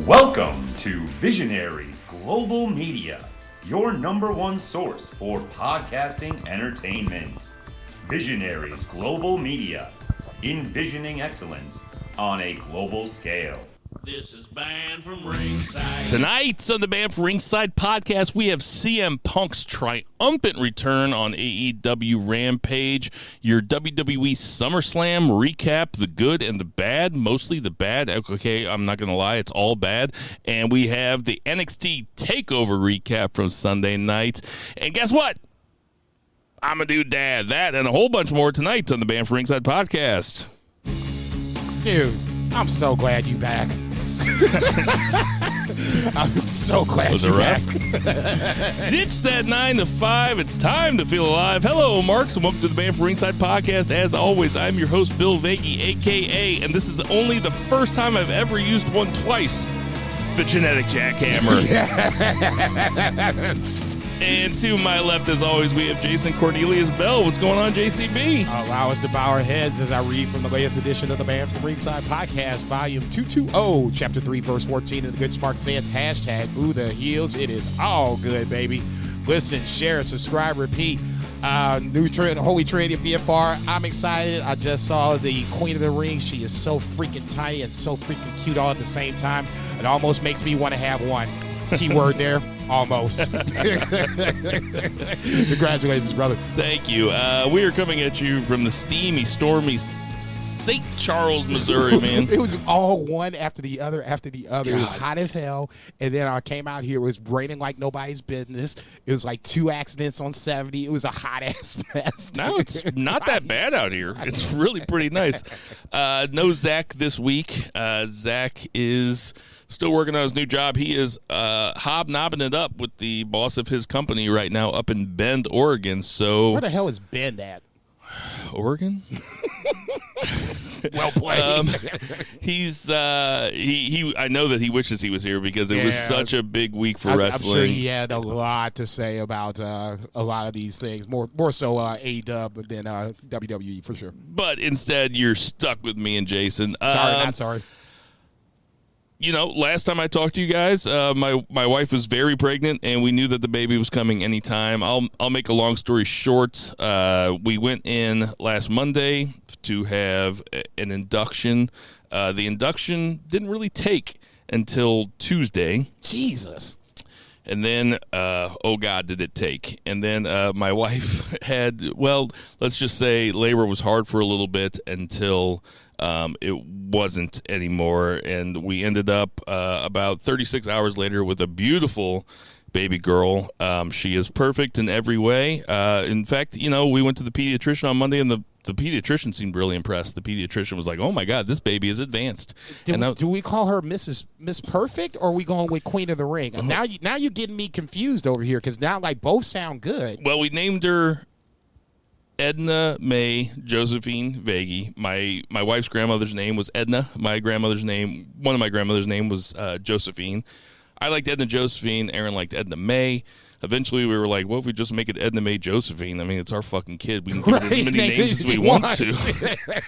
Welcome to Visionaries Global Media, your number one source for podcasting entertainment. Visionaries Global Media, envisioning excellence on a global scale. This is Banned from Ringside. Tonight on the Banned from Ringside podcast, we have CM Punk's triumphant return on AEW Rampage, your WWE SummerSlam recap, the good and the bad, mostly the bad. Okay, I'm not going to lie, it's all bad. And we have the NXT TakeOver recap from Sunday night. And guess what? I'm a dude dad. That and a whole bunch more tonight on the Banned from Ringside podcast. Dude, I'm so glad you back. I'm so glad Was you're it rough? back. Ditch that 9 to 5. It's time to feel alive. Hello, Marks, and welcome to the Banned from Ringside podcast. As always, I'm your host, Bill Vagey, a.k.a., and this is only the first time I've ever used one twice, the genetic jackhammer. And to my left, as always, we have Jason Cornelius Bell. What's going on, JCB? Allow us to bow our heads as I read from the latest edition of the Banned from Ringside podcast, volume 220, chapter 3, verse 14, and the good smart saith, hashtag, ooh, the heels. It is all good, baby. Listen, share, subscribe, repeat. New Holy Trinity of BFR. I'm excited. I just saw the Queen of the Ring. She is so freaking tiny and so freaking cute all at the same time. It almost makes me want to have one. Keyword there, almost. Congratulations, brother. Thank you. We are coming at you from the steamy, stormy St. Charles, Missouri, man. It was all one after the other after the other. God. It was hot as hell. And then I came out here. It was raining like nobody's business. It was like 2 accidents on 70. It was a hot-ass mess. No, it's not that bad out here. It's really pretty nice. No Zach this week. Zach is still working on his new job. He is hobnobbing it up with the boss of his company right now up in Bend, Oregon. So Where the hell is Ben at? Oregon? Well played. He's he I know that he wishes he was here because it was such a big week for wrestling. I'm sure he had a lot to say about a lot of these things. More so AEW than WWE for sure. But instead, you're stuck with me and Jason. Sorry, not sorry. You know, last time I talked to you guys, my wife was very pregnant, and we knew that the baby was coming anytime. I'll make a long story short. We went in last Monday to have an induction. The induction didn't really take until Tuesday. Jesus. And then, oh God, did it take. And then my wife had, well, let's just say labor was hard for a little bit until it wasn't anymore. And we ended up about 36 hours later with a beautiful baby girl. She is perfect in every way. In fact, you know, we went to the pediatrician on Monday, and the pediatrician seemed really impressed. The pediatrician was like, "Oh my God, this baby is advanced." Do we call her Miss Perfect, or are we going with Queen of the Ring? Now you're getting me confused over here because now like both sound good. Well, we named her Edna Mae Josephine Vagey. My wife's grandmother's name was Edna. One of my grandmother's name was Josephine. I liked Edna Josephine. Aaron liked Edna Mae. Eventually, we were like, what if we just make it Edna Mae Josephine? I mean, it's our fucking kid. We can give it as many names as we want to.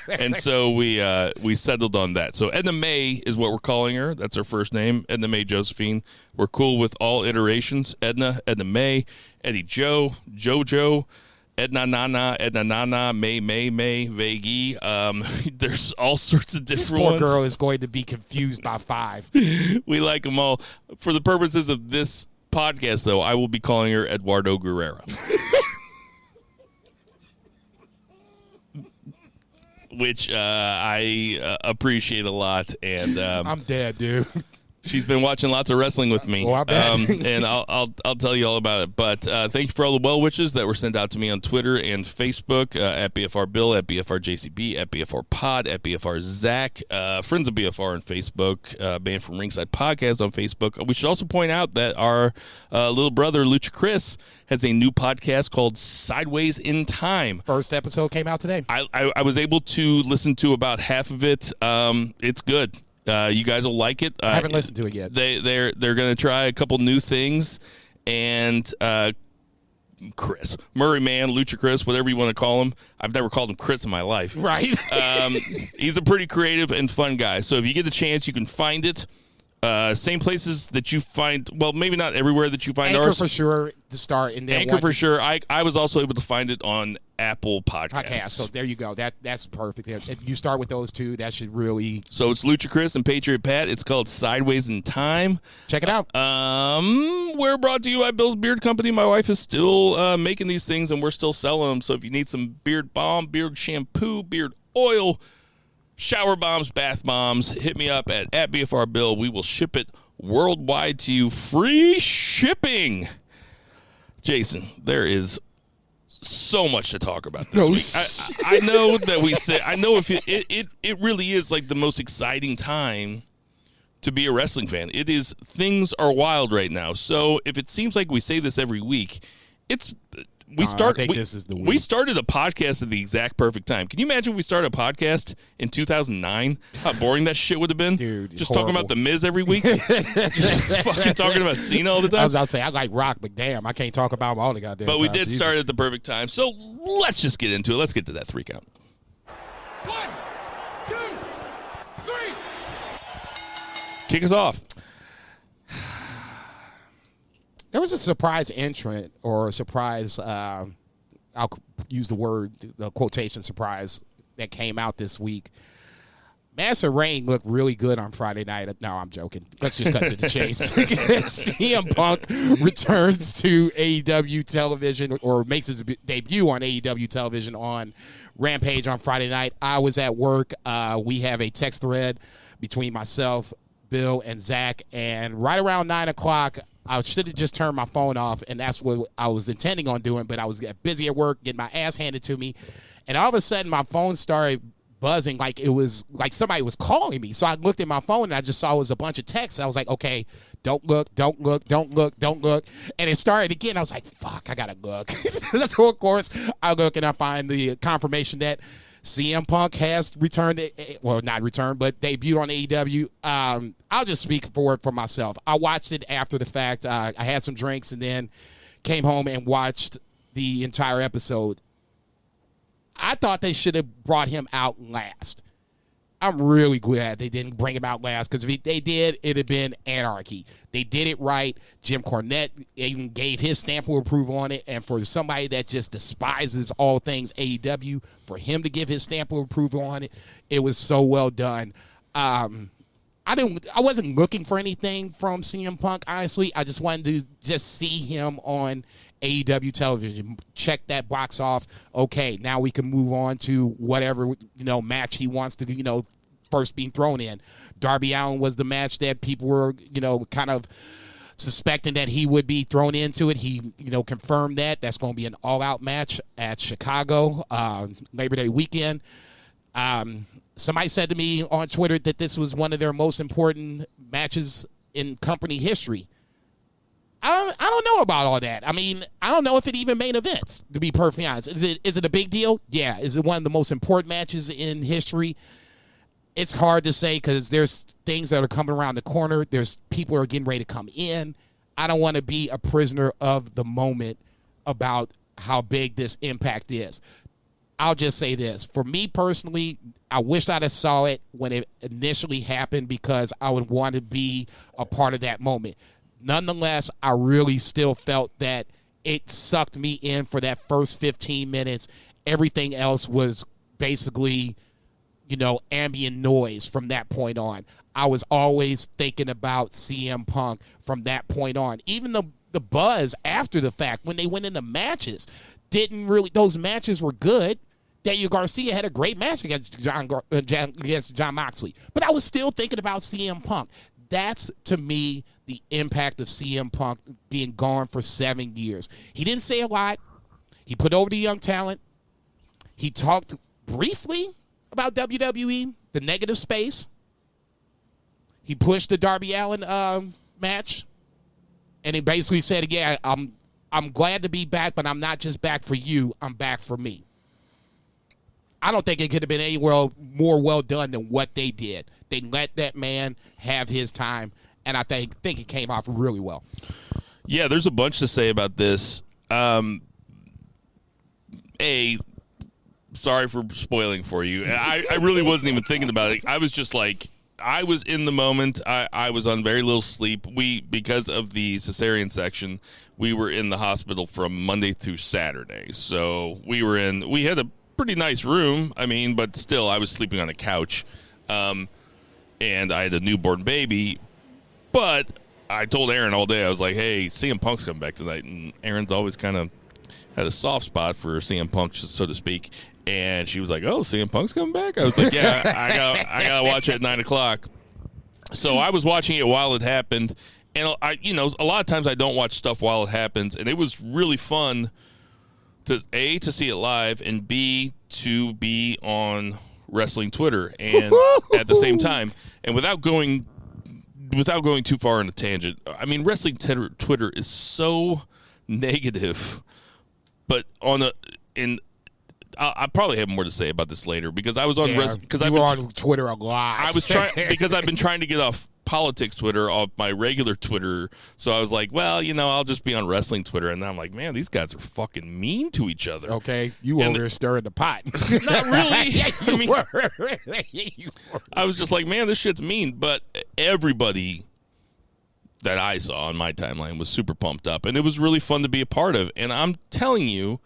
And so we settled on that. So Edna Mae is what we're calling her. That's her first name, Edna Mae Josephine. We're cool with all iterations. Edna Mae, Eddie Joe, JoJo, Edna Nana, May, Vagey. There's all sorts of different Poor ones. girl is going to be confused by 5. We like them all. For the purposes of this podcast, though, I will be calling her Eduardo Guerrero. Which I appreciate a lot. And I'm dead, dude. she's been watching lots of wrestling with me. Oh, I bet. And I'll tell you all about it. But thank you for all the well wishes that were sent out to me on Twitter and Facebook, at BFR Bill, at BFR JCB, at BFR Pod, at BFR Zach, Friends of BFR on Facebook, Banned from Ringside Podcast on Facebook. We should also point out that our little brother, Lucha Chris, has a new podcast called Sideways in Time. First episode came out today. I was able to listen to about half of it. It's good. You guys will like it. I haven't listened to it yet. They're going to try a couple new things, and Chris Murray, man, Lucha Chris, whatever you want to call him. I've never called him Chris in my life. Right. He's a pretty creative and fun guy. So if you get a chance, you can find it. Same places that you find, well, maybe not everywhere that you find Anchor ours. for sure to start. And then Anchor for sure. I was also able to find it on Apple Podcasts. So there you go. That's perfect. If you start with those two, that should really. So it's Lucha Chris and Patriot Pat. It's called Sideways in Time. Check it out. We're brought to you by Bill's Beard Company. My wife is still making these things, and we're still selling them. So if you need some beard balm, beard shampoo, beard oil, shower bombs, bath bombs, hit me up at BFR Bill. We will ship it worldwide to you. Free shipping. Jason, there is so much to talk about this week. I know that we say, I know if it really is like the most exciting time to be a wrestling fan. It is, things are wild right now. So if it seems like we say this every week, we started a podcast at the exact perfect time. Can you imagine if we started a podcast in 2009? How boring that shit would have been? Dude, just horrible. talking about The Miz every week? Just fucking talking about Cena all the time? I was about to say, I like Rock, but damn, I can't talk about him all the goddamn time. But we did Jesus. start at the perfect time. So let's just get into it. Let's get to that 3 count. 1, 2, 3. Kick us off. There was a surprise entrant or a surprise, I'll use the quotation surprise that came out this week. Master Reign looked really good on Friday night. No, I'm joking. Let's just cut to the chase. CM Punk returns to AEW television or makes his debut on AEW television on Rampage on Friday night. I was at work. We have a text thread between myself, Bill, and Zach, and right around 9 o'clock, I should have just turned my phone off, and that's what I was intending on doing, but I was busy at work, getting my ass handed to me, and all of a sudden my phone started buzzing like it was like somebody was calling me. So I looked at my phone, and I just saw it was a bunch of texts. I was like, okay, don't look. And it started again. I was like, fuck, I got to look. So, of course, I look, and I find the confirmation that CM Punk has returned, well, not returned, but debuted on AEW. I'll just speak for myself. I watched it after the fact. I had some drinks and then came home and watched the entire episode. I thought they should have brought him out last. I'm really glad they didn't bring him out last, because if they did, it'd have been anarchy. They did it right. Jim Cornette even gave his stamp of approval on it, and for somebody that just despises all things AEW, for him to give his stamp of approval on it, it was so well done. I wasn't looking for anything from CM Punk, honestly. I just wanted to just see him on AEW television, check that box off. Okay, now we can move on to whatever match he wants to first being thrown in. Darby Allin was the match that people were kind of suspecting that he would be thrown into it. He confirmed that that's going to be an all-out match at Chicago Labor Day weekend. Somebody said to me on Twitter that this was one of their most important matches in company history. I don't know about all that. I mean, I don't know if it even made events, to be perfectly honest. Is it a big deal? Yeah. Is it one of the most important matches in history? It's hard to say, because there's things that are coming around the corner. There's people who are getting ready to come in. I don't want to be a prisoner of the moment about how big this impact is. I'll just say this. For me personally, I wish I'd have saw it when it initially happened, because I would want to be a part of that moment. Nonetheless, I really still felt that it sucked me in for that first 15 minutes. Everything else was basically, ambient noise from that point on. I was always thinking about CM Punk from that point on. Even the buzz after the fact, when they went into matches, those matches were good. Daniel Garcia had a great match against John Moxley. But I was still thinking about CM Punk. That's, to me, the impact of CM Punk being gone for 7 years. He didn't say a lot. He put over the young talent. He talked briefly about WWE, the negative space. He pushed the Darby Allin match. And he basically said, yeah, I'm glad to be back, but I'm not just back for you. I'm back for me. I don't think it could have been anywhere more well done than what they did. They let that man have his time, and I think it came off really well. Yeah, there's a bunch to say about this. Sorry for spoiling for you. I really wasn't even thinking about it. I was just like, I was in the moment. I was on very little sleep. Because of the cesarean section, we were in the hospital from Monday through Saturday. So we had a pretty nice room. I mean, but still, I was sleeping on a couch. And I had a newborn baby. But I told Aaron all day, I was like, hey, CM Punk's coming back tonight. And Aaron's always kind of had a soft spot for CM Punk, so to speak. And she was like, oh, CM Punk's coming back? I was like, yeah, I got to watch it at 9 o'clock. So I was watching it while it happened. And, a lot of times I don't watch stuff while it happens. And it was really fun to see it live, and B, to be on wrestling Twitter and at the same time. And without going too far on a tangent, I mean, wrestling Twitter is so negative. But I probably have more to say about this later, because I was on on Twitter a lot. I was trying because I've been trying to get off politics Twitter, off my regular Twitter. So I was like, well, I'll just be on wrestling Twitter. And then I'm like, man, these guys are fucking mean to each other. Okay, you over there stirring the pot. Not really. Yeah, you were. I was just like, man, this shit's mean. But everybody that I saw on my timeline was super pumped up, and it was really fun to be a part of. And I'm telling you,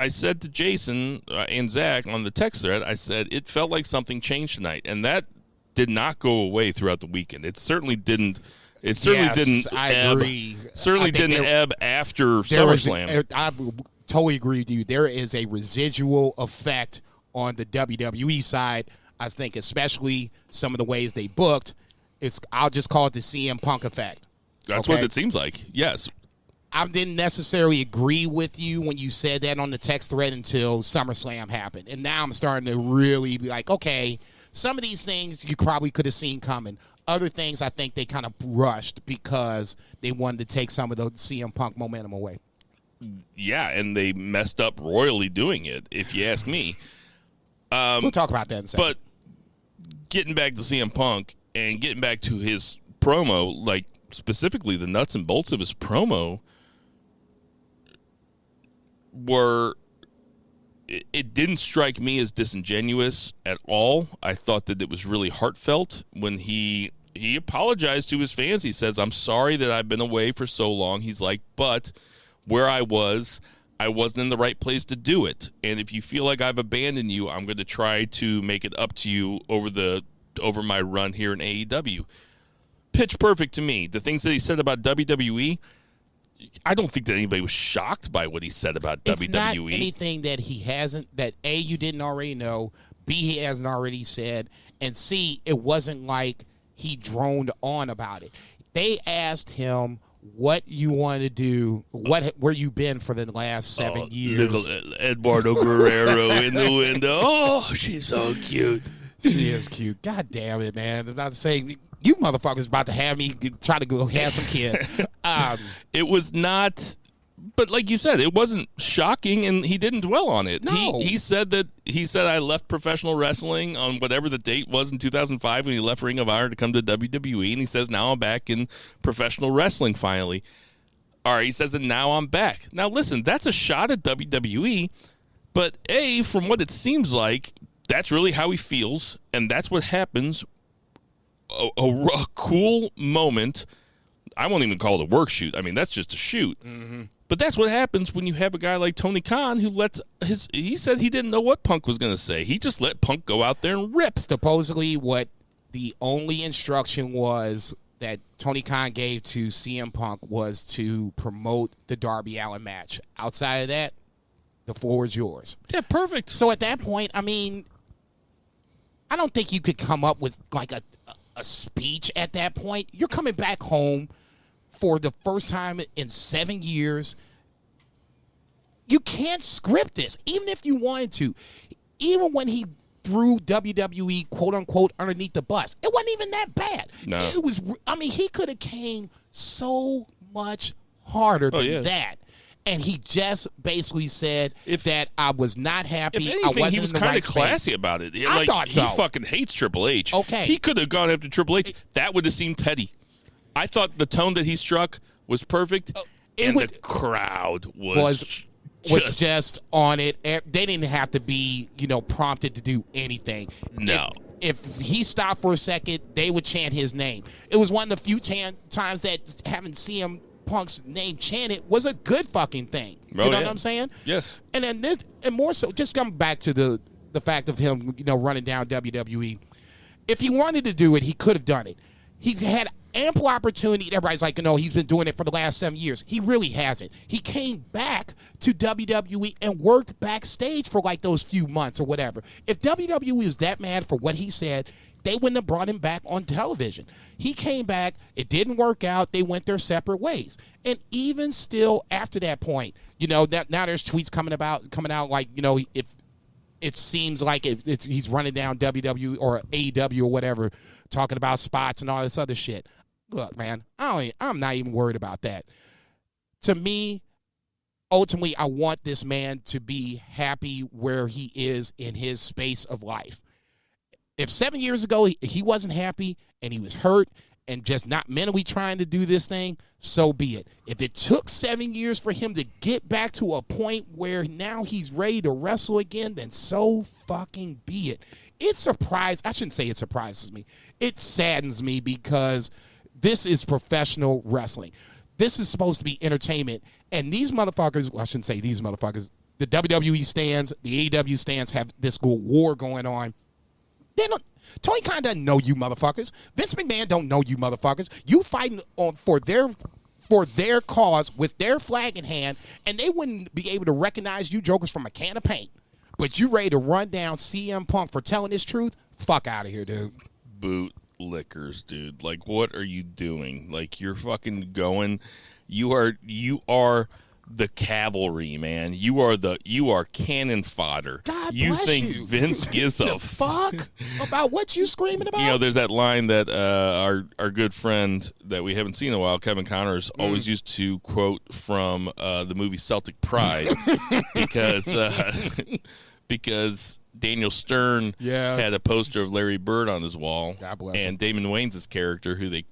I said to Jason and Zach on the text thread, I said, it felt like something changed tonight. And that did not go away throughout the weekend. It certainly didn't. It certainly didn't. I agree. Certainly didn't ebb after SummerSlam. I totally agree with you. There is a residual effect on the WWE side. I think especially some of the ways they booked. I'll just call it the CM Punk effect. That's what it seems like. Yes. I didn't necessarily agree with you when you said that on the text thread until SummerSlam happened. And now I'm starting to really be like, okay, some of these things you probably could have seen coming. Other things I think they kind of rushed because they wanted to take some of the CM Punk momentum away. Yeah, and they messed up royally doing it, if you ask me. We'll talk about that in a second. But getting back to CM Punk and getting back to his promo, like specifically the nuts and bolts of his promo, it didn't strike me as disingenuous at all. I thought that it was really heartfelt when he apologized to his fans. He says, I'm sorry that I've been away for so long. He's like, but where I wasn't in the right place to do it. And if you feel like I've abandoned you, I'm going to try to make it up to you over my run here in AEW. Pitch perfect to me. The things that he said about WWE, I don't think that anybody was shocked by what he said about WWE. It's not anything that he hasn't, that A, you didn't already know, B, he hasn't already said, and C, it wasn't like he droned on about it. They asked him what you want to do, where you been for the last 7 years. Little Eduardo Guerrero in the window. Oh, she's so cute. She is cute. God damn it, man. I'm not saying you motherfuckers about to have me try to go have some kids. It was not, but like you said, it wasn't shocking, and he didn't dwell on it. No. He said I left professional wrestling on whatever the date was in 2005 when he left Ring of Honor to come to WWE, and he says, now I'm back in professional wrestling finally. All right, he says, and now I'm back. Now, listen, that's a shot at WWE, but A, from what it seems like, that's really how he feels, and that's what happens. A cool moment. I won't even call it a work shoot. I mean, that's just a shoot. Mm-hmm. But that's what happens when you have a guy like Tony Khan who he said he didn't know what Punk was going to say. He just let Punk go out there and rip. Supposedly what the only instruction was that Tony Khan gave to CM Punk was to promote the Darby Allin match. Outside of that, the floor is yours. Yeah, perfect. So at that point, I mean, I don't think you could come up with like a speech at that point. You're coming back home for the first time in 7 years. You can't script this, even if you wanted to. Even when he threw WWE, quote unquote, underneath the bus, it wasn't even that bad. No. It was. I mean, he could have came so much harder than that. And he just basically said that I was not happy. If anything, I wasn't he was kind of classy about it. I thought so. He fucking hates Triple H. Okay. He could have gone after Triple H. That would have seemed petty. I thought the tone that he struck was perfect, the crowd was just on it. They didn't have to be, prompted to do anything. No. if he stopped for a second, they would chant his name. It was one of the few times that having CM Punk's name chanted was a good fucking thing. You know what I'm saying? Yes. And then this, and more so, just coming back to the fact of him, running down WWE. If he wanted to do it, he could have done it. He had ample opportunity. Everybody's like, he's been doing it for the last 7 years. He really hasn't. He came back to WWE and worked backstage for like those few months or whatever. If WWE was that mad for what he said, they wouldn't have brought him back on television. He came back. It didn't work out. They went their separate ways. And even still after that point, now there's tweets coming out like, if it seems like he's running down WWE or AEW or whatever, talking about spots and all this other shit. Look, man, I'm not even worried about that. To me, ultimately, I want this man to be happy where he is in his space of life. If 7 years ago he wasn't happy and he was hurt and just not mentally trying to do this thing, so be it. If it took 7 years for him to get back to a point where now he's ready to wrestle again, then so fucking be it. I shouldn't say it surprises me. It saddens me because this is professional wrestling. This is supposed to be entertainment. And these motherfuckers, well, I shouldn't say these motherfuckers, the WWE stands, the AEW stands have this war going on. Tony Khan doesn't know you motherfuckers. Vince McMahon don't know you motherfuckers. You fighting for their cause with their flag in hand, and they wouldn't be able to recognize you jokers from a can of paint. But you ready to run down CM Punk for telling his truth? Fuck out of here, dude. Boot lickers, dude. Like, what are you doing? Like, you're fucking going. You are the cavalry, man. You are cannon fodder. God you bless think you. Vince gives a fuck about what you screaming about? There's that line that our good friend that we haven't seen in a while, Kevin Connors, always used to quote from the movie Celtic Pride because Daniel Stern had a poster of Larry Bird on his wall. God bless and him. Damon Wayans' character, who they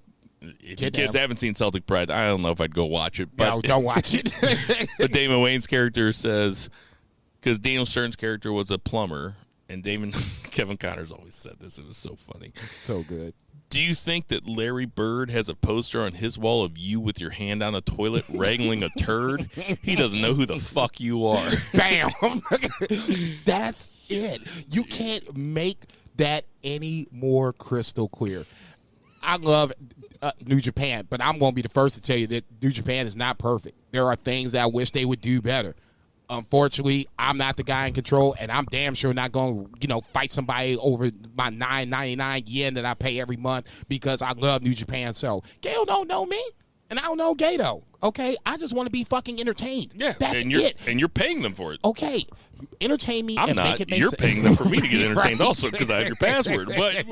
if you kids haven't seen Celtic Pride, I don't know if I'd go watch it. But, no, don't watch it. But Damon Wayans' character says, because Daniel Stern's character was a plumber, and Kevin Connors always said this. It was so funny. So good. Do you think that Larry Bird has a poster on his wall of you with your hand on the toilet wrangling a turd? He doesn't know who the fuck you are. Bam! That's it. You can't make that any more crystal clear. I love New Japan, but I'm going to be the first to tell you that New Japan is not perfect. There are things that I wish they would do better. Unfortunately, I'm not the guy in control, and I'm damn sure not going to, fight somebody over my $9.99 yen that I pay every month because I love New Japan. So, Gail don't know me, and I don't know Gato. Okay, I just want to be fucking entertained. Yeah, that's it. And you're paying them for it. Okay, entertain me. I'm and not. Make it make You're sense. paying them for me to get entertained also because I have your password. But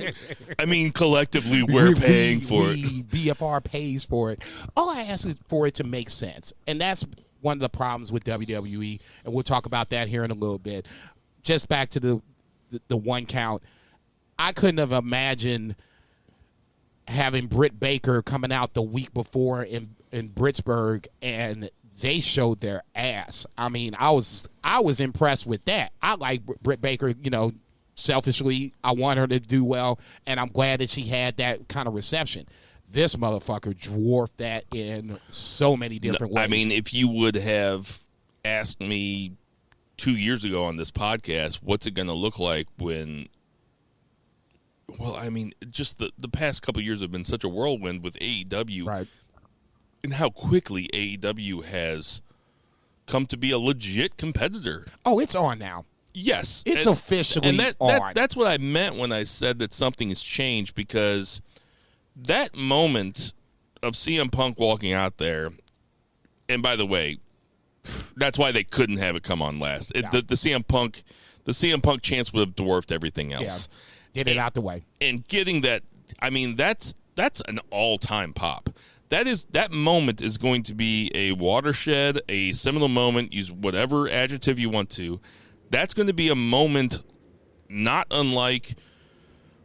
I mean, collectively, we're paying for it. BFR pays for it. All I ask is for it to make sense, and that's one of the problems with WWE, and we'll talk about that here in a little bit. Just back to the one count, I couldn't have imagined having Britt Baker coming out the week before in Pittsburgh, and they showed their ass. I mean, I was impressed with that. I like Britt Baker, selfishly, I want her to do well, and I'm glad that she had that kind of reception. This motherfucker dwarfed that in so many different ways. I mean, if you would have asked me 2 years ago on this podcast, what's it going to look like when... Well, I mean, just the past couple of years have been such a whirlwind with AEW. Right. And how quickly AEW has come to be a legit competitor. Oh, it's on now. Yes. It's officially on. That's what I meant when I said that something has changed, because that moment of CM Punk walking out there, and by the way, that's why they couldn't have it come on last. The CM Punk chance would have dwarfed everything else. Yeah. Get it out the way. And getting that, I mean, that's an all-time pop. That moment is going to be a watershed, a seminal moment, use whatever adjective you want to. That's going to be a moment not unlike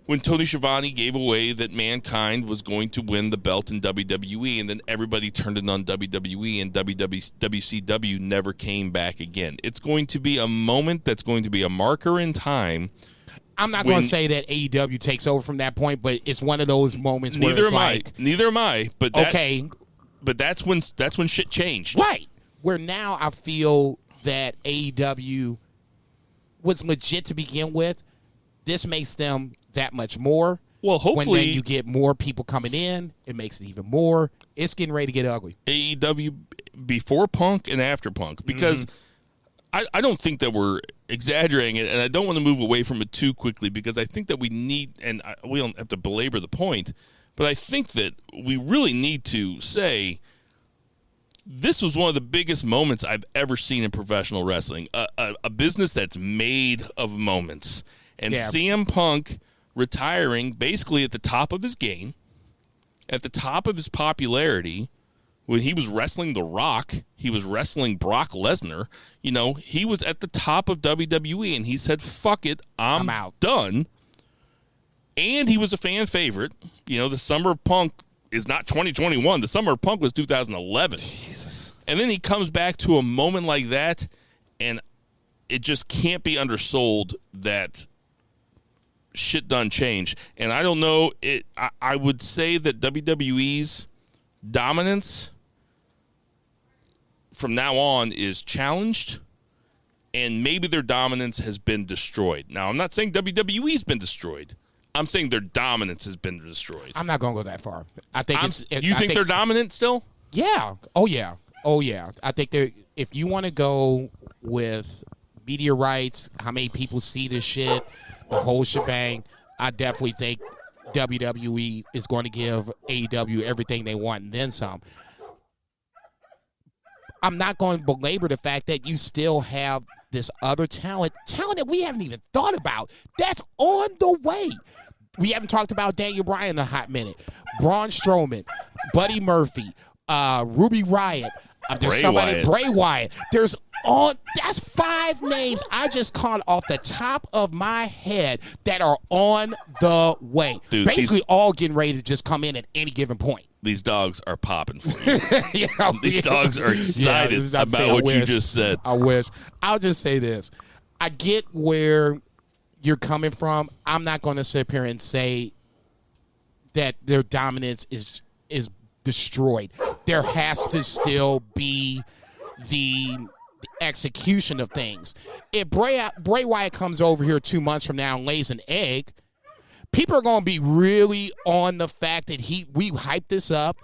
when Tony Schiavone gave away that Mankind was going to win the belt in WWE, and then everybody turned it on WWE, and WCW never came back again. It's going to be a moment that's going to be a marker in time. I'm not going to say that AEW takes over from that point, but it's one of those moments where it's like, neither am I. But okay, but that's when shit changed, right? Where now I feel that AEW was legit to begin with. This makes them that much more. Well, hopefully, when then you get more people coming in, it makes it even more. It's getting ready to get ugly. AEW before Punk and after Punk, because I don't think that we're exaggerating it, and I don't want to move away from it too quickly, because I think that we need, and we don't have to belabor the point, but I think that we really need to say this was one of the biggest moments I've ever seen in professional wrestling, a business that's made of moments. And CM Punk retiring basically at the top of his game, at the top of his popularity, when he was wrestling The Rock, he was wrestling Brock Lesnar, he was at the top of WWE, and he said, fuck it, I'm out. Done. And he was a fan favorite. The Summer of Punk is not 2021. The Summer of Punk was 2011. Jesus. And then he comes back to a moment like that, and it just can't be undersold that shit done changed. And I don't know, I would say that WWE's dominance from now on is challenged, and maybe their dominance has been destroyed. Now, I'm not saying WWE's been destroyed. I'm saying their dominance has been destroyed. I'm not going to go that far. I think you think they're dominant still? Yeah. Oh, yeah. I think if you want to go with media rights, how many people see this shit, the whole shebang, I definitely think WWE is going to give AEW everything they want and then some. I'm not going to belabor the fact that you still have this other talent that we haven't even thought about. That's on the way. We haven't talked about Daniel Bryan in a hot minute. Braun Strowman, Buddy Murphy, Ruby Riott. Bray Wyatt. That's 5 names I just called off the top of my head that are on the way. Dude, basically all getting ready to just come in at any given point. These dogs are popping for you. These dogs are excited about what you just said. I wish. I'll just say this. I get where you're coming from. I'm not going to sit here and say that their dominance is destroyed. There has to still be the execution of things. If Bray Wyatt comes over here 2 months from now and lays an egg, people are going to be really on the fact that we hyped this up.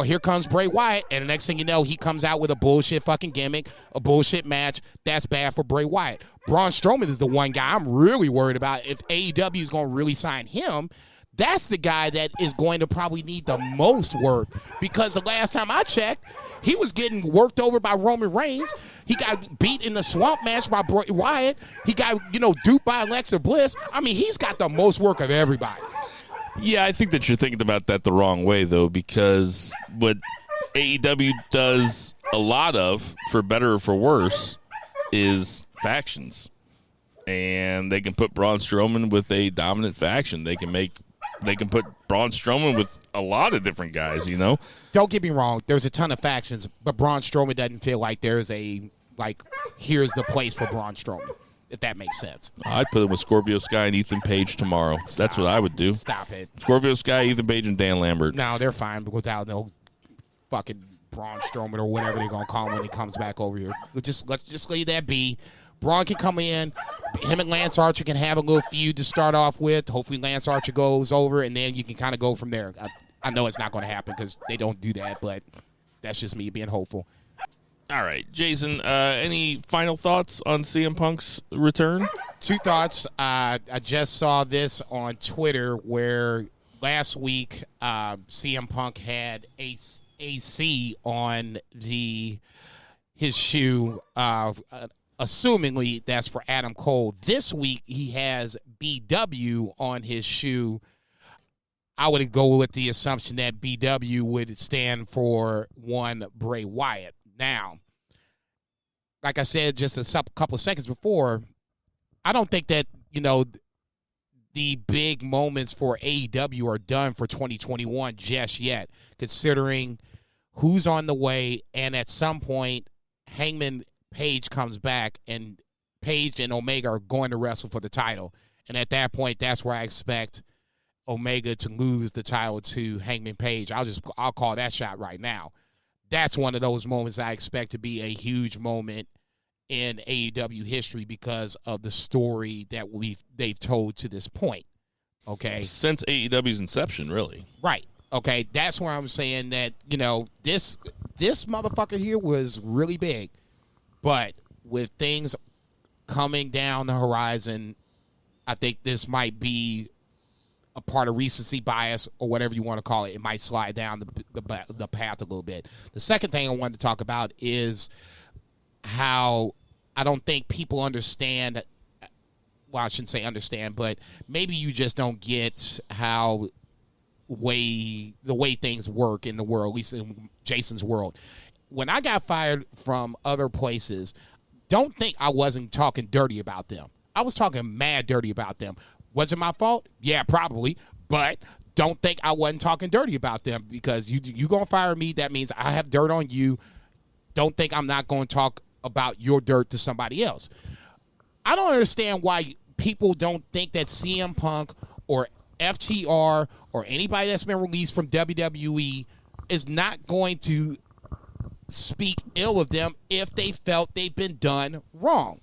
Here comes Bray Wyatt, and the next thing you know, he comes out with a bullshit fucking gimmick, a bullshit match. That's bad for Bray Wyatt. Braun Strowman is the one guy I'm really worried about. If AEW is going to really sign him, that's the guy that is going to probably need the most work, because the last time I checked, he was getting worked over by Roman Reigns. He got beat in the swamp match by Bray Wyatt. He got, duped by Alexa Bliss. I mean, he's got the most work of everybody. Yeah, I think that you're thinking about that the wrong way, though, because what AEW does a lot of, for better or for worse, is factions. And they can put Braun Strowman with a dominant faction. They can put Braun Strowman with a lot of different guys, Don't get me wrong. There's a ton of factions, but Braun Strowman doesn't feel like there's here's the place for Braun Strowman, if that makes sense. I'd put him with Scorpio Sky and Ethan Page tomorrow. That's what I would do. Stop it. Scorpio Sky, Ethan Page, and Dan Lambert. No, they're fine without no fucking Braun Strowman or whatever they're going to call him when he comes back over here. Let's just leave that be. Braun can come in. Him and Lance Archer can have a little feud to start off with. Hopefully Lance Archer goes over, and then you can kind of go from there. I know it's not going to happen because they don't do that, but that's just me being hopeful. All right, Jason, any final thoughts on CM Punk's return? 2 thoughts. I just saw this on Twitter where last week CM Punk had AC on his shoe. Assumingly, that's for Adam Cole. This week, he has BW on his shoe. I would go with the assumption that BW would stand for one Bray Wyatt. Now, like I said just a couple of seconds before, I don't think that, the big moments for AEW are done for 2021 just yet, considering who's on the way, and at some point, Hangman Page comes back, and Page and Omega are going to wrestle for the title. And at that point, that's where I expect Omega to lose the title to Hangman Page. I'll call that shot right now. That's one of those moments I expect to be a huge moment in AEW history because of the story that they've told to this point. Okay. Since AEW's inception, really. Right. Okay. That's where I'm saying that, this motherfucker here was really big. But with things coming down the horizon, I think this might be a part of recency bias or whatever you want to call it. It might slide down the path a little bit. The second thing I wanted to talk about is how I don't think people understand. Well, I shouldn't say understand, but maybe you just don't get how the way things work in the world, at least in Jason's world. When I got fired from other places, don't think I wasn't talking dirty about them. I was talking mad dirty about them. Was it my fault? Yeah, probably. But don't think I wasn't talking dirty about them because you going to fire me. That means I have dirt on you. Don't think I'm not going to talk about your dirt to somebody else. I don't understand why people don't think that CM Punk or FTR or anybody that's been released from WWE is not going to speak ill of them if they felt they've been done wrong.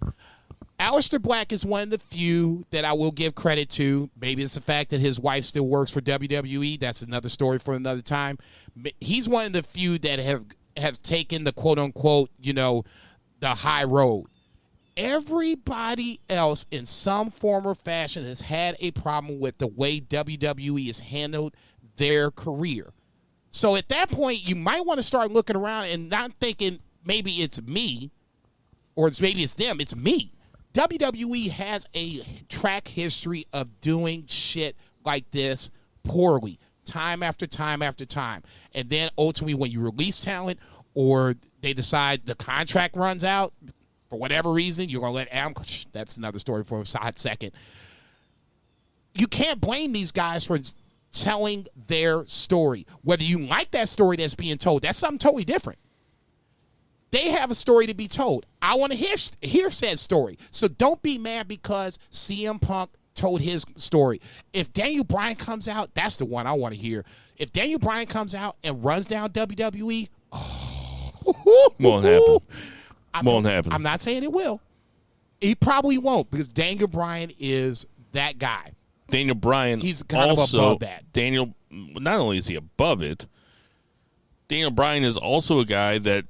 Aleister Black is one of the few that I will give credit to. Maybe it's the fact that his wife still works for WWE. That's another story for another time. He's one of the few that have taken the quote-unquote, the high road. Everybody else in some form or fashion has had a problem with the way WWE has handled their career. So at that point, you might want to start looking around and not thinking maybe it's me or maybe it's them. It's me. WWE has a track history of doing shit like this poorly, time after time after time. And then ultimately when you release talent or they decide the contract runs out, for whatever reason, you're going to let Adam, that's another story for a hot second. You can't blame these guys for telling their story. Whether you like that story that's being told, that's something totally different. They have a story to be told. I want to hear said story. So don't be mad because CM Punk told his story. If Daniel Bryan comes out, that's the one I want to hear. If Daniel Bryan comes out and runs down WWE, won't happen. Won't happen. I'm not saying it will. He probably won't because Daniel Bryan is that guy. Daniel Bryan, he's kind of above that. Not only is he above it, Daniel Bryan is also a guy that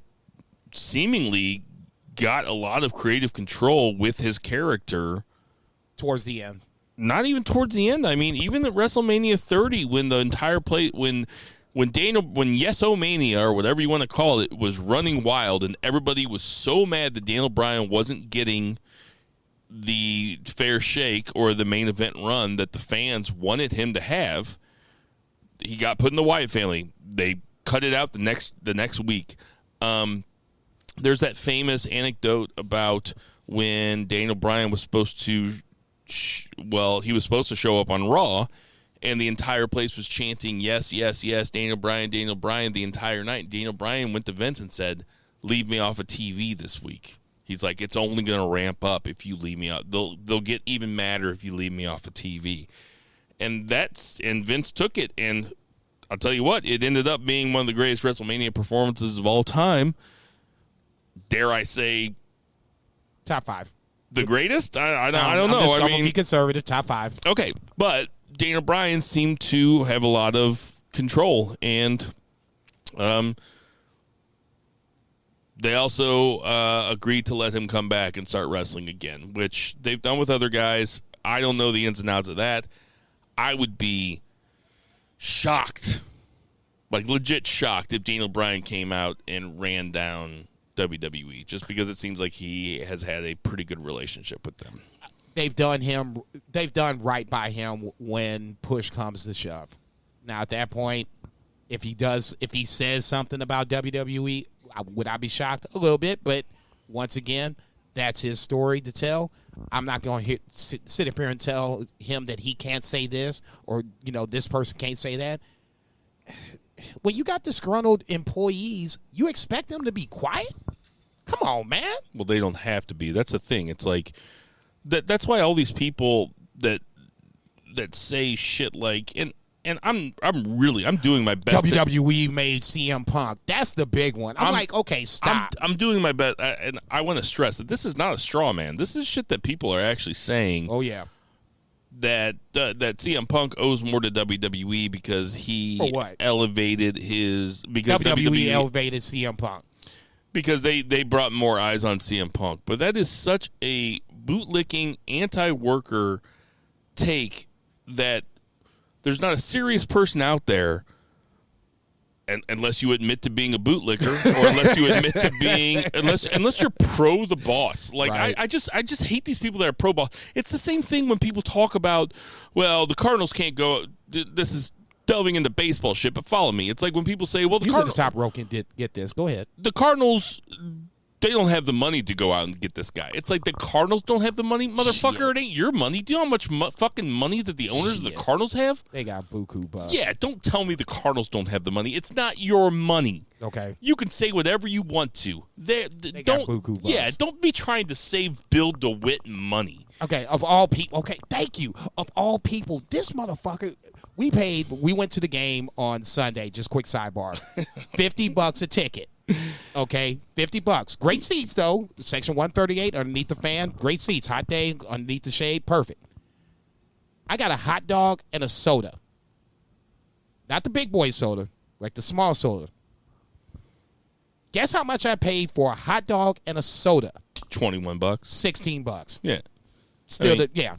seemingly got a lot of creative control with his character towards the end. Not even towards the end. I mean, even at WrestleMania 30, when the entire play, when Yes-O-Mania, or whatever you want to call it, was running wild, and everybody was so mad that Daniel Bryan wasn't getting the fair shake or the main event run that the fans wanted him to have, he got put in the Wyatt family. They cut it out the next week. There's that famous anecdote about when Daniel Bryan was supposed to, he was supposed to show up on Raw, and the entire place was chanting, yes, yes, yes, Daniel Bryan, the entire night. Daniel Bryan went to Vince and said, leave me off of TV this week. He's like, it's only going to ramp up if you leave me out. They'll get even madder if you leave me off of TV. And Vince took it, and I'll tell you what, it ended up being one of the greatest WrestleMania performances of all time. Dare I say, top 5. The greatest? I don't know. I'm going to be conservative, top 5. Okay, but Daniel Bryan seemed to have a lot of control, and they also agreed to let him come back and start wrestling again, which they've done with other guys. I don't know the ins and outs of that. I would be shocked, like legit shocked, if Daniel Bryan came out and ran down WWE, just because it seems like he has had a pretty good relationship with them. They've done right by him when push comes to shove. Now at that point, if he says something about WWE, would I be shocked? A little bit, but once again, that's his story to tell. I'm not going to sit up here and tell him that he can't say this or, this person can't say that. When you got disgruntled employees, you expect them to be quiet? Come on, man. Well, they don't have to be. That's the thing. It's like that's why all these people that that say shit like, and I'm doing my best. WWE made CM Punk. That's the big one. I'm like, okay, stop. I'm doing my best, and I want to stress that this is not a straw man. This is shit that people are actually saying. Oh yeah. That CM Punk owes more to WWE because he what? elevated his WWE elevated CM Punk because they brought more eyes on CM Punk. But that is such a bootlicking, anti-worker take that there's not a serious person out there, and unless you admit to being a bootlicker, or unless you admit to being unless you're pro the boss. Like right. I just hate these people that are pro boss. It's the same thing when people talk about, well, the Cardinals can't go. This is delving into baseball shit, but follow me. It's like when people say, well, the Cardinals top rope can get this. Go ahead. The Cardinals, they don't have the money to go out and get this guy. It's like the Cardinals don't have the money, motherfucker. Shit. It ain't your money. Do you know how much fucking money that the owners of the Cardinals have? They got buku bucks. Yeah, don't tell me the Cardinals don't have the money. It's not your money. Okay. You can say whatever you want to. They got buku bucks. Yeah, don't be trying to save Bill DeWitt money. Okay, of all people. Okay, thank you. Of all people, this motherfucker. We went to the game on Sunday. Just quick sidebar. $50 a ticket. Okay, $50. Great seats though. Section 138 underneath the fan. Great seats. Hot day underneath the shade. Perfect. I got a hot dog and a soda. Not the big boy soda, like the small soda. Guess how much I paid for a hot dog and a soda? $21. $16. Yeah. Still, yeah.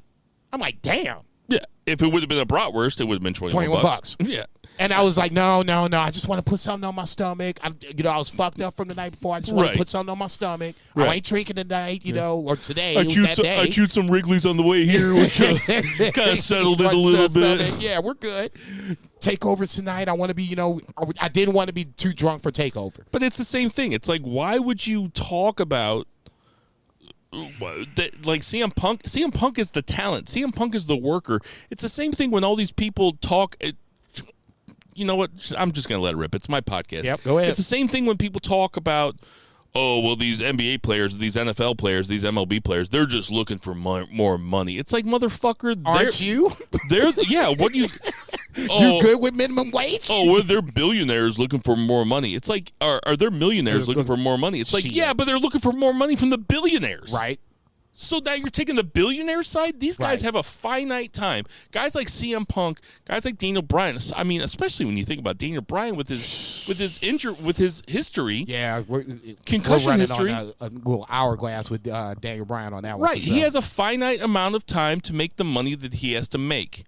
I'm like, damn. Yeah. If it would have been a bratwurst, it would have been $21. Yeah. And I was like, no. I just want to put something on my stomach. I was fucked up from the night before. I just want to put something on my stomach. Right. I ain't drinking tonight, or today. I chewed some Wrigley's on the way here, which kind of settled it a little bit. Yeah, we're good. Takeover tonight. I want to be, I didn't want to be too drunk for Takeover. But it's the same thing. It's like, why would you talk about like CM Punk? CM Punk is the talent. CM Punk is the worker. It's the same thing when all these people talk. You know what? I'm just going to let it rip. It's my podcast. Yep, go ahead. It's the same thing when people talk about, oh, well, these NBA players, these NFL players, these MLB players, they're just looking for more money. It's like, motherfucker. Aren't you? Yeah, what do you... You good with minimum wage? Oh, well, they're billionaires looking for more money. It's like, are there millionaires looking for more money? It's like, yeah, but they're looking for more money from the billionaires. Right. So now you're taking the billionaire side? These guys have a finite time. Guys like CM Punk, guys like Daniel Bryan. I mean, especially when you think about Daniel Bryan with his history. Yeah, concussion we're history. On a little hourglass with Daniel Bryan on that one. Right. He has a finite amount of time to make the money that he has to make.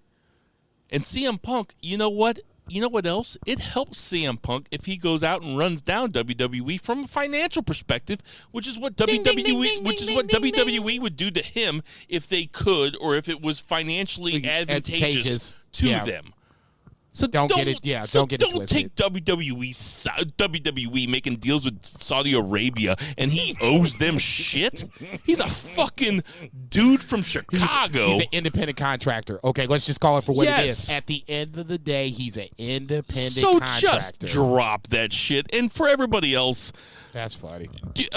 And CM Punk, you know what? You know what else? It helps CM Punk if he goes out and runs down WWE from a financial perspective, which is what WWE would do to him if they could, or if it was financially advantageous to them. So don't get it twisted. Don't take WWE making deals with Saudi Arabia and he owes them shit. He's a fucking dude from Chicago. He's an independent contractor. Okay, let's just call it for what it is. At the end of the day, he's an independent contractor. So just drop that shit. And for everybody else, that's funny.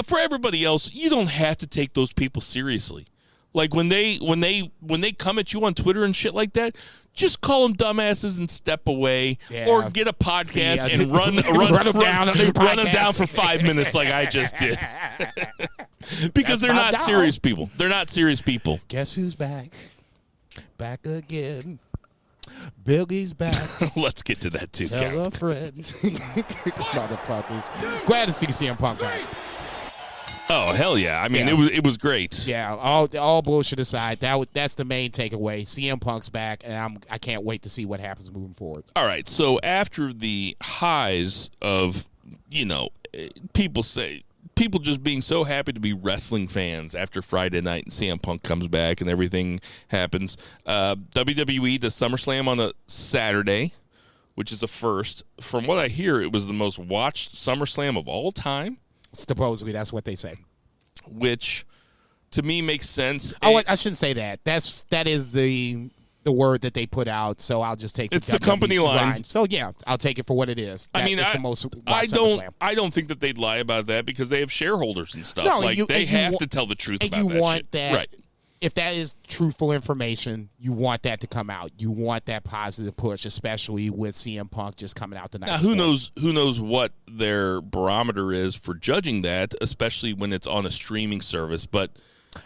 For everybody else, you don't have to take those people seriously. Like when they come at you on Twitter and shit like that, just call them dumbasses and step away, or get a podcast and run them down for 5 minutes like I just did. Because they're not serious people. They're not serious people. Guess who's back? Back again. Billy's back. Let's get to that too. Tell a friend. Motherfuckers. Glad to see CM Punk back. Oh, hell yeah. I mean, it was great. Yeah, all bullshit aside, that's the main takeaway. CM Punk's back, and I can't wait to see what happens moving forward. All right, so after the highs of, people just being so happy to be wrestling fans after Friday night and CM Punk comes back and everything happens, WWE does SummerSlam on a Saturday, which is a first. From what I hear, it was the most watched SummerSlam of all time. Supposedly, that's what they say. Which, to me, makes sense. Oh, I shouldn't say that. That is the word that they put out. So I'll just take it's the company line. So yeah, I'll take it for what it is. It's the most. I don't think that they'd lie about that because they have shareholders and stuff. No, they have to tell the truth about that shit. That. Right. if that is truthful information, you want that to come out. You want that positive push, especially with CM Punk just coming out the night. Now, who knows what their barometer is for judging that, especially when it's on a streaming service. But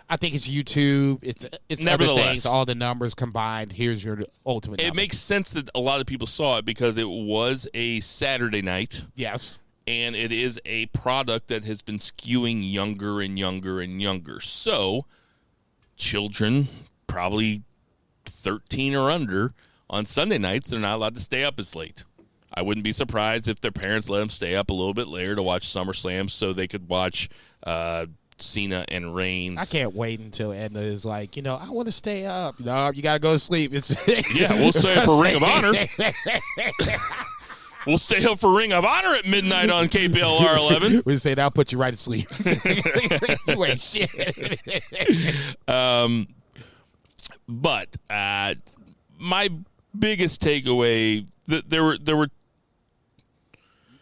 I think it's YouTube. It's nevertheless, other things, all the numbers combined. Here's your ultimate number. It makes sense that a lot of people saw it because it was a Saturday night. Yes. And it is a product that has been skewing younger and younger and younger. So children, probably 13 or under, on Sunday nights, they're not allowed to stay up as late. I wouldn't be surprised if their parents let them stay up a little bit later to watch SummerSlam so they could watch Cena and Reigns. I can't wait until Edna is like, I want to stay up. No, you got to go to sleep. Yeah, we'll stay up for Ring of Honor. We'll stay up for Ring of Honor at midnight on KPLR 11. We say that'll put you right to sleep. You ain't shit. But my biggest takeaway,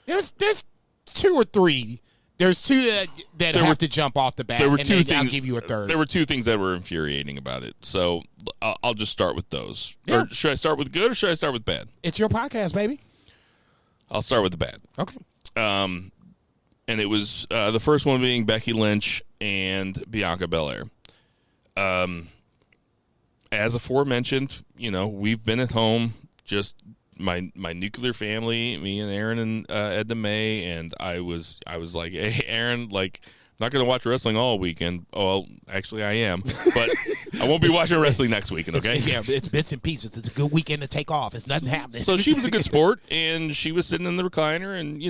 there's two or three. There's two that have to jump off the bat. There were two things. I'll give you a third. There were two things that were infuriating about it. So I'll just start with those. Yeah. Or should I start with good or should I start with bad? It's your podcast, baby. I'll start with the bad. Okay. And it was the first one being Becky Lynch and Bianca Belair. As aforementioned, we've been at home, just my nuclear family, me and Aaron and Edna May, and I was like, hey, Aaron, like, I'm not going to watch wrestling all weekend. Oh, well, actually, I am, but I won't be watching wrestling next weekend, okay? Yeah, it's bits and pieces. It's a good weekend to take off. It's nothing happening. So she was a good sport, and she was sitting in the recliner and,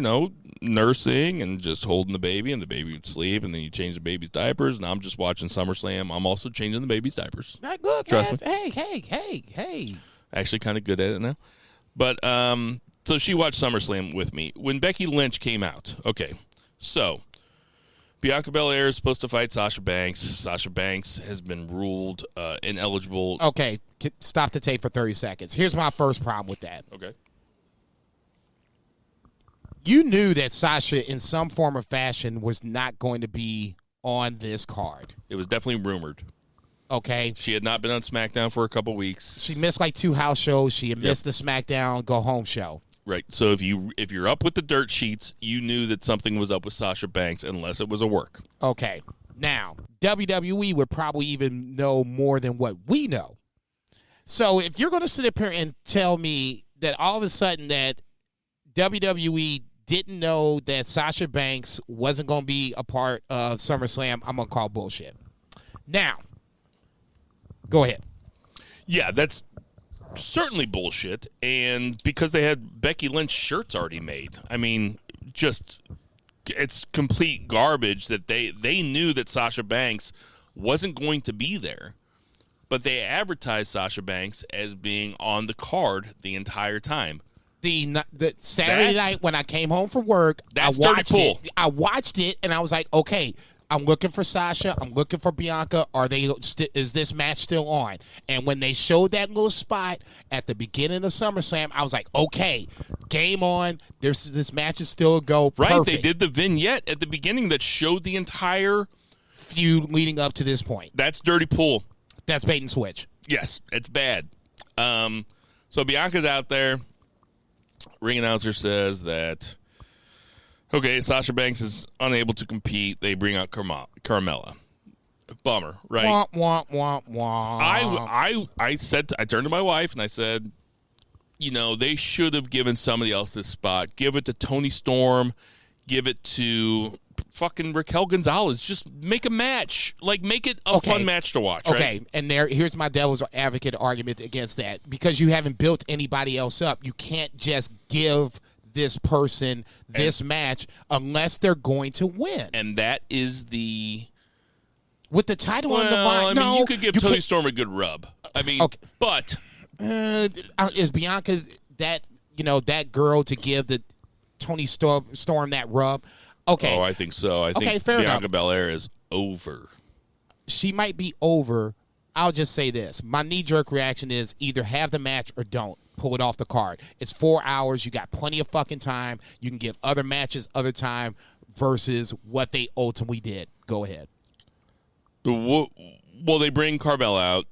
nursing and just holding the baby, and the baby would sleep, and then you change the baby's diapers, and I'm just watching SummerSlam. I'm also changing the baby's diapers. Not good, Trust man. me. Hey. Actually kind of good at it now. But so she watched SummerSlam with me. When Becky Lynch came out, okay, so Bianca Belair is supposed to fight Sasha Banks. Sasha Banks has been ruled ineligible. Okay, stop the tape for 30 seconds. Here's my first problem with that. Okay. You knew that Sasha, in some form or fashion, was not going to be on this card. It was definitely rumored. Okay. She had not been on SmackDown for a couple weeks. She missed like 2 house shows. She had missed the SmackDown Go Home show. Right. So if you're up with the dirt sheets, you knew that something was up with Sasha Banks unless it was a work. Okay. Now, WWE would probably even know more than what we know. So if you're going to sit up here and tell me that all of a sudden that WWE didn't know that Sasha Banks wasn't going to be a part of SummerSlam, I'm going to call bullshit. Now, go ahead. Yeah, that's certainly bullshit. And because they had Becky Lynch shirts already made. I mean, just it's complete garbage that they knew that Sasha Banks wasn't going to be there. But they advertised Sasha Banks as being on the card the entire time. The Saturday night when I came home from work, I watched it. I watched it, and I was like, okay, I'm looking for Sasha. I'm looking for Bianca. Is this match still on? And when they showed that little spot at the beginning of SummerSlam, I was like, okay, game on. This match is still a go. Right, Perfect. they did the vignette at the beginning that showed the entire feud leading up to this point. That's dirty pool. That's bait and switch. Yes, it's bad. So Bianca's out there. Ring announcer says that, okay, Sasha Banks is unable to compete. They bring out Carmella. Bummer, right? Wah, wah, wah, wah. I turned to my wife and I said, they should have given somebody else this spot. Give it to Toni Storm. Give it to fucking Raquel Gonzalez. Just make a match. Like, make it a fun match to watch, right? Okay, and here's my devil's advocate argument against that. Because you haven't built anybody else up, you can't just give this person this match unless they're going to win. And that is with the title on the line. No, you could give Toni Storm a good rub. I mean, but is Bianca that girl to give the Toni Storm that rub? Okay. Oh, I think so. I think Bianca Belair is over. She might be over. I'll just say this. My knee-jerk reaction is either have the match or don't. Pull it off the card. It's 4 hours. You got plenty of fucking time. You can give other matches other time versus what they ultimately did. Go ahead. What Well, they bring Carmella out,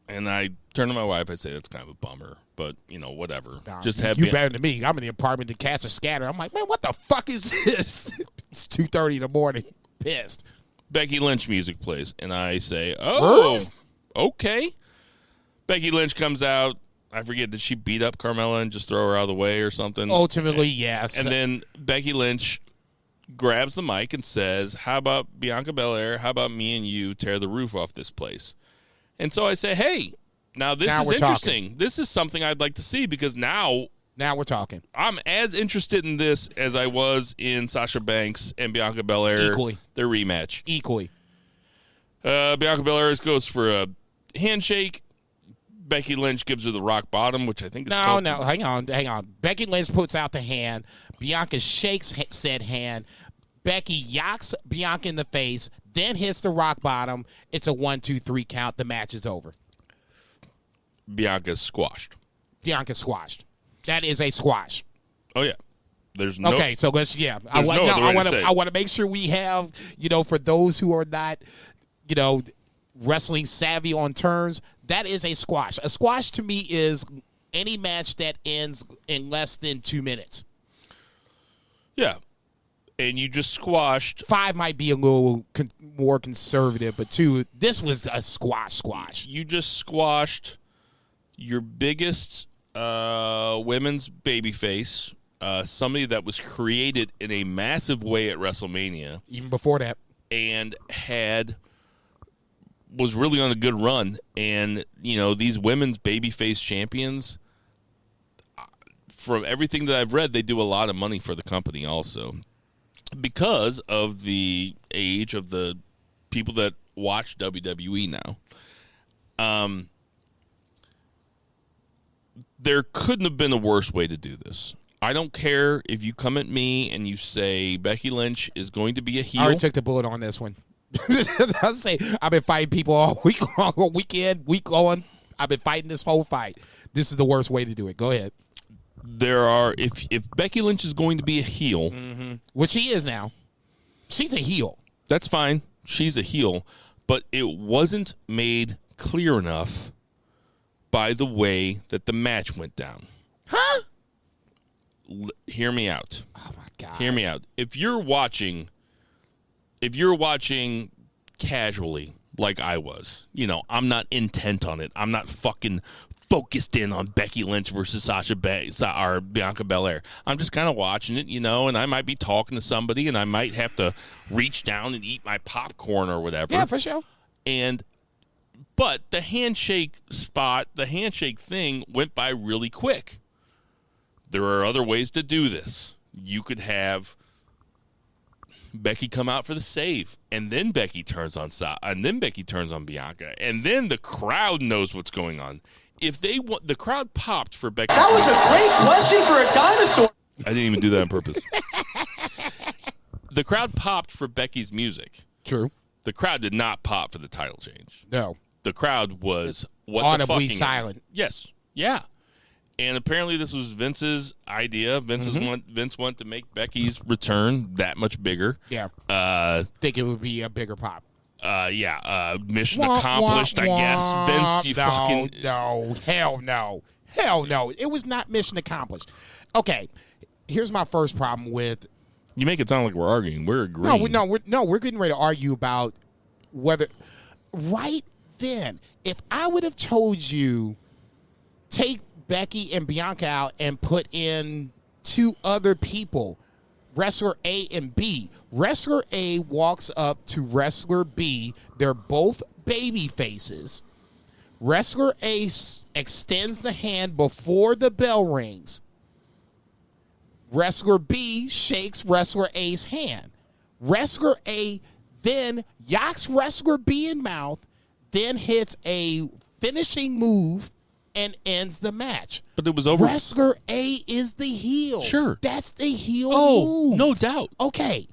and I turn to my wife. I say, that's kind of a bummer, but, whatever. Nah, Just have you better than me. I'm in the apartment. The cats are scattered. I'm like, man, what the fuck is this? It's 2:30 in the morning. Pissed. Becky Lynch music plays, and I say, oh, okay. Becky Lynch comes out. I forget, did she beat up Carmella and just throw her out of the way or something? Ultimately, yes. And then Becky Lynch grabs the mic and says, how about Bianca Belair? How about me and you tear the roof off this place? And so I say, hey, now this is interesting. Talking. This is something I'd like to see because now we're talking. I'm as interested in this as I was in Sasha Banks and Bianca Belair. Equally. Their rematch. Equally. Bianca Belair goes for a handshake. Becky Lynch gives her the rock bottom, which I think is No, hang on. Becky Lynch puts out the hand. Bianca shakes said hand. Becky yaks Bianca in the face, then hits the rock bottom. It's a 1, 2, 3 count. The match is over. Bianca's squashed. Bianca squashed. That is a squash. Oh, yeah. There's no. Okay, so let's, I want to make sure we have, for those who are not, wrestling savvy on terms, that is a squash. A squash to me is any match that ends in less than 2 minutes. Yeah. And you just squashed. 5 might be a little more conservative, but 2, this was a squash. You just squashed your biggest women's babyface, somebody that was created in a massive way at WrestleMania. Even before that. And was really on a good run. And, these women's babyface champions, from everything that I've read, they do a lot of money for the company also. Because of the age of the people that watch WWE now. There couldn't have been a worse way to do this. I don't care if you come at me and you say Becky Lynch is going to be a heel. I already took the bullet on this one. I'll say I've been fighting people all week long, all weekend, week on. I've been fighting this whole fight. This is the worst way to do it. Go ahead. If Becky Lynch is going to be a heel, which she is now, she's a heel. That's fine. She's a heel, but it wasn't made clear enough by the way that the match went down. Huh? Hear me out. Oh my God. Hear me out. If you're watching casually like I was, I'm not intent on it. I'm not fucking focused in on Becky Lynch versus or Bianca Belair. I'm just kind of watching it, and I might be talking to somebody and I might have to reach down and eat my popcorn or whatever. Yeah, for sure. But the handshake thing went by really quick. There are other ways to do this. You could have Becky come out for the save, and then Becky turns on and then Becky turns on Bianca, and then the crowd knows what's going on. If the crowd popped for Becky. That was a great question for a dinosaur. I didn't even do that on purpose. The crowd popped for Becky's music. True. The crowd did not pop for the title change. No. The crowd was audibly silent. Yes. Yeah. And apparently this was Vince's idea. Vince wanted to make Becky's return that much bigger. Yeah. Think it would be a bigger pop. Mission accomplished, I guess. Vince, hell no. It was not mission accomplished. Okay, here's my first problem with. You make it sound like we're arguing. We're agreeing. We're getting ready to argue about whether. Right then, if I would have told you, take Becky and Bianca out and put in 2 other people, wrestler A and B. Wrestler A walks up to wrestler B. They're both baby faces. Wrestler A extends the hand before the bell rings. Wrestler B shakes wrestler A's hand. Wrestler A then yaks wrestler B in mouth, then hits a finishing move and ends the match. But it was over. Wrestler A is the heel. Sure. That's the heel Oh, move. no doubt. Okay.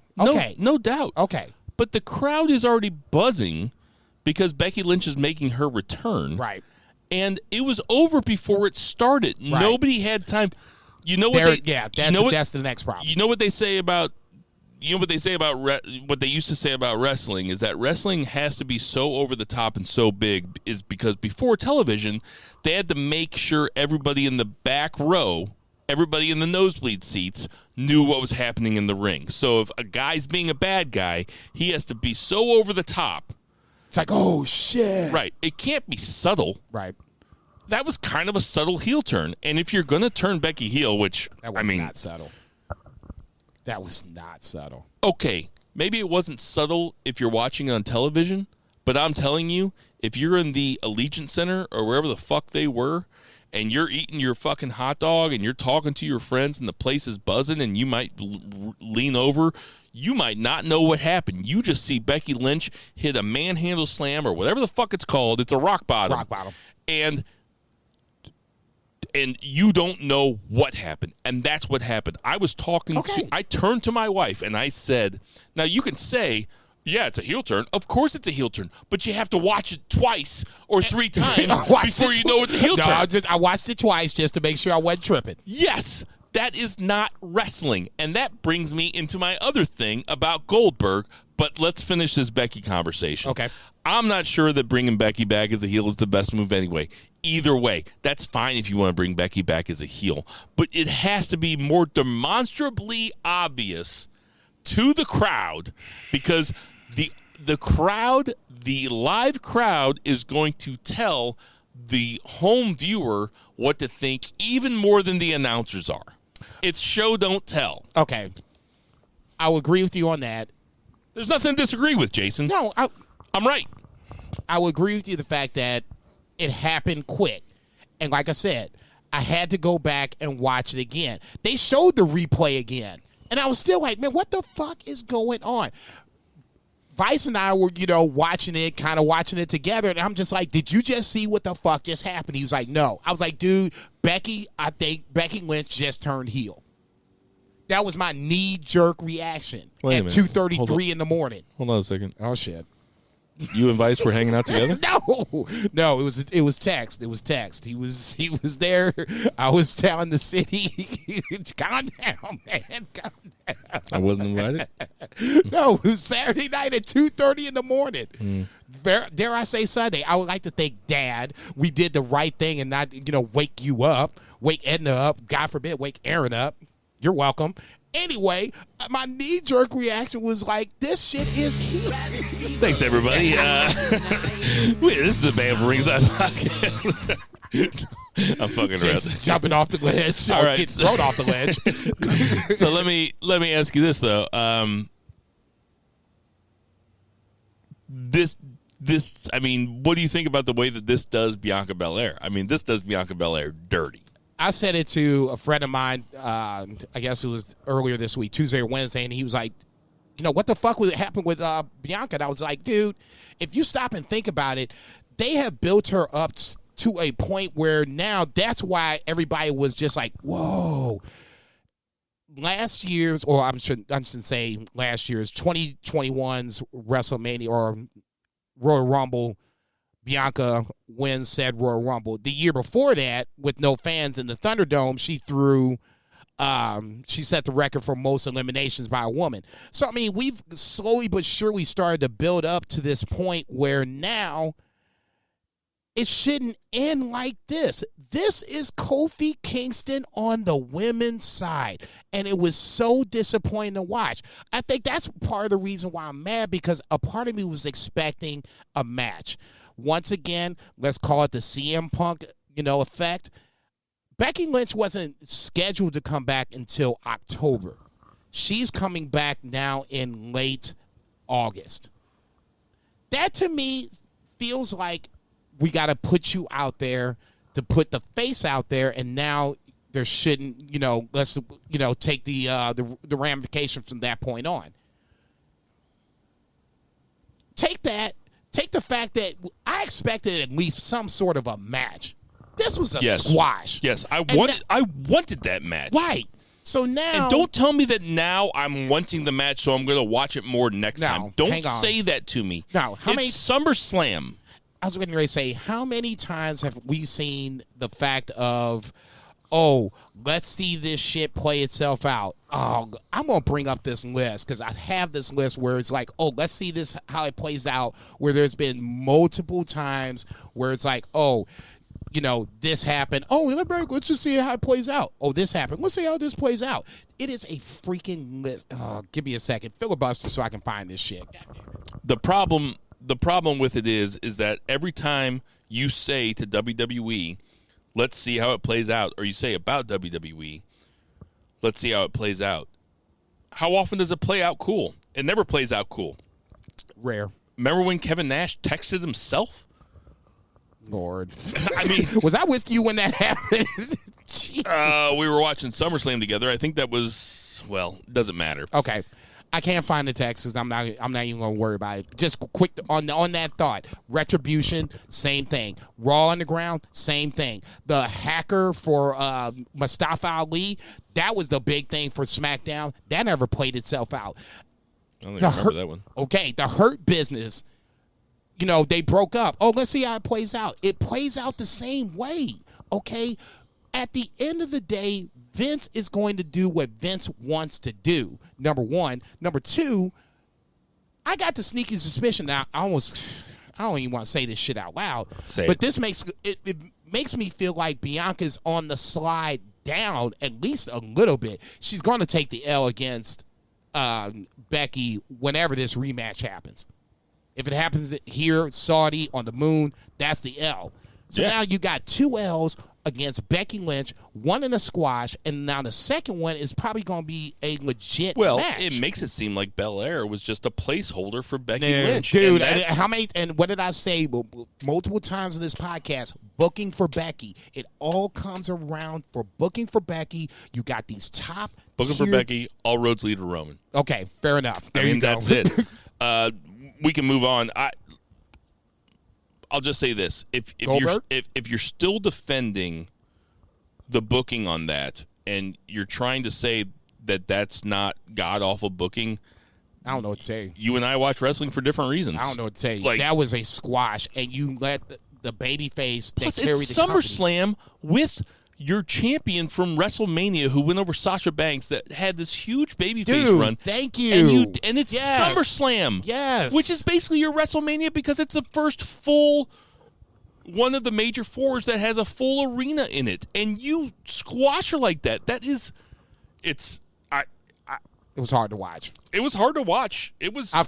No doubt. Okay. But the crowd is already buzzing because Becky Lynch is making her return. Right. And it was over before it started. Right. Nobody had time. You know what that's the next problem. You know what they say about you know what they say about what they used to say about wrestling is that wrestling has to be so over the top and so big is because before television, they had to make sure everybody in the back row, everybody in the nosebleed seats knew what was happening in the ring. So if a guy's being a bad guy, he has to be so over the top. It's like, oh, shit. Right. It can't be subtle. Right. That was kind of a subtle heel turn. And if you're going to turn Becky heel, which, that was not subtle. That was not subtle. Okay, maybe it wasn't subtle if you're watching on television, but I'm telling you, if you're in the Allegiant Center or wherever the fuck they were, and you're eating your fucking hot dog and you're talking to your friends and the place is buzzing and you might lean over, you might not know what happened. You just see Becky Lynch hit a manhandle slam or whatever the fuck it's called. It's a rock bottom. Rock bottom. And you don't know what happened. And that's what happened. I turned to my wife and I said, now you can say, yeah, it's a heel turn. Of course it's a heel turn. But you have to watch it twice or 3 times before you know it's a heel turn. I watched it twice just to make sure I wasn't tripping. Yes, that is not wrestling. And that brings me into my other thing about Goldberg. But let's finish this Becky conversation. Okay. I'm not sure that bringing Becky back as a heel is the best move anyway. Either way, that's fine if you want to bring Becky back as a heel. But it has to be more demonstrably obvious to the crowd because the crowd, the live crowd, is going to tell the home viewer what to think even more than the announcers are. It's show, don't tell. Okay. I'll agree with you on that. There's nothing to disagree with, Jason. No, I'm right. I will agree with you the fact that it happened quick. And like I said, I had to go back and watch it again. They showed the replay again. And I was still like, man, what the fuck is going on? Vice and I were, watching it together. And I'm just like, did you just see what the fuck just happened? He was like, no. I was like, dude, I think Becky Lynch just turned heel. That was my knee-jerk reaction at 2:33 in the morning. Hold on a second. Oh, shit. You and Vice were hanging out together? No, it was text. It was text. He was there. I was down in the city. Calm down, man. Calm down. I wasn't invited? No, it was Saturday night at 2:30 in the morning. Dare I say Sunday? I would like to think, Dad, we did the right thing and not, wake you up, wake Edna up, God forbid, wake Aaron up. You're welcome. Anyway, my knee-jerk reaction was like, this shit is here. Thanks, everybody. This is the Band from Ringside podcast. I'm fucking just jumping off the ledge. All right. Getting thrown off the ledge. So let me ask you this, though. I mean, what do you think about the way that this does Bianca Belair? I mean, this does Bianca Belair dirty. I said it to a friend of mine, I guess it was earlier this week, Tuesday or Wednesday, and he was like, what the fuck would happen with Bianca? And I was like, dude, if you stop and think about it, they have built her up to a point where now that's why everybody was just like, whoa. Last year's, or I shouldn't say last year's, 2021's WrestleMania or Royal Rumble, Bianca wins said Royal Rumble. The year before that, with no fans in the Thunderdome, she set the record for most eliminations by a woman. So, I mean, we've slowly but surely started to build up to this point where now it shouldn't end like this. This is Kofi Kingston on the women's side, and it was so disappointing to watch. I think that's part of the reason why I'm mad, because a part of me was expecting a match. Once again, let's call it the CM Punk, effect. Becky Lynch wasn't scheduled to come back until October. She's coming back now in late August. That to me feels like we got to put you out there to put the face out there, and now there shouldn't, let's, take the ramification from that point on. Take that. Take the fact that I expected at least some sort of a match. This was a squash. Yes, I wanted that match. Right. So now... And don't tell me that now I'm wanting the match, so I'm going to watch it more next time. Don't say that to me. No. It's SummerSlam. I was going to say, how many times have we seen the fact of oh, let's see this shit play itself out. Oh, I'm going to bring up this list because I have this list where it's like, oh, let's see this, how it plays out, where there's been multiple times where it's like, oh, you know, this happened. Oh, let's just see how it plays out. Oh, this happened. Let's see how this plays out. It is a freaking list. Oh, give me a second. Filibuster so I can find this shit. The problem with it is that every time you say to WWE, let's see how it plays out, or you say about WWE, let's see how it plays out, how often does it play out cool? It never plays out cool. Rare. Remember when Kevin Nash texted himself? Lord. I mean, was I with you when that happened? Jesus. We were watching SummerSlam together. I think that was, well, doesn't matter. Okay. I can't find the text because I'm not even gonna worry about it. Just quick on that thought. Retribution, same thing. Raw Underground, same thing. The hacker for Mustafa Ali, that was the big thing for SmackDown. That never played itself out. I don't even remember that one. Okay, the Hurt Business. You know, they broke up. Oh, let's see how it plays out. It plays out the same way. Okay, at the end of the day, Vince is going to do what Vince wants to do, number one. Number two, I got the sneaky suspicion now. I don't even want to say this shit out loud. But this makes it makes me feel like Bianca's on the slide down at least a little bit. She's going to take the L against Becky whenever this rematch happens. If it happens here, Saudi, on the moon, that's the L. So now you got 2 L's against Becky Lynch, one in a squash, and now the second one is probably going to be a legit match. Well, it makes it seem like Belair was just a placeholder for Becky Lynch. Dude, and what did I say multiple times in this podcast? Booking for Becky. It all comes around for booking for Becky. You got these top Booking for Becky, all roads lead to Roman. Okay, fair enough. There you go. That's it. We can move on. I'll just say this: if you're still defending the booking on that, and you're trying to say that that's not god awful booking, I don't know what to say. You and I watch wrestling for different reasons. I don't know what to say. Like, that was a squash, and you let the baby face that carried it's the SummerSlam with your champion from WrestleMania who went over Sasha Banks that had this huge babyface run. Thank you. And it's SummerSlam. Yes. Which is basically your WrestleMania because it's the first full one of the major fours that has a full arena in it. And you squash her like that. It was hard to watch. It was hard to watch. It was. I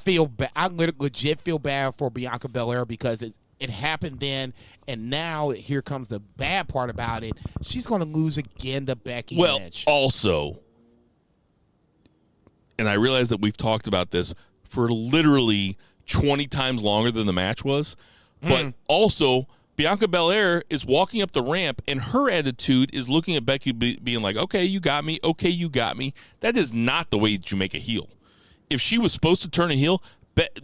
legit feel bad for Bianca Belair because it happened then, and now here comes the bad part about it. She's going to lose again to Becky Lynch. Well, also, and I realize that we've talked about this for literally 20 times longer than the match was, but also Bianca Belair is walking up the ramp, and her attitude is looking at Becky being like, okay, you got me. Okay, you got me. That is not the way that you make a heel. If she was supposed to turn a heel,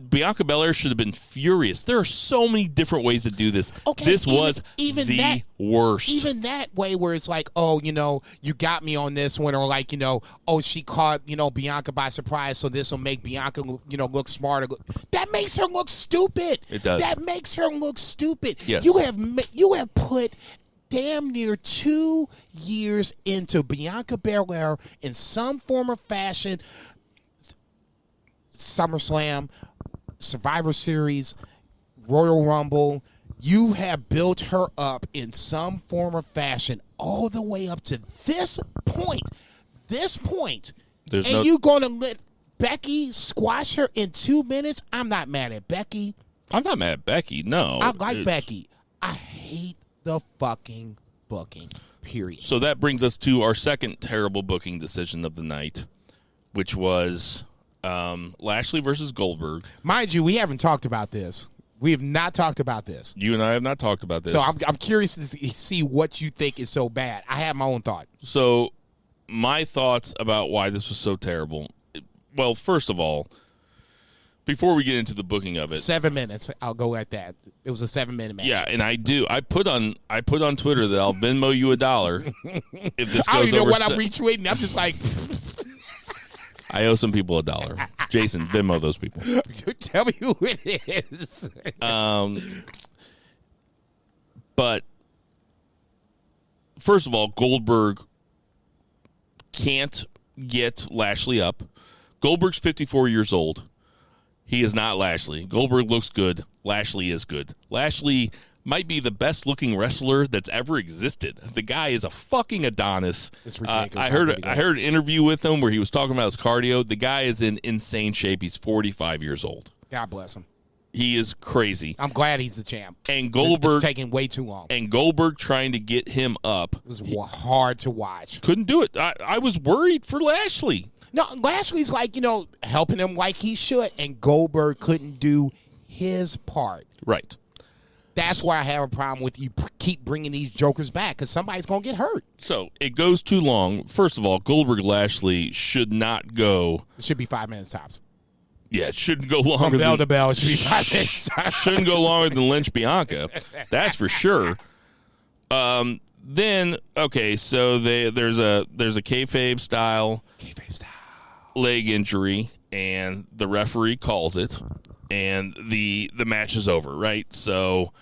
Bianca Belair should have been furious. There are so many different ways to do this. Okay, this was the worst. Even that way where it's like, oh, you got me on this one, or like, oh, she caught, Bianca by surprise, so this will make Bianca, look smarter. That makes her look stupid. It does. That makes her look stupid. Yes. You have put damn near 2 years into Bianca Belair in some form or fashion. SummerSlam, Survivor Series, Royal Rumble. You have built her up in some form or fashion all the way up to this point. You going to let Becky squash her in 2 minutes? I'm not mad at Becky. I'm not mad at Becky, no. I like Becky. I hate the fucking booking, period. So that brings us to our second terrible booking decision of the night, which was Lashley versus Goldberg. Mind you, we haven't talked about this. We have not talked about this. You and I have not talked about this. So I'm curious to see what you think is so bad. I have my own thought. So my thoughts about why this was so terrible. Well, first of all, before we get into the booking of it, 7 minutes. I'll go at that. It was a 7-minute match. Yeah, and I put on Twitter that I'll Venmo you $1 if this goes over. I don't even know what I'm retweeting. I'm just like. I owe some people $1. Jason, Venmo those people. Tell me who it is. But first of all, Goldberg can't get Lashley up. Goldberg's 54 years old. He is not Lashley. Goldberg looks good. Lashley is good. Lashley might be the best-looking wrestler that's ever existed. The guy is a fucking Adonis. It's ridiculous. I heard an interview with him where he was talking about his cardio. The guy is in insane shape. He's 45 years old. God bless him. He is crazy. I'm glad he's the champ. And Goldberg it's taking way too long. And Goldberg trying to get him up. It was hard to watch. Couldn't do it. I was worried for Lashley. No, Lashley's like, helping him like he should, and Goldberg couldn't do his part. Right. That's why I have a problem with you keep bringing these jokers back, because somebody's going to get hurt. So it goes too long. First of all, Goldberg-Lashley should not go. It should be 5 minutes tops. Yeah, it shouldn't go longer. From bell to bell, it should be 5 minutes tops. Shouldn't go longer than Lynch-Bianca. That's for sure. Then, okay, so there's a kayfabe style leg injury, and the referee calls it, and the match is over, right? So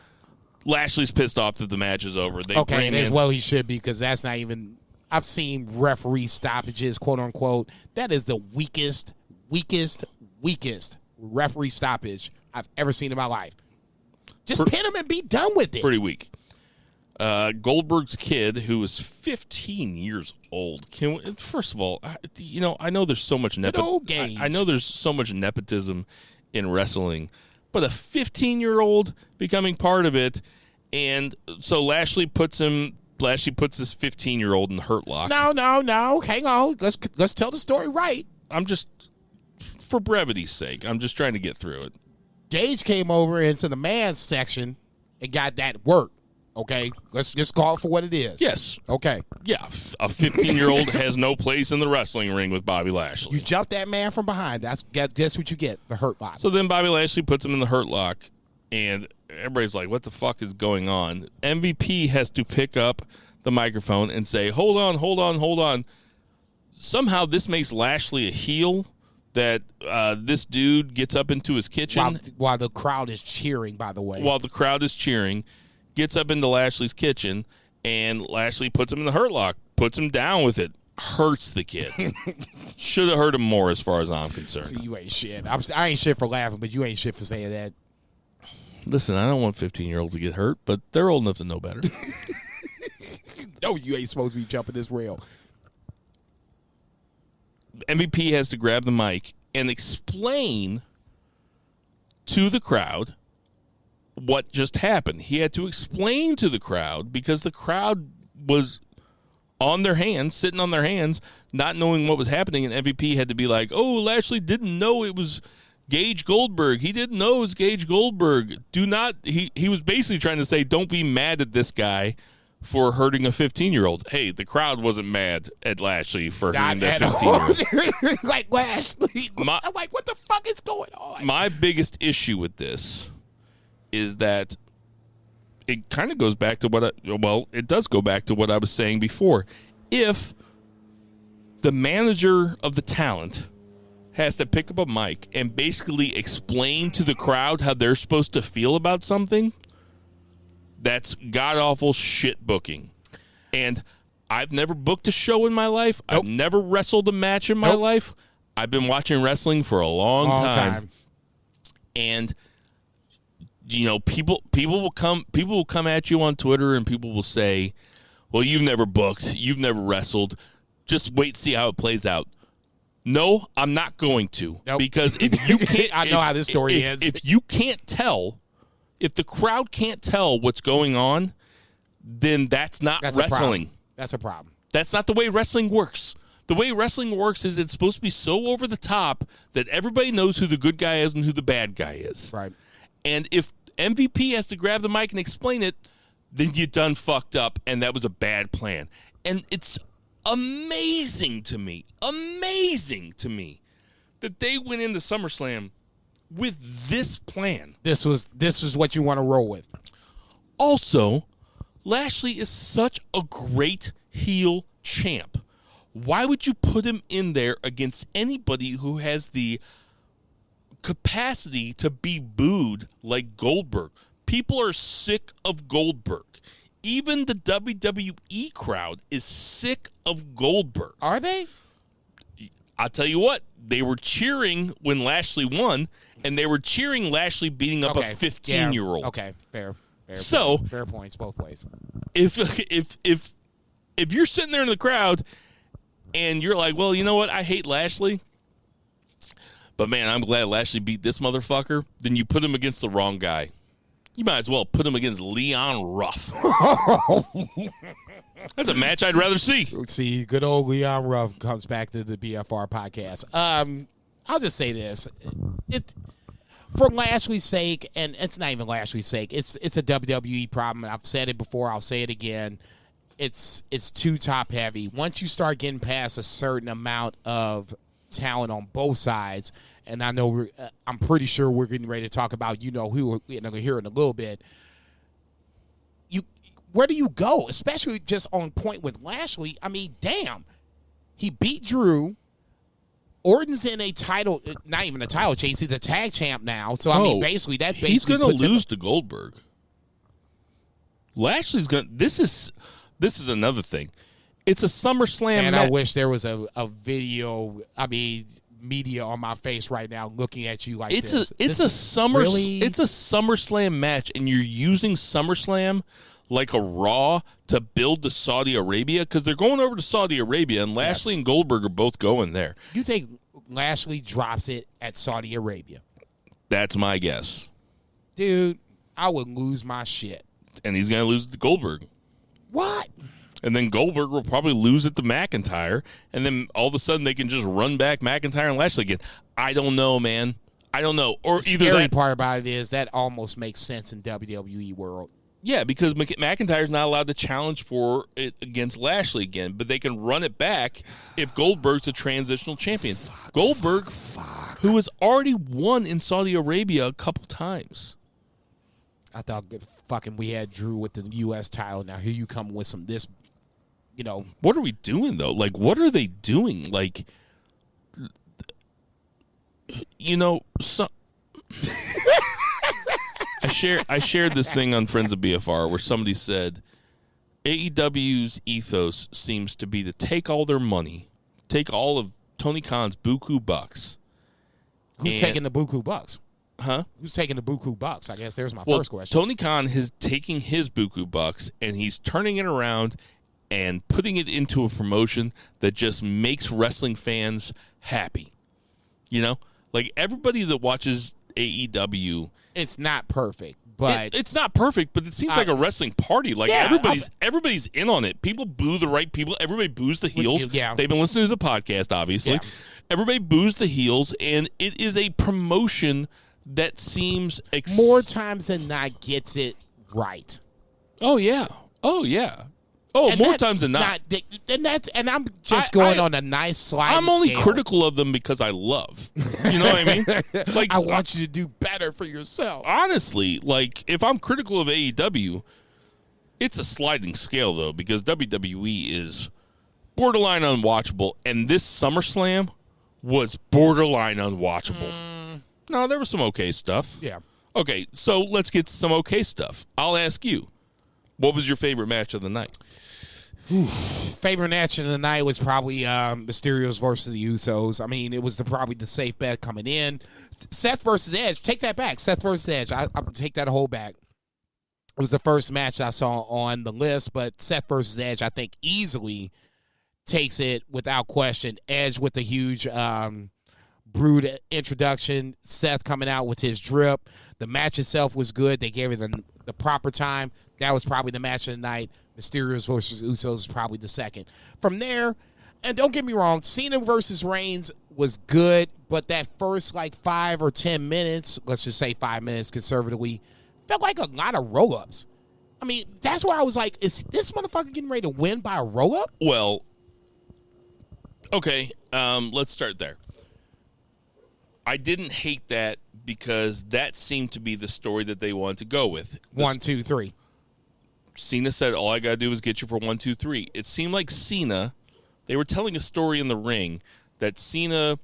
Lashley's pissed off that the match is over. And as well he should be, because that's not even – I've seen referee stoppages, quote-unquote. That is the weakest referee stoppage I've ever seen in my life. Just pin him and be done with it. Pretty weak. Goldberg's kid, who is 15 years old. First of all, I know there's so much I know there's so much nepotism in wrestling, but a 15-year-old becoming part of it, and so Lashley puts this 15-year-old in the Hurt Lock. No. Hang on. Let's tell the story right. I'm just, for brevity's sake, I'm just trying to get through it. Gage came over into the man's section and got that work. Okay, let's just call it for what it is. Yes. Okay. Yeah, a 15-year-old has no place in the wrestling ring with Bobby Lashley. You jump that man from behind. Guess what you get? The Hurt Lock. So then Bobby Lashley puts him in the Hurt Lock, and everybody's like, what the fuck is going on? MVP has to pick up the microphone and say, hold on. Somehow this makes Lashley a heel, that this dude gets up into his kitchen. While the crowd is cheering, by the way. While the crowd is cheering. Gets up into Lashley's kitchen, and Lashley puts him in the Hurt Lock, puts him down with it, hurts the kid. Should have hurt him more as far as I'm concerned. See, you ain't shit. I ain't shit for laughing, but you ain't shit for saying that. Listen, I don't want 15-year-olds to get hurt, but they're old enough to know better. No, you ain't supposed to be jumping this rail. MVP has to grab the mic and explain to the crowd what just happened. He had to explain to the crowd because the crowd was on their hands, sitting on their hands, not knowing what was happening, and MVP had to be like, oh, Lashley didn't know it was Gage Goldberg. He didn't know it was Gage Goldberg. He was basically trying to say, don't be mad at this guy for hurting a 15-year-old. Hey, the crowd wasn't mad at Lashley for hurting that 15-year-old. Like, Lashley. I'm like, what the fuck is going on? My biggest issue with this is that it kind of goes back to it does go back to what I was saying before. If the manager of the talent has to pick up a mic and basically explain to the crowd how they're supposed to feel about something, that's god-awful shit booking. And I've never booked a show in my life. Nope. I've never wrestled a match in my life. I've been watching wrestling for a long time. And people will come at you on Twitter, and people will say, well, you've never booked, you've never wrestled, just wait, see how it plays out. No, I'm not going to. Nope. Because if you can't I know how this story ends. If you can't tell, if the crowd can't tell what's going on, then that's not wrestling. That's a problem. That's not the way wrestling works. The way wrestling works is it's supposed to be so over the top that everybody knows who the good guy is and who the bad guy is. Right. And if MVP has to grab the mic and explain it, then you done fucked up, and that was a bad plan. And it's amazing to me that they went into SummerSlam with this plan. This is what you want to roll with. Also, Lashley is such a great heel champ. Why would you put him in there against anybody who has the capacity to be booed like Goldberg? People are sick of Goldberg. Even the WWE crowd is sick of Goldberg. Are they? I'll tell you what, they were cheering when Lashley won, and they were cheering Lashley beating up a 15-year-old. Yeah. Okay, fair. So fair points both ways. If you're sitting there in the crowd and you're like, well, you know what, I hate Lashley, but man, I'm glad Lashley beat this motherfucker, then you put him against the wrong guy. You might as well put him against Leon Ruff. That's a match I'd rather see. See, good old Leon Ruff comes back to the BFR podcast. I'll just say this. For Lashley's sake, and it's not even Lashley's sake, it's a WWE problem. I've said it before, I'll say it again. It's too top heavy. Once you start getting past a certain amount of talent on both sides, and I know I'm pretty sure we're getting ready to talk about who we're going to hear in a little bit. Where do you go? Especially just on point with Lashley. I mean, damn. He beat Drew. Orton's in a title, not even a title chase. He's a tag champ now. So, I mean, basically, he's going to lose to Goldberg. Lashley's going to, this is another thing. It's a SummerSlam match. I wish there was a video, media on my face right now looking at you like this. It's a SummerSlam match, and you're using SummerSlam like a Raw to build to Saudi Arabia, because they're going over to Saudi Arabia, and Lashley and Goldberg are both going there. You think Lashley drops it at Saudi Arabia? That's my guess. Dude, I would lose my shit. And he's going to lose to Goldberg. What? And then Goldberg will probably lose it to McIntyre, and then all of a sudden they can just run back McIntyre and Lashley again. I don't know, man. I don't know. Or the either scary part about it is that almost makes sense in WWE world. Yeah, because McIntyre's not allowed to challenge for it against Lashley again, but they can run it back if Goldberg's a transitional champion. Goldberg, who has already won in Saudi Arabia a couple times. I thought we had Drew with the U.S. title. Now here you come with this, What are we doing, though? Like, what are they doing? Like, some... I shared this thing on Friends of BFR where somebody said AEW's ethos seems to be to take all their money, take all of Tony Khan's buku bucks. Who's taking the buku bucks? Huh? Who's taking the buku bucks? I guess there's my first question. Tony Khan is taking his buku bucks and he's turning it around and putting it into a promotion that just makes wrestling fans happy. Like everybody that watches AEW, it's not perfect, but it's not perfect, but it seems like a wrestling party. Like everybody's in on it. People boo the right people. Everybody boos the heels. Yeah. They've been listening to the podcast, obviously. Yeah. Everybody boos the heels, and it is a promotion that seems more times than not gets it right. Oh yeah. Oh, and more times than not. And I'm just going on a nice slide. I'm only scale. critical of them because I love. You know what I mean? Like I want you to do better for yourself. Honestly, like if I'm critical of AEW, it's a sliding scale though, because WWE is borderline unwatchable, and this SummerSlam was borderline unwatchable. No, there was some okay stuff. Yeah. Okay, so let's get to some okay stuff. I'll ask you, what was your favorite match of the night? Favorite match of the night was probably Mysterio's versus the Usos. I mean, it was probably the safe bet coming in. Seth versus Edge. Take that back. Seth versus Edge. I'll take that whole back. It was the first match I saw on the list, but Seth versus Edge, I think, easily takes it without question. Edge with the huge brood introduction. Seth coming out with his drip. The match itself was good. They gave it the proper time. That was probably the match of the night. Mysterio's versus Usos is probably the second. From there, and don't get me wrong, Cena versus Reigns was good, but that first 5 or 10 minutes, let's just say 5 minutes conservatively, felt like a lot of roll-ups. I mean, that's where I was like, is this motherfucker getting ready to win by a roll-up? Well, okay, let's start there. I didn't hate that because that seemed to be the story that they wanted to go with. 1, 2, 3. Cena said, all I got to do is get you for 1, 2, 3. It seemed like Cena, they were telling a story in the ring that Cena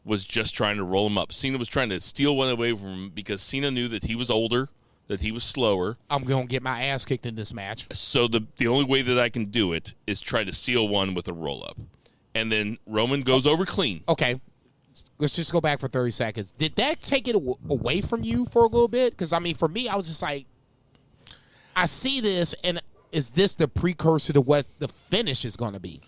was just trying to roll him up. Cena was trying to steal one away from him because Cena knew that he was older that he was slower. I'm going to get my ass kicked in this match. So the only way that I can do it is try to steal one with a roll-up. And then Roman goes over clean. Okay. Let's just go back for 30 seconds. Did that take it away from you for a little bit? Because, I mean, for me, I was just like, I see this, and is this the precursor to what the finish is going to be?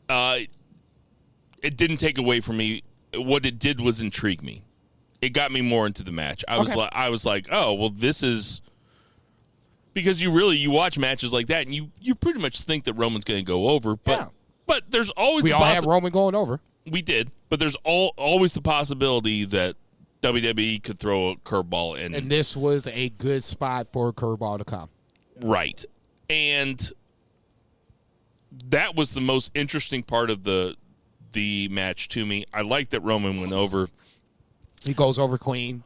It didn't take away from me. What it did was intrigue me. It got me more into the match. I was like, oh, well, this is because you watch matches like that, and you pretty much think that Roman's going to go over, but there's always we all had Roman going over. We did, but there's always the possibility that WWE could throw a curveball in. And this was a good spot for a curveball to come. Right. And that was the most interesting part of the match to me. I like that Roman went over. He goes over clean.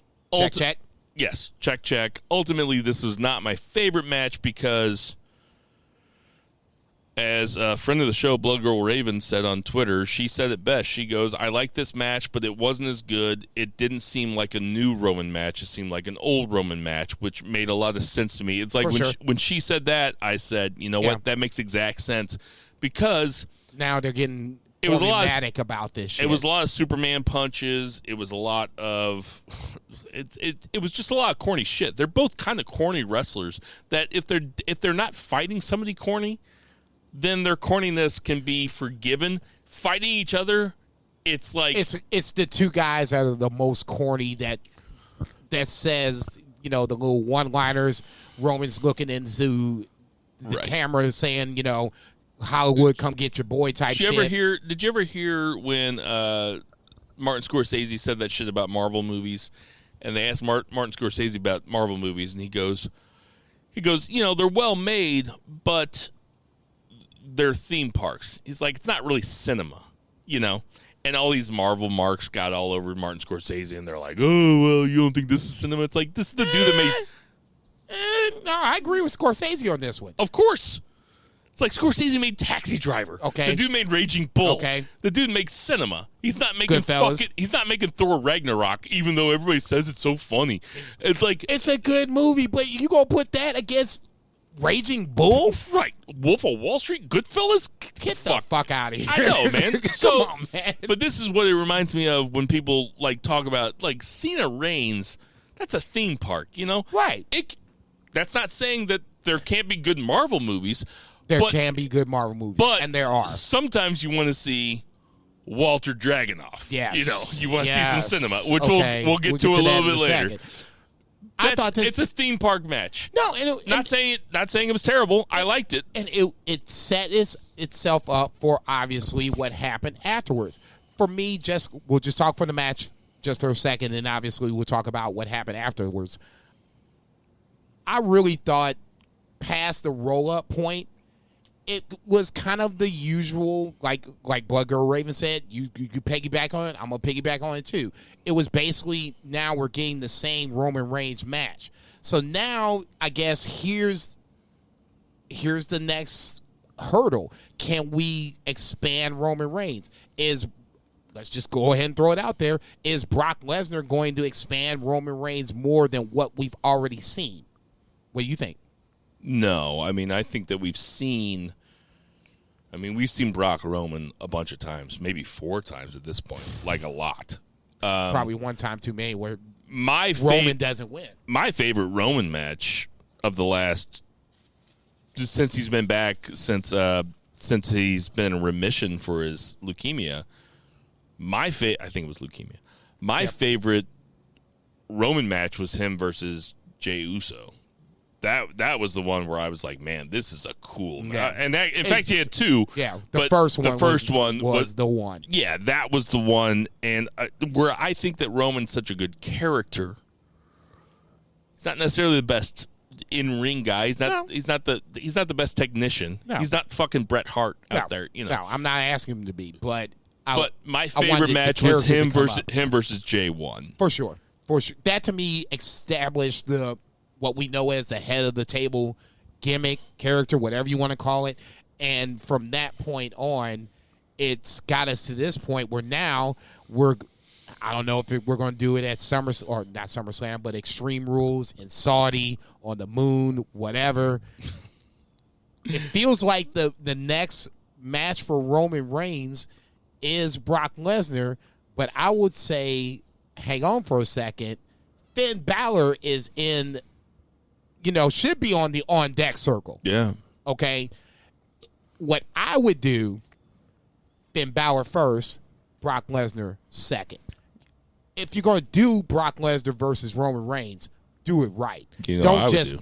Check. Yes, check. Ultimately, this was not my favorite match because, as a friend of the show, Blood Girl Raven, said on Twitter, she said it best. She goes, I like this match, but it wasn't as good. It didn't seem like a new Roman match. It seemed like an old Roman match, which made a lot of sense to me. It's like when she said that, I said, you know what? That makes exact sense because now they're getting it was a lot about this shit. It was a lot of Superman punches. It was a lot of it was just a lot of corny shit. They're both kind of corny wrestlers that if they're not fighting somebody corny, then their corniness can be forgiven. Fighting each other, it's like it's the two guys that are the most corny that says, you know, the little one-liners. Roman's looking into the camera saying, you know, Hollywood, come get your boy type shit. Did you ever hear when Martin Scorsese said that shit about Marvel movies? And they asked Martin Scorsese about Marvel movies, and he goes, you know, they're well made, but they're theme parks. He's like, it's not really cinema, you know? And all these Marvel marks got all over Martin Scorsese, and they're like, oh, well, you don't think this is cinema? It's like, this is the dude that made... No, I agree with Scorsese on this one. Of course. It's like Scorsese made Taxi Driver. Okay. The dude made Raging Bull. Okay. The dude makes cinema. He's not making he's not making Thor Ragnarok, even though everybody says it's so funny. It's like it's a good movie, but you gonna put that against Raging Bull? Right. Wolf of Wall Street? Goodfellas? Get the fuck out of here. I know, man. Come on, man. But this is what it reminds me of when people like talk about like Cena Reigns. That's a theme park, you know? Right. That's not saying that there can't be good Marvel movies. There can be good Marvel movies, and there are. Sometimes you want to see Walter Dragunov. Yes. You know, you want to see some cinema, which we'll get to a little bit later. I thought it's a theme park match. No, not saying it was terrible. I liked it. And it set itself up for obviously what happened afterwards. For me, we'll just talk for the match just for a second, and obviously we'll talk about what happened afterwards. I really thought past the roll-up point, it was kind of the usual, like Blood Girl Raven said, you piggyback on it, I'm going to piggyback on it too. It was basically, now we're getting the same Roman Reigns match. So now, I guess, here's the next hurdle. Can we expand Roman Reigns? Let's just go ahead and throw it out there. Is Brock Lesnar going to expand Roman Reigns more than what we've already seen? What do you think? No, I mean, I think that we've seen Brock Roman a bunch of times, maybe 4 times at this point, like a lot. Probably one time too many where Roman doesn't win. My favorite Roman match of the last, since he's been back, since he's been in remission for his leukemia, I think it was leukemia. My favorite Roman match was him versus Jey Uso. That was the one where I was like, man, this is a cool match. And that, in fact, he had 2. Yeah, the first one was the one. Yeah, that was the one. And where I think that Roman's such a good character. He's not necessarily the best in-ring guy. He's not the best technician. No. He's not fucking Bret Hart out there. You know. No, I'm not asking him to be, but my favorite match was him versus J1. For sure. That to me established what we know as the head of the table gimmick, character, whatever you want to call it. And from that point on, it's got us to this point where now we're I don't know if we're going to do it at not SummerSlam, but Extreme Rules in Saudi, on the moon, whatever. It feels like the next match for Roman Reigns is Brock Lesnar, but I would say, hang on for a second, Finn Balor is in, should be on the on-deck circle. Yeah. Okay? What I would do, Finn Balor first, Brock Lesnar second. If you're going to do Brock Lesnar versus Roman Reigns, do it right. Don't just...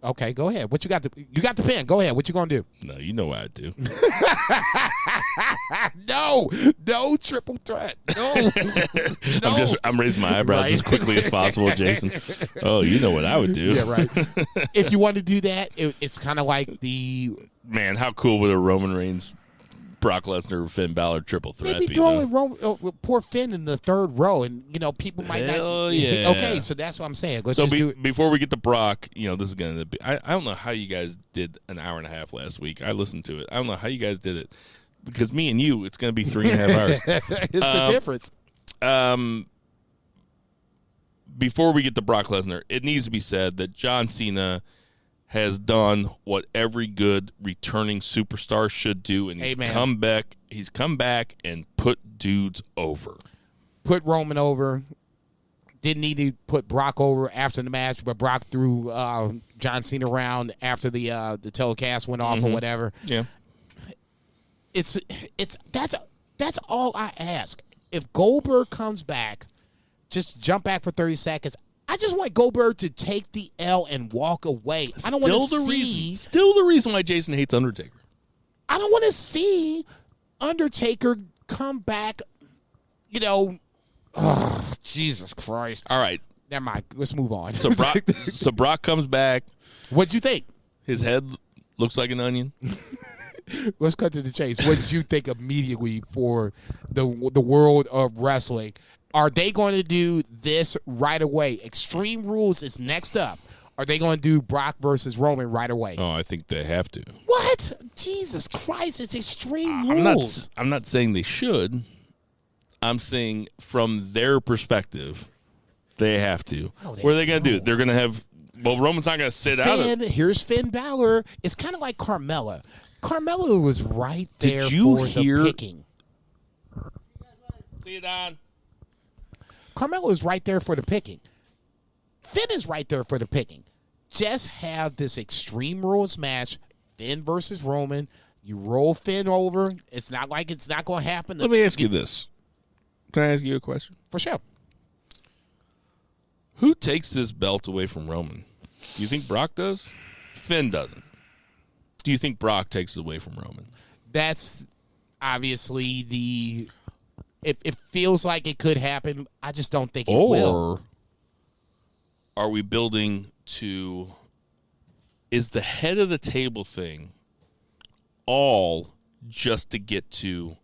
Okay, go ahead. What you got? You got the pen. Go ahead. What you gonna do? No, you know what I do. No triple threat. No. I'm raising my eyebrows as quickly as possible, Jason. Oh, you know what I would do. Yeah, right. If you want to do that, it's kind of like the man. How cool would a Roman Reigns, Brock Lesnar, Finn Balor triple threat be? Be Throwing poor Finn in the third row, and people might Hell not. Yeah. Okay, so that's what I'm saying. Let's just do it. Before we get to Brock, this is gonna be. I don't know how you guys did an hour and a half last week. I listened to it. I don't know how you guys did it because me and you, it's gonna be 3.5 hours. It's the difference. Before we get to Brock Lesnar, it needs to be said that John Cena has done what every good returning superstar should do, and he's come back. He's come back and put dudes over. Put Roman over. Didn't need to put Brock over after the match, but Brock threw John Cena around after the telecast went off or whatever. Yeah, that's all I ask. If Goldberg comes back, just jump back for 30 seconds. I just want Goldberg to take the L and walk away. I don't want to see... Still the reason why Jason hates Undertaker. I don't want to see Undertaker come back, Oh, Jesus Christ. All right. Never mind. Let's move on. So Brock comes back. What'd you think? His head looks like an onion. Let's cut to the chase. What did you think immediately for the world of wrestling? Are they going to do this right away? Extreme Rules is next up. Are they going to do Brock versus Roman right away? Oh, I think they have to. What? Jesus Christ, it's Extreme Rules. I'm not saying they should. I'm saying from their perspective, they have to. What are they going to do? They're going to have... Well, Roman's not going to sit out. Here's Finn Balor. It's kind of like Carmella. Carmella was right there the picking. See you, Don. Carmella is right there for the picking. Finn is right there for the picking. Just have this Extreme Rules match, Finn versus Roman. You roll Finn over. It's not like it's not going to happen. Let me ask you this. Can I ask you a question? For sure. Who takes this belt away from Roman? Do you think Brock does? Finn doesn't. Do you think Brock takes it away from Roman? That's obviously the... It feels like it could happen. I just don't think it will. Or are we building to... Is the head of the table thing all just to get to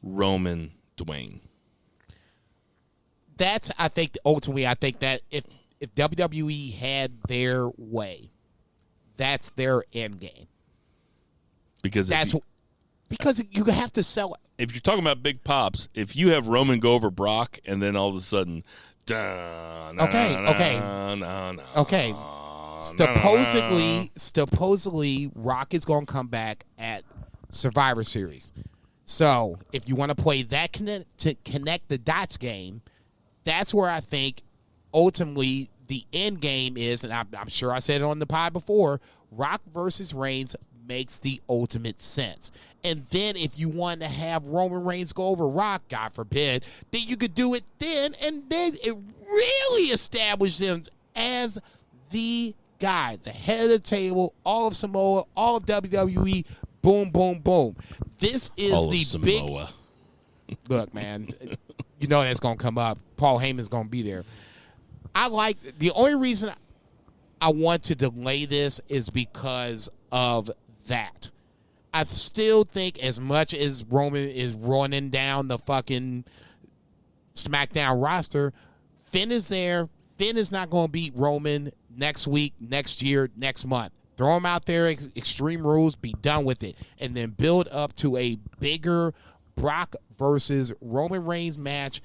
Roman Dwayne? That's, I think, ultimately, I think that if WWE had their way, that's their end game. Because you have to sell it. If you're talking about big pops, if you have Roman go over Brock and then all of a sudden, okay. Supposedly, Rock is going to come back at Survivor Series. So if you want to play that connect the dots game, that's where I think ultimately the end game is, and I'm sure I said it on the pod before, Rock versus Reigns makes the ultimate sense. And then if you want to have Roman Reigns go over Rock, God forbid, then you could do it then, and then it really establishes him as the guy, the head of the table, all of Samoa, all of WWE, boom, boom, boom. This is all the of Samoa. big... Look, man, you know that's going to come up. Paul Heyman's going to be there. The only reason I want to delay this is because of that. I still think as much as Roman is running down the fucking SmackDown roster, Finn is there. Finn is not going to beat Roman next week, next year, next month. Throw him out there, Extreme Rules, be done with it. And then build up to a bigger Brock versus Roman Reigns match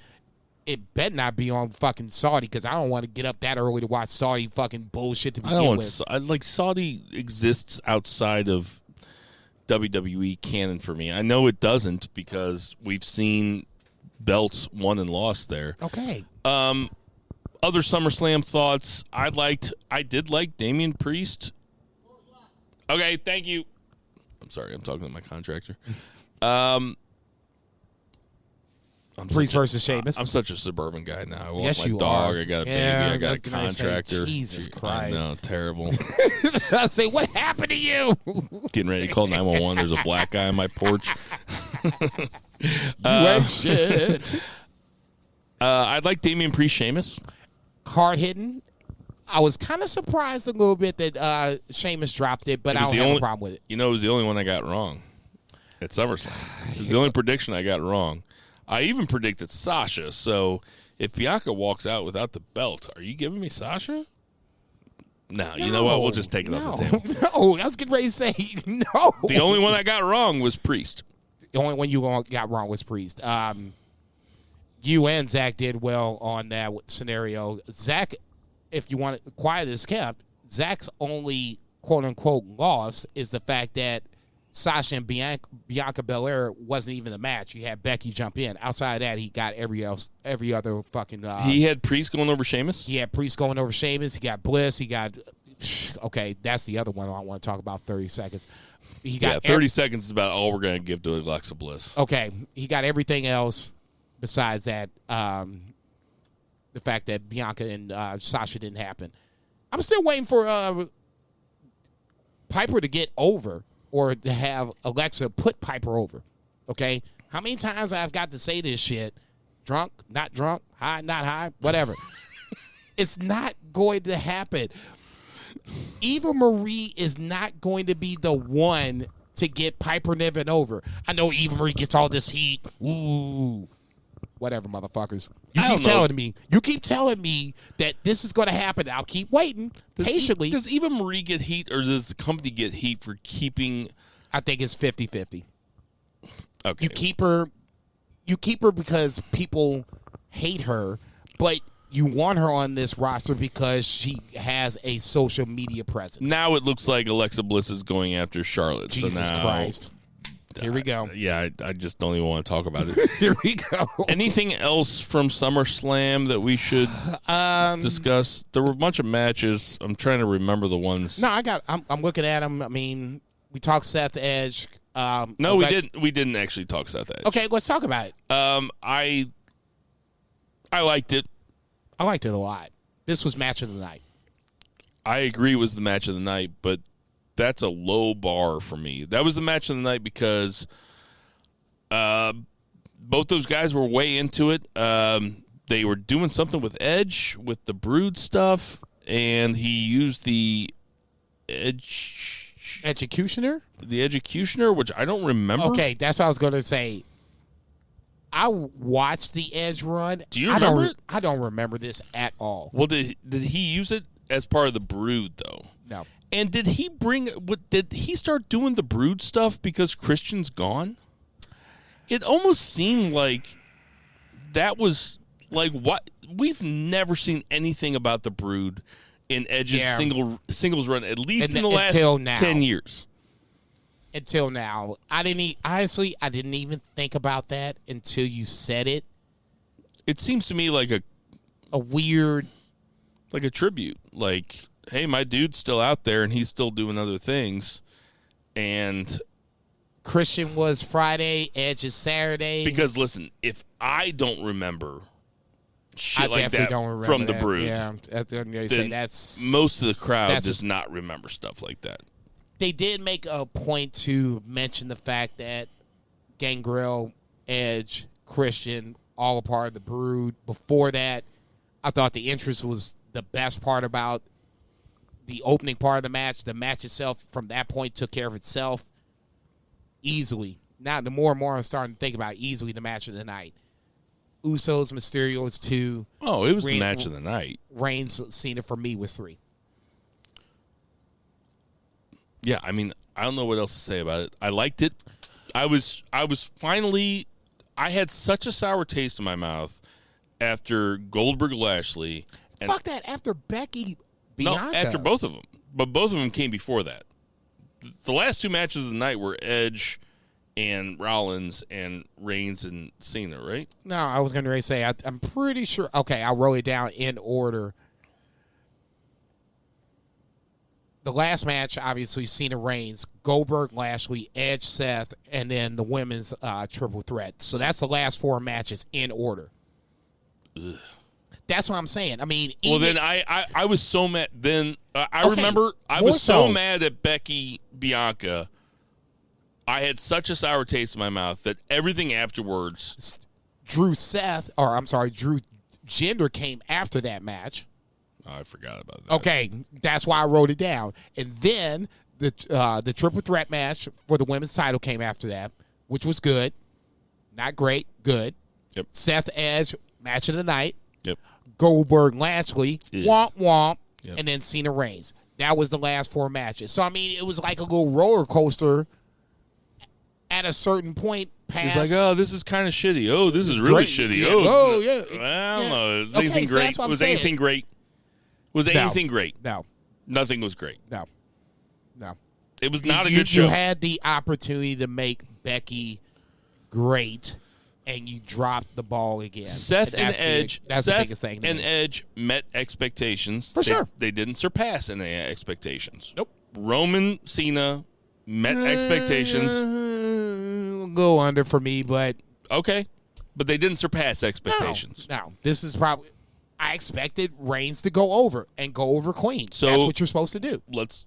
it better not be on fucking Saudi because I don't want to get up that early to watch Saudi fucking bullshit to begin I don't with. want Saudi exists outside of WWE canon for me. I know it doesn't because we've seen belts won and lost there. Okay. Other SummerSlam thoughts. I did like Damian Priest. Okay, thank you. I'm sorry, I'm talking to my contractor. Priest versus Sheamus. I'm such a suburban guy now. I walk Yes, my you dog. are. I got a baby. Yeah, I got a that's what I say. contractor. Jesus Christ. I know, terrible. I say, what happened to you? Getting ready to call 911. There's a black guy on my porch. You ain't shit. I'd like Damian Priest, Sheamus. Hard hitting. I was kind of surprised a little bit that Sheamus dropped it, but I don't have a problem with it. You know, it was the only one I got wrong at SummerSlam. It was the only prediction I got wrong. I even predicted Sasha. So if Bianca walks out without the belt, are you giving me Sasha? No, you know what? We'll just take it off the table. No, I was getting ready to say no. The only one I got wrong was Priest. The only one you got wrong was Priest. You and Zach did well on that scenario. Zach, if you want to quiet as kept, Zach's only quote-unquote loss is the fact that Sasha and Bianca Belair wasn't even a match. You had Becky jump in. Outside of that, he got every other fucking... he had Priest going over Sheamus? He had Priest going over Sheamus. He got Bliss. He got... Okay, that's the other one I want to talk about 30 seconds. He got 30 seconds is about all we're going to give to Alexa Bliss. Okay, he got everything else besides that, the fact that Bianca and Sasha didn't happen. I'm still waiting for Piper to get over or to have Alexa put Piper over, okay? How many times I've got to say this shit? Drunk, not drunk, high, not high, whatever. It's not going to happen. Eva Marie is not going to be the one to get Piper Niven over. I know Eva Marie gets all this heat. Ooh. Whatever, motherfuckers. You keep telling me that this is going to happen. I'll keep waiting patiently. Does Eva Marie get heat, or does the company get heat for keeping? I think it's 50-50. Okay. You keep her because people hate her, but you want her on this roster because she has a social media presence. Now it looks like Alexa Bliss is going after Charlotte. Jesus Christ. Here we go. I just don't even want to talk about it. Here we go. Anything else from SummerSlam that we should discuss? There were a bunch of matches. I'm trying to remember the ones. No, I'm looking at them. I mean, we talked Seth Edge. No, we didn't. We didn't actually talk Seth Edge. Okay, let's talk about it. I liked it. I liked it a lot. This was match of the night. I agree it was the match of the night, but that's a low bar for me. That was the match of the night because both those guys were way into it. They were doing something with Edge, with the Brood stuff, and he used the Executioner? The Executioner, which I don't remember. Okay, that's what I was going to say. I watched the Edge run. Do you remember it? I don't remember this at all. Well, did he use it as part of the Brood, though? No. And did he start doing the Brood stuff because Christian's gone? It almost seemed like that was like what we've never seen anything about the Brood in Edge's singles run, at least in the last 10 years. Until now, I didn't even think about that until you said it. It seems to me like a weird, like a tribute, like, hey, my dude's still out there and he's still doing other things. And Christian was Friday, Edge is Saturday. Because listen, if I don't remember shit like that from the Brood, that's most of the crowd does not remember stuff like that. They did make a point to mention the fact that Gangrel, Edge, Christian, all a part of the Brood. Before that, I thought the entrance was the best part about the opening part of the match. The match itself, from that point, took care of itself easily. Now, the more and more I'm starting to think about easily the match of the night. Usos, Mysterios 2. Oh, it was the match of the night. Reigns, Cena for me was 3. Yeah, I mean, I don't know what else to say about it. I liked it. I was finally, I had such a sour taste in my mouth after Goldberg Lashley. And Fuck that. After Becky Bianca. No, after both of them. But both of them came before that. The last 2 matches of the night were Edge and Rollins and Reigns and Cena, right? No, I was going to say, I'm pretty sure. Okay, I'll roll it down in order. The last match, obviously, Cena Reigns, Goldberg, Lashley, Edge, Seth, and then the women's triple threat. So that's the last 4 matches in order. Ugh. That's what I'm saying. I mean, well, then I was so mad. Then I remember I was so mad at Becky Bianca. I had such a sour taste in my mouth that everything afterwards. Drew Jinder came after that match. Oh, I forgot about that. Okay, that's why I wrote it down. And then the triple threat match for the women's title came after that, which was good. Not great, good. Yep. Seth Edge, match of the night. Yep. Goldberg Lashley, womp womp, Yep. and then Cena Reigns. That was the last 4 matches. So, I mean, it was like a little roller coaster at a certain point past. It's like, oh, this is kind of shitty. Oh, this is really shitty. Yeah. Oh, yeah. I don't know. Was Okay, anything so great? that's what I'm Was saying. anything great? Was anything great? No. Nothing was great. No. It was not a good show. You had the opportunity to make Becky great, and you dropped the ball again. Seth and Edge, that's the biggest thing. and Edge met expectations. For sure. They didn't surpass any expectations. Nope. Roman Cena met expectations. Go under for me, but Okay. But they didn't surpass expectations. No, this is probably. I expected Reigns to go over and go over clean. So that's what you're supposed to do. Let's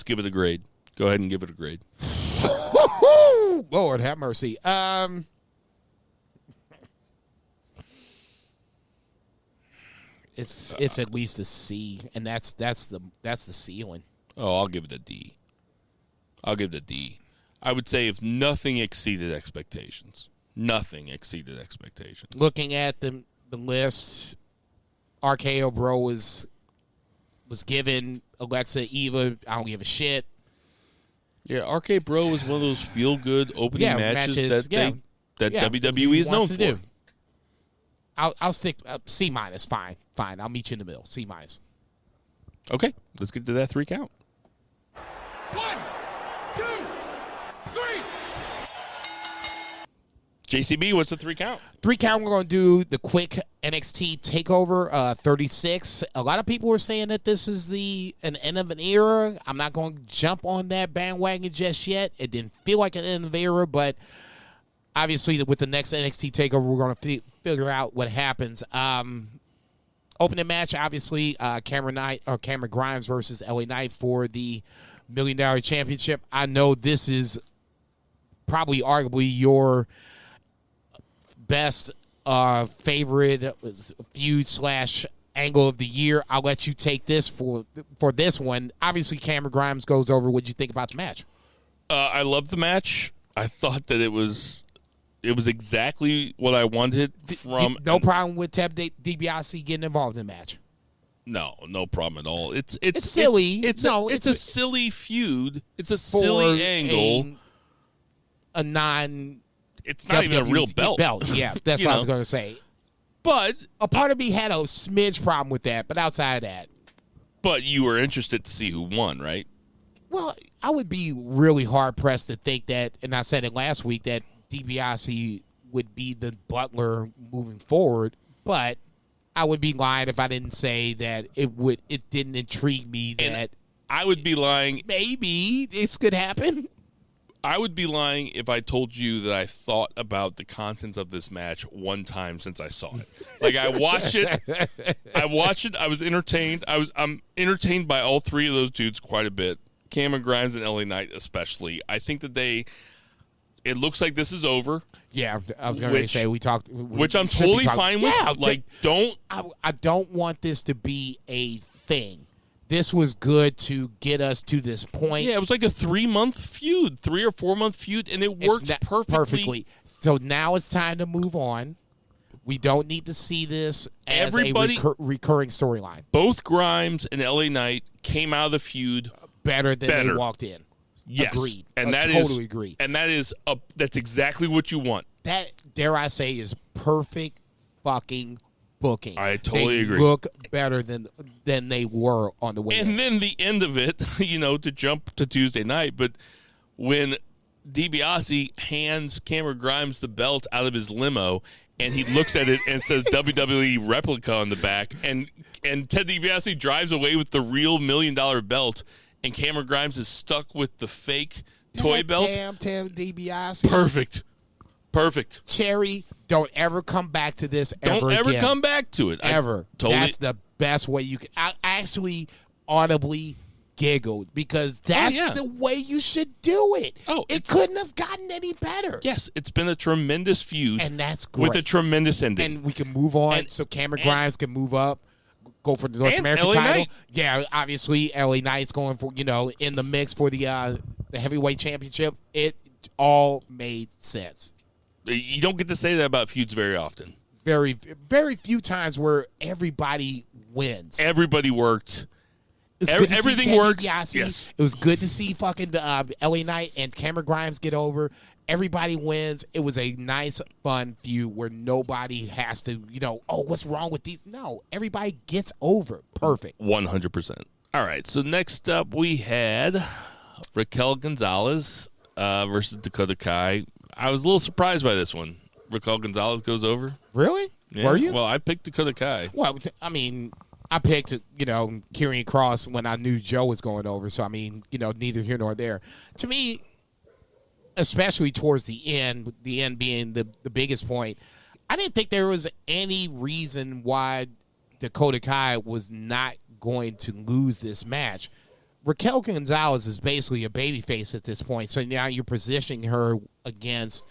give it a grade. Go ahead and give it a grade. Lord have mercy. It's at least a C, and that's the ceiling. Oh, I'll give it a D. I would say if nothing exceeded expectations. Nothing exceeded expectations. Looking at the list, RKO Bro was given Alexa Eva. I don't give a shit. Yeah, RK Bro was one of those feel-good opening matches that WWE is known wants to for. do. I'll stick C minus. Fine. I'll meet you in the middle. C minus. Okay, let's get to that 3 count. 1, 2, 3. JCB, what's the 3 count? 3 count. We're going to do the quick NXT TakeOver 36. A lot of people are saying that this is an end of an era. I'm not going to jump on that bandwagon just yet. It didn't feel like an end of an era, but obviously with the next NXT TakeOver, we're going to figure out what happens. Opening match, obviously, Cameron Grimes versus LA Knight for the $1 Million Championship. I know this is probably arguably your best favorite feud / angle of the year. I'll let you take this for this one. Obviously, Cameron Grimes goes over. What did you think about the match? I loved the match. I thought that it was exactly what I wanted from. No problem with Ted DiBiase getting involved in the match. No problem at all. It's silly. It's a silly feud. It's a silly angle. It's not even a real belt. Yeah, that's what I was going to say. But a part of me had a smidge problem with that, but outside of that. But you were interested to see who won, right? Well, I would be really hard-pressed to think that, and I said it last week, that DiBiase would be the butler moving forward, but I would be lying if I didn't say that it didn't intrigue me that and I would be lying. Maybe this could happen. I would be lying if I told you that I thought about the contents of this match one time since I saw it. Like, I watched it. I was entertained. I'm entertained by all 3 of those dudes quite a bit. Cameron Grimes and LA Knight especially. I think that it looks like this is over. Yeah, I was going to say we talked. Which I'm totally fine with. Yeah, I don't want this to be a thing. This was good to get us to this point. Yeah, it was like a 3-month feud, 3 or 4 month feud, and it worked perfectly. So now it's time to move on. We don't need to see this as a recurring storyline. Both Grimes and LA Knight came out of the feud better than they walked in. Yes. Agreed. And totally agree. And that's exactly what you want. That, dare I say, is perfect fucking booking. I totally agree. They look better than they were on the way. And then the end of it, to jump to Tuesday night, but when DiBiase hands Cameron Grimes the belt out of his limo, and he looks at it and says WWE replica on the back, and Ted DiBiase drives away with the real $1 million belt, and Cameron Grimes is stuck with the fake toy belt. Damn, Ted DiBiase. Perfect. Cherry, don't ever come back to this Don't ever come back to it. Ever. Totally. That's the best way you can. I actually audibly giggled because that's the way you should do it. It couldn't have gotten any better. Yes, it's been a tremendous feud. And that's great. With a tremendous ending. And we can move on so Cameron Grimes can move up, go for the North American LA title. Knight. Yeah, obviously, LA Knight's going for, in the mix for the heavyweight championship. It all made sense. You don't get to say that about feuds very often. Very, very few times where everybody wins. Everybody worked. Everything worked. Yes. It was good to see fucking LA Knight and Cameron Grimes get over. Everybody wins. It was a nice, fun feud where nobody has to, what's wrong with these? No, everybody gets over. Perfect. 100%. All right, so next up we had Raquel Gonzalez versus Dakota Kai. I was a little surprised by this one. Raquel Gonzalez goes over. Really? Yeah. Were you? Well, I picked Dakota Kai. Well, I mean, I picked, Karrion Kross when I knew Joe was going over. So, I mean, neither here nor there. To me, especially towards the end being the biggest point, I didn't think there was any reason why Dakota Kai was not going to lose this match. Raquel Gonzalez is basically a babyface at this point, so now you're positioning her against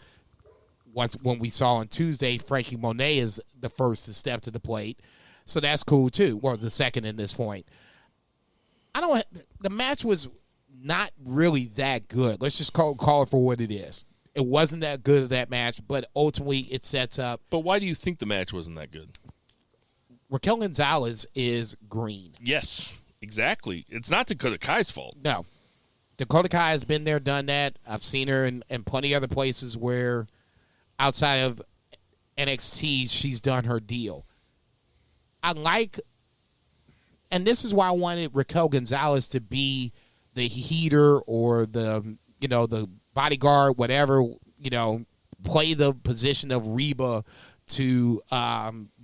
when we saw on Tuesday, Frankie Monet is the first to step to the plate, so that's cool too. Well, the second in this point. The match was not really that good. Let's just call it for what it is. It wasn't that good of that match, but ultimately it sets up. But why do you think the match wasn't that good? Raquel Gonzalez is green. Yes. Exactly. It's not Dakota Kai's fault. No. Dakota Kai has been there, done that. I've seen her in plenty of other places where outside of NXT, she's done her deal. And this is why I wanted Raquel Gonzalez to be the heater or the bodyguard, whatever, play the position of Reba to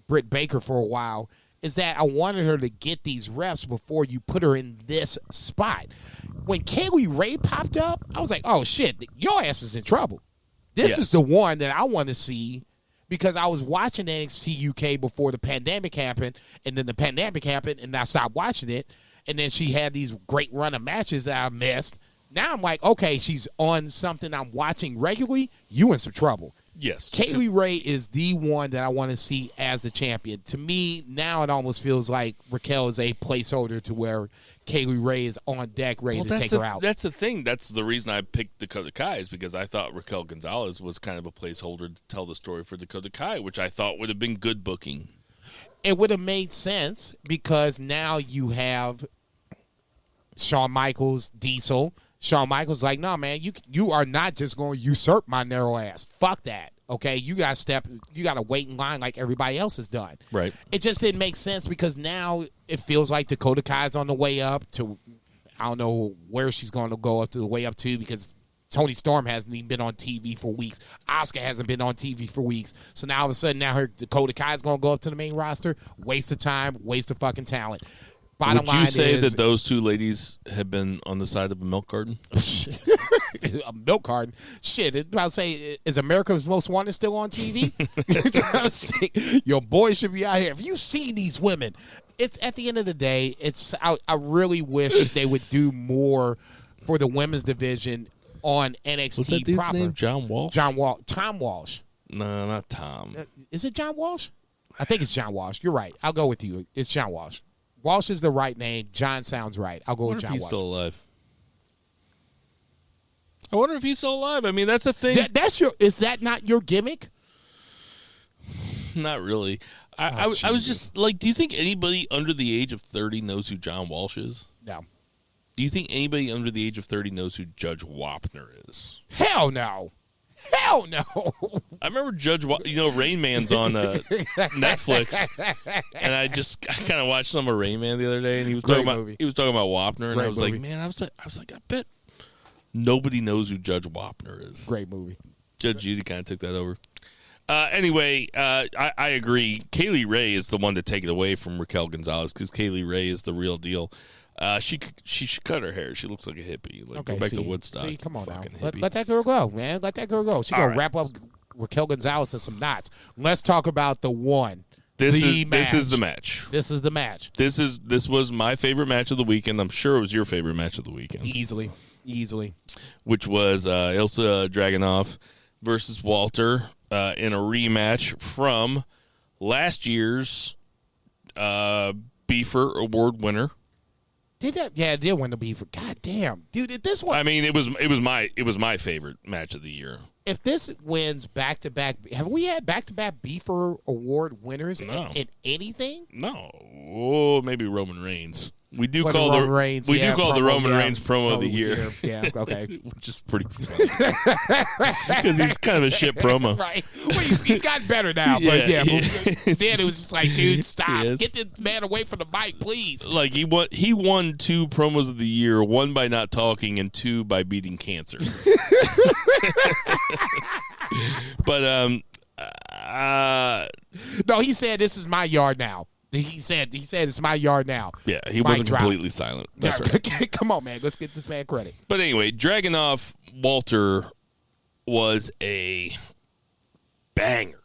Britt Baker for a while. Is that I wanted her to get these reps before you put her in this spot. When Kaylee Ray popped up, I was like, oh, shit, your ass is in trouble. This is the one that I want to see because I was watching NXT UK before the pandemic happened, and then the pandemic happened, and I stopped watching it, and then she had these great run of matches that I missed. Now I'm like, okay, she's on something I'm watching regularly. You in some trouble. Yes. Kaylee Ray is the one that I want to see as the champion. To me, now it almost feels like Raquel is a placeholder to where Kaylee Ray is on deck ready to take her out. That's the thing. That's the reason I picked Dakota Kai is because I thought Raquel Gonzalez was kind of a placeholder to tell the story for Dakota Kai, which I thought would have been good booking. It would have made sense because now you have Shawn Michaels, Diesel. Shawn Michaels like, no, man, you are not just going to usurp my narrow ass. Fuck that. Okay, you got to wait in line like everybody else has done. Right. It just didn't make sense because now it feels like Dakota Kai's on the way up to, I don't know where she's going to go up to the way up to because Toni Storm hasn't even been on TV for weeks. Asuka hasn't been on TV for weeks. So now all of a sudden now Dakota Kai's going to go up to the main roster. Waste of time, waste of fucking talent. Would you say that those two ladies have been on the side of a milk carton? A milk carton? Shit, I was about to say, is America's Most Wanted still on TV? Your boy should be out here. If you see these women, it's at the end of the day, I really wish they would do more for the women's division on NXT What's that dude's proper. name? John Walsh? Tom Walsh. No, not Tom. Is it John Walsh? I think it's John Walsh. You're right. I'll go with you. It's John Walsh. Walsh is the right name. John sounds right. I'll go with John Walsh. He's still alive. I wonder if he's still alive. I mean, that's a thing. Is that not your gimmick? Not really. I was just like, do you think anybody under the age of 30 knows who John Walsh is? No. Do you think anybody under the age of 30 knows who Judge Wapner is? Hell no. Hell no. I remember Rain Man's on Netflix, and I kind of watched some of Rain Man the other day, and he was talking about Wapner, and I was like, man, I was like, I bet nobody knows who Judge Wapner is. Great movie. Judge Judy kind of took that over. Anyway, I agree. Kaylee Ray is the one to take it away from Raquel Gonzalez because Kaylee Ray is the real deal. She should cut her hair. She looks like a hippie. Go back to Woodstock. See, come on now. Hippie. Let that girl go, man. Let that girl go. She gonna wrap up Raquel Gonzalez in some knots. Let's talk about the one. This is the match. This is the match. This was my favorite match of the weekend. I'm sure it was your favorite match of the weekend. Easily. Which was Ilsa Dragunov versus Walter in a rematch from last year's Beefer Award winner. Did that? Yeah, it did win the Beefer. God damn, dude! This one. I mean, it was my favorite match of the year. If this wins back to back, have we had back to back Beefer Award winners in anything? No. Oh, maybe Roman Reigns. We do Well, call the Roman Reigns, we do call the Roman yeah, Reigns promo of the year. Yeah, okay. Which is pretty funny. Because he's kind of a shit promo. Right. Well, he's gotten better now. But then it was just like, dude, stop. Get this man away from the mic, please. Like he won 2 promos of the year, 1 by not talking and 2 by beating cancer. But no, he said this is my yard now. He said it's my yard now. Yeah, he wasn't completely silent. That's right. Come on, man. Let's get this man credit. But anyway, Dragunov Walter was a banger.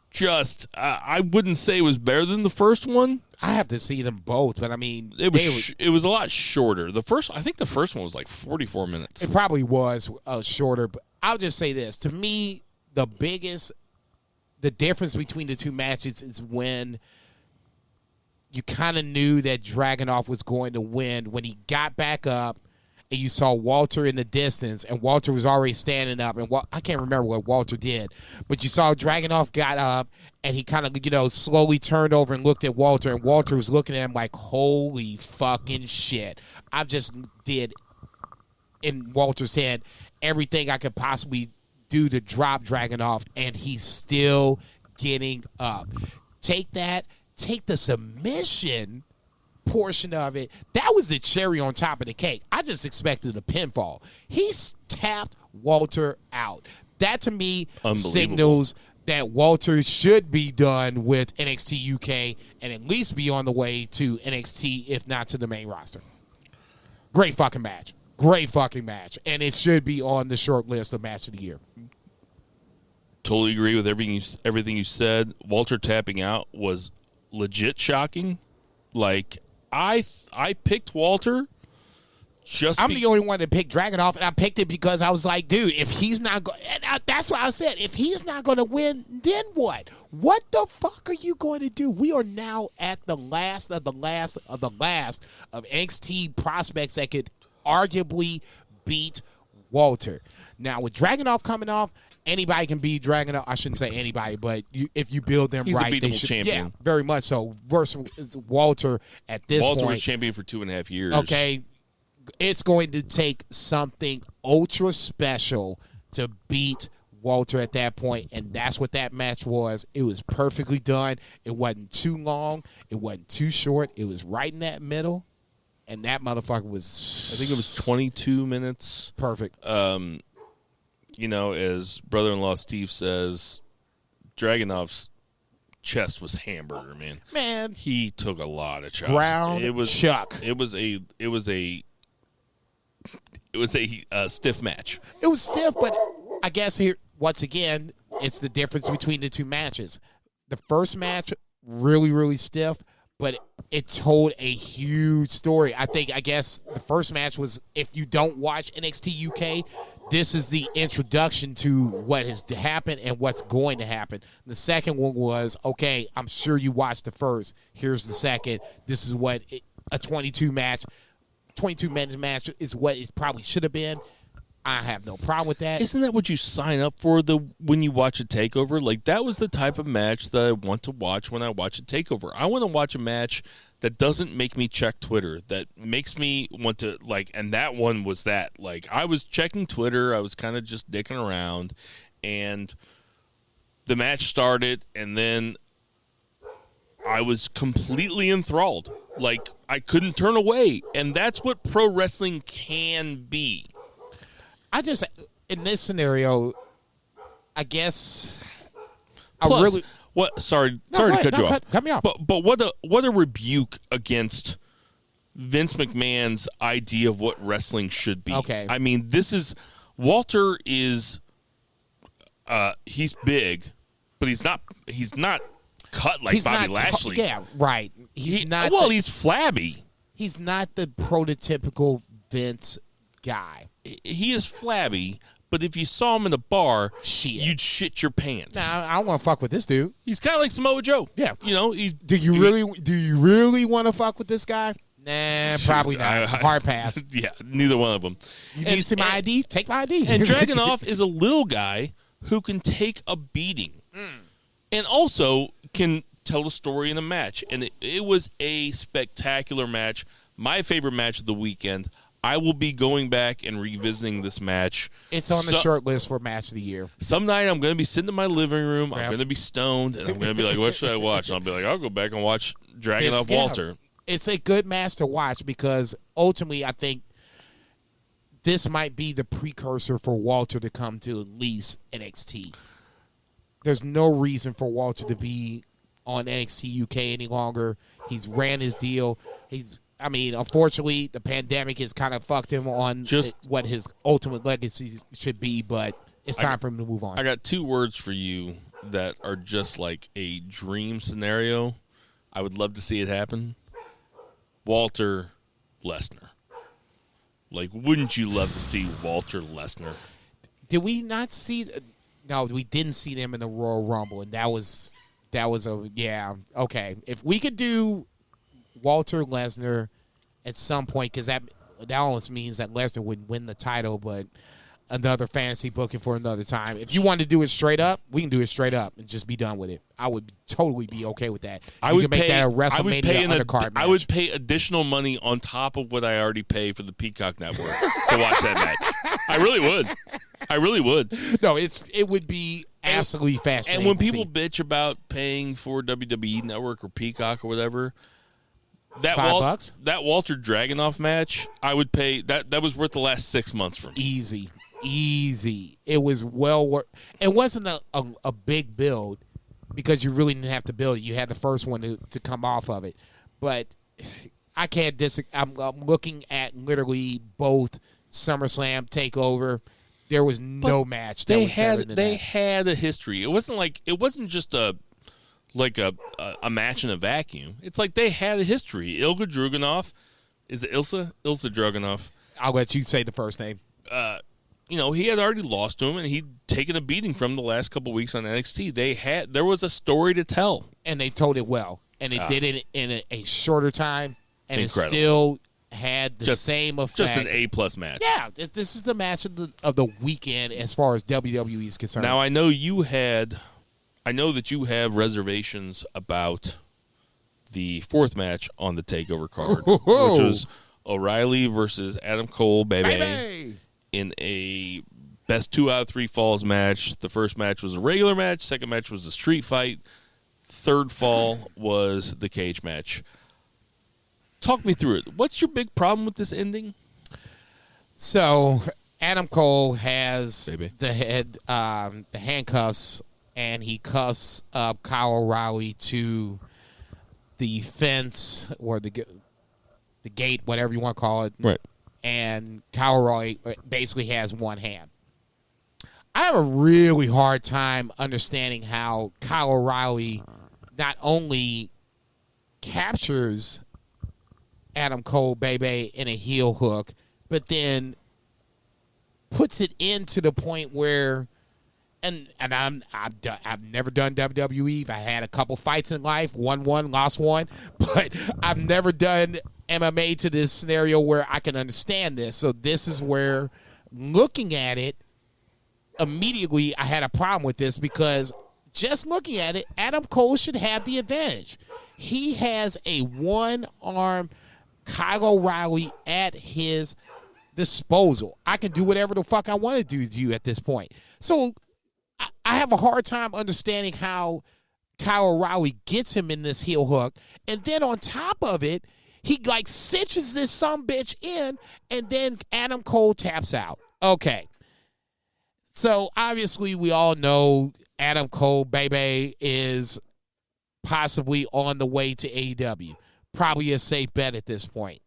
Just, I wouldn't say it was better than the first one. I have to see them both, but I mean, it was a lot shorter. I think the first one was like 44 minutes. It probably was shorter, but I'll just say this: to me, the difference between the two matches is when you kind of knew that Dragunov was going to win when he got back up and you saw Walter in the distance and Walter was already standing up. And I can't remember what Walter did, but you saw Dragunov got up and he kind of, slowly turned over and looked at Walter, and Walter was looking at him like, holy fucking shit. I just did, in Walter's head, everything I could possibly do to drop Dragunov, and he's still getting up. Take the submission portion of it. That was the cherry on top of the cake. I just expected a pinfall. He's tapped Walter out. That, to me, signals that Walter should be done with NXT UK and at least be on the way to NXT, if not to the main roster. Great fucking match. And it should be on the short list of match of the year. Totally agree with everything you said. Walter tapping out was legit shocking. Like, I picked Walter I'm the only one that picked Dragunov, and I picked it because I was like, dude, if he's not going, that's what I said. If he's not going to win, then what? What the fuck are you going to do? We are now at the last of NXT prospects that could arguably beat Walter. Now, with Dragunov coming off, anybody can beat Dragunov. I shouldn't say anybody, but if you build them he's right, a beatable champion. Yeah, very much so. Versus Walter at this point. Walter was champion for 2.5 years. Okay, it's going to take something ultra special to beat Walter at that point, and that's what that match was. It was perfectly done. It wasn't too long. It wasn't too short. It was right in that middle, and that motherfucker was... I think it was 22 minutes. Perfect. As brother-in-law Steve says, Dragunov's chest was hamburger, man. Man. He took a lot of chops. Brown chuck. It was a stiff match. It was stiff, but I guess here, once again, it's the difference between the two matches. The first match, really, really stiff, but it told a huge story. I guess the first match was, if you don't watch NXT UK, this is the introduction to what has happened and what's going to happen. The second one was, okay, I'm sure you watched the first. Here's the second. This is what a 22-minute match is what it probably should have been. I have no problem with that. Isn't that what you sign up for when you watch a TakeOver? Like, that was the type of match that I want to watch when I watch a TakeOver. I want to watch a match that doesn't make me check Twitter, that makes me want to, like, and that one was that. Like, I was checking Twitter, I was kind of just dicking around, and the match started, and then I was completely enthralled. Like, I couldn't turn away, and that's what pro wrestling can be. I just, in this scenario, I guess Plus, I really... What? Sorry No, to go ahead. cut you No, off. cut me off. But what a rebuke against Vince McMahon's idea of what wrestling should be. Okay. I mean, Walter is he's big, but he's not cut like Bobby Lashley. Yeah, right. He's not. Well, he's flabby. He's not the prototypical Vince guy. He is flabby, but if you saw him in a bar, Shit. you'd shit your pants. Nah, I don't want to fuck with this dude. He's kind of like Samoa Joe. Yeah. You know, Do you really want to fuck with this guy? Nah, probably not. Hard pass. Yeah, neither one of them. You need to see my ID? Take my ID. And Dragunov is a little guy who can take a beating and also can tell a story in a match. And it was a spectacular match. My favorite match of the weekend. I will be going back and revisiting this match. It's on the short list for match of the year. Some night I'm going to be sitting in my living room. I'm going to be stoned, and I'm going to be like, what should I watch? And I'll be like, I'll go back and watch Dragunov Walter. It's a good match to watch because ultimately I think this might be the precursor for Walter to come to at least NXT. There's no reason for Walter to be on NXT UK any longer. He's ran his deal. Unfortunately, the pandemic has kind of fucked him on what his ultimate legacy should be, but it's time for him to move on. I got 2 words for you that are just like a dream scenario. I would love to see it happen. Walter Lesnar. Like, wouldn't you love to see Walter Lesnar? Did we not see? No, we didn't see them in the Royal Rumble, and that was okay. If we could do Walter Lesnar at some point, because that almost means that Lesnar would win the title, but another fantasy booking for another time. If you want to do it straight up, we can do it straight up and just be done with it. I would totally be okay with that. I you would can make pay, that a WrestleMania undercard match. I would pay additional money on top of what I already pay for the Peacock Network to watch that match. I really would. No, it would be absolutely fascinating. And when people bitch about paying for WWE Network or Peacock or whatever, that Walter Dragunov match, I would pay that. That was worth the last 6 months for me. Easy. It was well worth. It wasn't a big build because you really didn't have to build it. You had the first one to come off of it, but I can't disagree. I'm looking at literally both SummerSlam TakeOver. There was no match that was better than that. They had a history. It wasn't just a match in a vacuum. It's like they had a history. Ilga Dragunov, is it Ilsa Dragunov? I'll let you say the first name. He had already lost to him, and he'd taken a beating from the last couple weeks on NXT. There was a story to tell, and they told it well, and they did it in a shorter time, and incredible. It still had the same effect. Just an A+ match. Yeah, this is the match of the weekend as far as WWE is concerned. Now I know that you have reservations about the 4th match on the TakeOver card, which was O'Reilly versus Adam Cole, baby. In a best 2 out of 3 falls match. The first match was a regular match. Second match was a street fight. Third fall was the cage match. Talk me through it. What's your big problem with this ending? So Adam Cole has the handcuffs, and he cuffs up Kyle O'Reilly to the fence or the gate, whatever you want to call it. Right. And Kyle O'Reilly basically has one hand. I have a really hard time understanding how Kyle O'Reilly not only captures Adam Cole, baby, in a heel hook, but then puts it into the point where, and I've never done WWE. I had a couple fights in life, won one, lost one, but I've never done MMA to this scenario where I can understand this. So this is where looking at it, immediately I had a problem with this because just looking at it, Adam Cole should have the advantage. He has a one-arm Kyle O'Reilly at his disposal. I can do whatever the fuck I want to do to you at this point. So I have a hard time understanding how Kyle O'Reilly gets him in this heel hook. And then on top of it, he like cinches this sumbitch in, and then Adam Cole taps out. Okay. So obviously we all know Adam Cole, baby, is possibly on the way to AEW. Probably a safe bet at this point.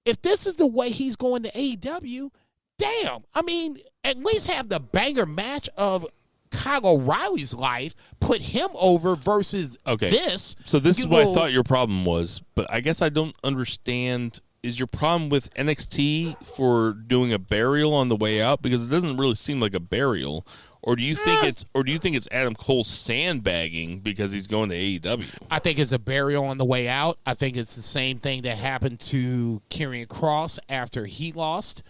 If this is the way he's going to AEW, damn. I mean, at least have the banger match of Kyle O'Reilly's life, put him over versus this. So this is what I thought your problem was, but I guess I don't understand. Is your problem with NXT for doing a burial on the way out? Because it doesn't really seem like a burial. Or do you think it's Adam Cole sandbagging because he's going to AEW? I think it's a burial on the way out. I think it's the same thing that happened to Karrion Kross after he lost.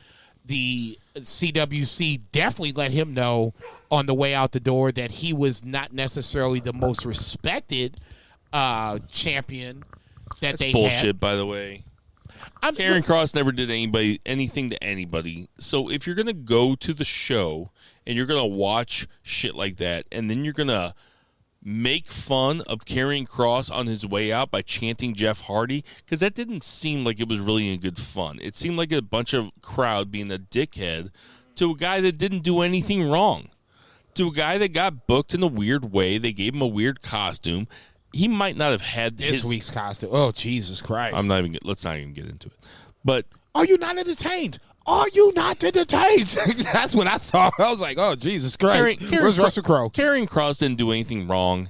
The CWC definitely let him know on the way out the door that he was not necessarily the most respected champion that they had. That's bullshit, by the way. Karrion Kross never did anything to anybody. So if you're going to go to the show and you're going to watch shit like that, and then you're going to make fun of Karrion Kross on his way out by chanting Jeff Hardy, because that didn't seem like it was really any good fun. It seemed like a bunch of crowd being a dickhead to a guy that didn't do anything wrong. To a guy that got booked in a weird way. They gave him a weird costume. He might not have had this week's costume. Oh, Jesus Christ. Let's not even get into it. But are you not entertained? Are you not entertained? That's what I saw. I was like, oh, Jesus Christ. Where's Russell Crowe? Karrion Kross didn't do anything wrong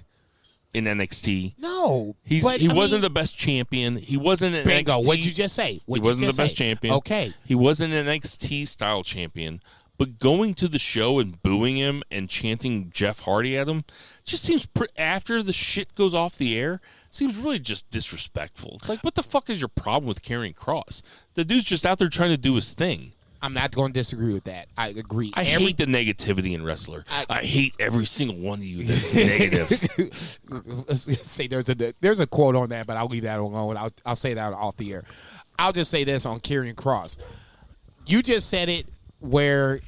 in NXT. No. He wasn't the best champion. He wasn't an bingo. NXT. What'd you just say? He wasn't the best champion. Okay. He wasn't an NXT style champion. But going to the show and booing him and chanting Jeff Hardy at him just seems, after the shit goes off the air, seems really just disrespectful. It's like, what the fuck is your problem with Karrion Kross? The dude's just out there trying to do his thing. I'm not going to disagree with that. I agree. I hate the negativity in wrestler. I hate every single one of you that's negative. Say there's a quote on that, but I'll leave that alone. I'll say that off the air. I'll just say this on Karrion Kross. You just said it where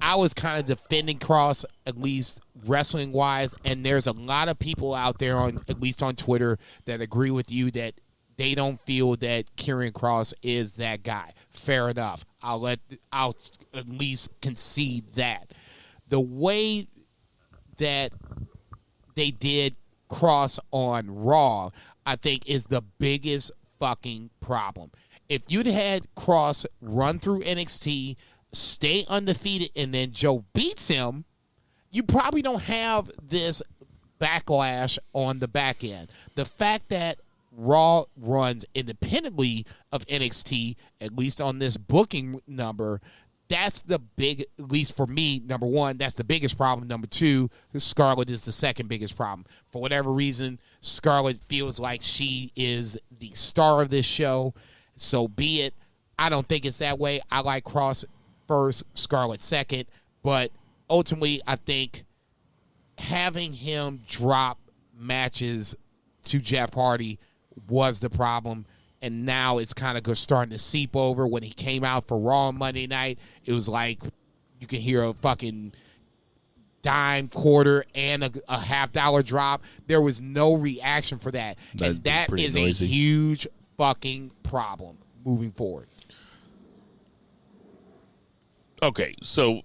I was kind of defending Kross, at least wrestling-wise, and there's a lot of people out there, at least on Twitter, that agree with you that they don't feel that Karrion Kross is that guy. Fair enough. I'll at least concede that. The way that they did Kross on Raw, I think, is the biggest fucking problem. If you'd had Kross run through NXT, stay undefeated, and then Joe beats him, you probably don't have this backlash on the back end. The fact that Raw runs independently of NXT, at least on this booking number, that's the big, at least for me, number one, that's the biggest problem. Number two, Scarlett is the second biggest problem. For whatever reason, Scarlett feels like she is the star of this show, so be it. I don't think it's that way. I like Kross first, Scarlett second, but ultimately I think having him drop matches to Jeff Hardy was the problem, and now it's kind of starting to seep over. When he came out for Raw on Monday night, it was like you can hear a fucking dime, quarter, and a $50 drop. There was no reaction for that, and that is noisy. A huge fucking problem moving forward. Okay, so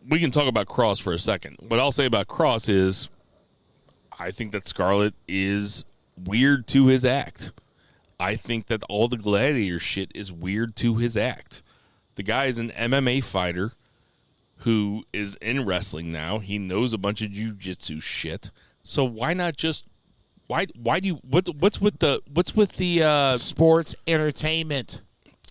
we can talk about Kross for a second. What I'll say about Kross is I think that Scarlett is weird to his act. I think that all the gladiator shit is weird to his act. The guy is an MMA fighter who is in wrestling now. He knows a bunch of jiu-jitsu shit. So why not just what's with the sports entertainment?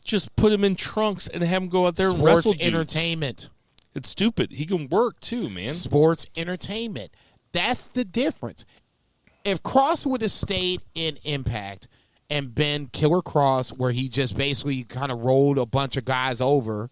Just put him in trunks and have him go out there and wrestle. Sports entertainment. It's stupid. He can work too, man. Sports entertainment. That's the difference. If Kross would have stayed in Impact and been Killer Kross, where he just basically kind of rolled a bunch of guys over,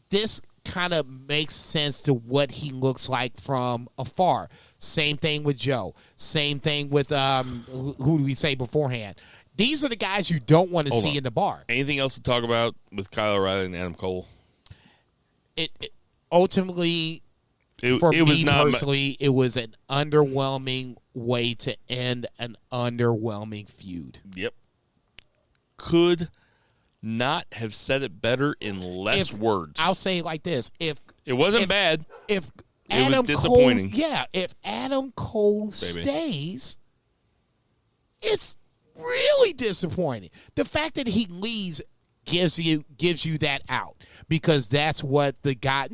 this kind of makes sense to what he looks like from afar. Same thing with Joe. Same thing with who do we say beforehand? These are the guys you don't want to see in the bar. Anything else to talk about with Kyle O'Reilly and Adam Cole? It ultimately, for me personally, it was an underwhelming way to end an underwhelming feud. Yep. Could not have said it better in less words. I'll say it like this: if it wasn't bad, if it was disappointing. If Adam Cole stays, it's really disappointing. The fact that he leaves gives you that out, because that's what the guy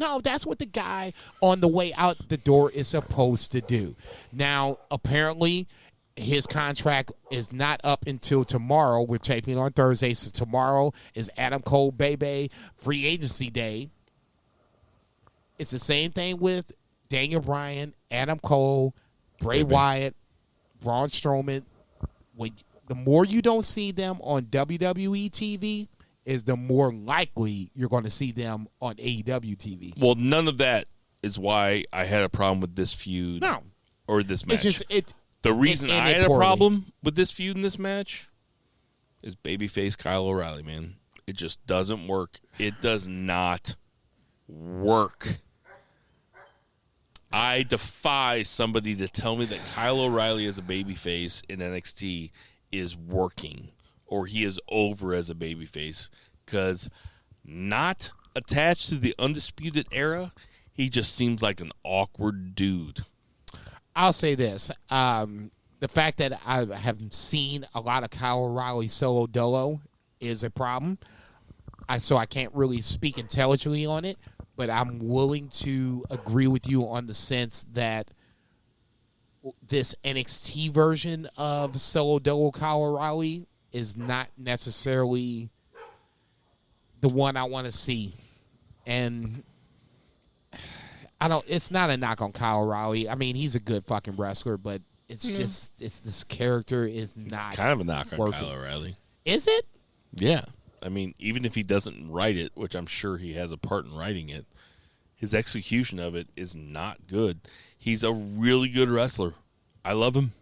on the way out the door is supposed to do. Now, apparently, his contract is not up until tomorrow. We're taping on Thursday, so tomorrow is Adam Cole Baby free agency day. It's the same thing with Daniel Bryan, Adam Cole, Bray Wyatt, Braun Strowman. The more you don't see them on WWE TV is the more likely you're going to see them on AEW TV. Well, none of that is why I had a problem with this feud or this match. It's just the reason I had a problem with this feud and this match is babyface Kyle O'Reilly, man. It just doesn't work. It does not work. I defy somebody to tell me that Kyle O'Reilly as a babyface in NXT is working or he is over as a babyface, because not attached to the Undisputed Era, he just seems like an awkward dude. I'll say this. The fact that I have seen a lot of Kyle O'Reilly solo dolo is a problem. So I can't really speak intelligently on it, but I'm willing to agree with you on the sense that this NXT version of solo dolo Kyle O'Reilly is not necessarily the one I want to see. And it's not a knock on Kyle O'Reilly. I mean, he's a good fucking wrestler, but it's just this character is not It's kind of a knock on working. Kyle O'Reilly. Is it? Yeah. I mean, even if he doesn't write it, which I'm sure he has a part in writing it, his execution of it is not good. He's a really good wrestler. I love him.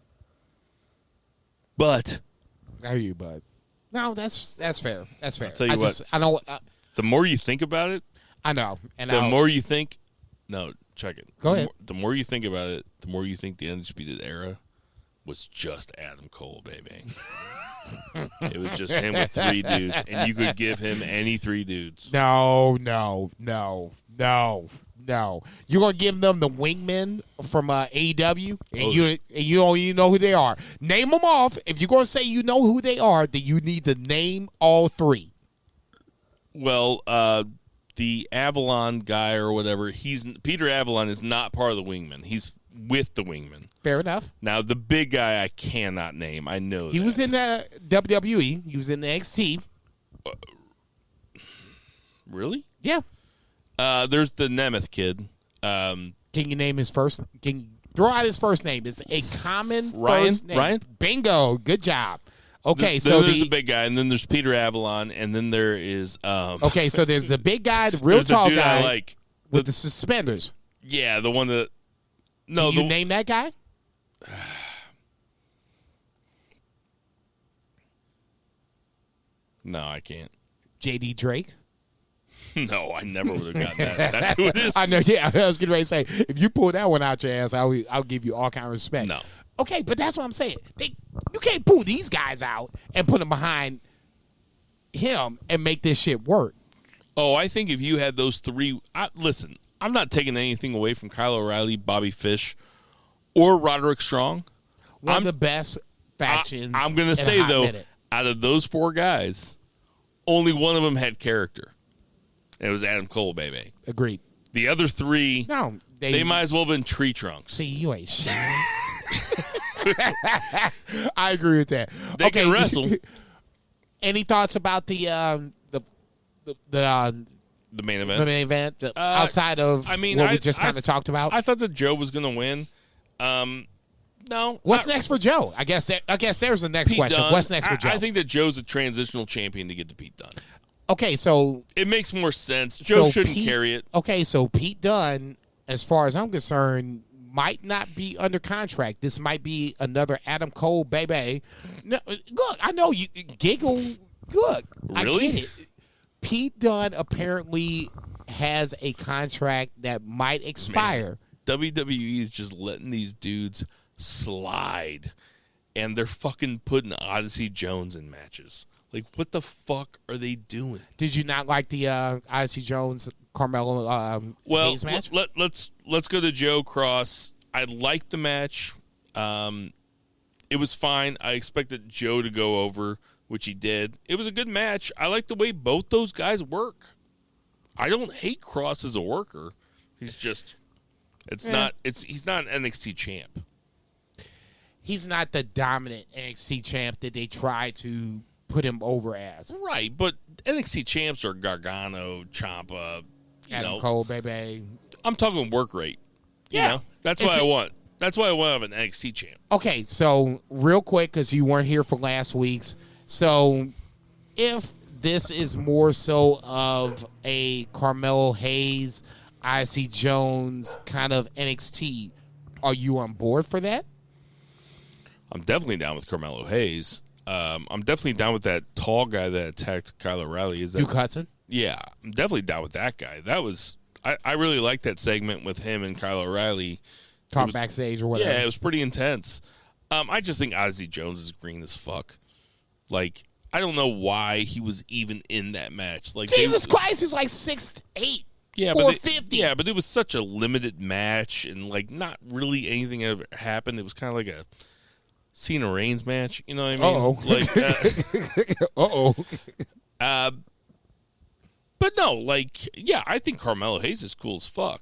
But How are you, bud? No, that's fair. That's fair. I'll tell you what. I know. The more you think about it, I know. And the more you think. No, check it. Go ahead. The more you think about it, the more you think the Undisputed Era was just Adam Cole, baby. It was just him with three dudes, and you could give him any three dudes. No. You're gonna give them the wingmen from AEW, and you don't even know who they are. Name them off. If you're gonna say you know who they are, then you need to name all three. Well, the Avalon guy or whatever, Peter Avalon is not part of the wingmen. He's with the wingmen. Fair enough. Now, the big guy I cannot name. I know he was in the WWE. He was in the NXT. Really? Yeah. There's the Nemeth kid. Can you name his first? Can you throw out his first name? It's a common first name. Ryan? Bingo. Good job. Okay, so there's the big guy, and then there's Peter Avalon, and then there is. Okay, so there's the big guy, the real tall guy, with the suspenders. Yeah, the one that. No, Can you name that guy? No, I can't. J.D. Drake. No, I never would have got that. That's who it is. I know. Yeah, I was getting ready to say, if you pull that one out your ass, I'll give you all kind of respect. No. Okay, but that's what I'm saying. You can't pull these guys out and put them behind him and make this shit work. Oh, I think if you had those three, listen, I'm not taking anything away from Kyle O'Reilly, Bobby Fish, or Roderick Strong. One of the best factions. I'm going to say, though, out of those four guys, only one of them had character. It was Adam Cole, baby. Agreed. The other three, no, they might as well have been tree trunks. See, you ain't shit. I agree with that. They can wrestle. Any thoughts about the main event? The main event outside of what we just kind of talked about. I thought that Joe was going to win. No. What's next for Joe? I guess there's the next Pete question. Dunne. What's next for Joe? I think that Joe's a transitional champion to get to Pete Dunne. Okay, so It makes more sense. Joe shouldn't carry it. Okay, so Pete Dunne, as far as I'm concerned, might not be under contract. This might be another Adam Cole, baby. No, look, I know you giggle. Look, Really? I get it. Pete Dunne apparently has a contract that might expire. WWE is just letting these dudes slide, and they're fucking putting Odyssey Jones in matches. Like, what the fuck are they doing? Did you not like the Odyssey Jones Carmelo Hayes match? Let's go to Joe Cross. I liked the match. It was fine. I expected Joe to go over, which he did. It was a good match. I like the way both those guys work. I don't hate Cross as a worker. He's just he's not an NXT champ. He's not the dominant NXT champ that they try to put him over as. Right, but NXT champs are Gargano, Ciampa, Adam Cole, baby. I'm talking work rate. You know? That's what I want. That's why I want to have an NXT champ. Okay, so real quick, because you weren't here for last week's. So if this is more so of a Carmelo Hayes, Odyssey Jones kind of NXT, are you on board for that? I'm definitely down with Carmelo Hayes. I'm definitely down with that tall guy that attacked Kyle O'Reilly. Is that Duke Hudson? Yeah, I'm definitely down with that guy. That was I really liked that segment with him and Kyle O'Reilly. Talk backstage or whatever. Yeah, it was pretty intense. I just think Odyssey Jones is green as fuck. Like, I don't know why he was even in that match. Like, Jesus Christ, he's like 6'8". Yeah, 450. but it was such a limited match, and like not really anything ever happened. It was kind of like a Cena Reigns match. You know what I mean? Uh-oh. Like, but no, like, yeah, I think Carmelo Hayes is cool as fuck.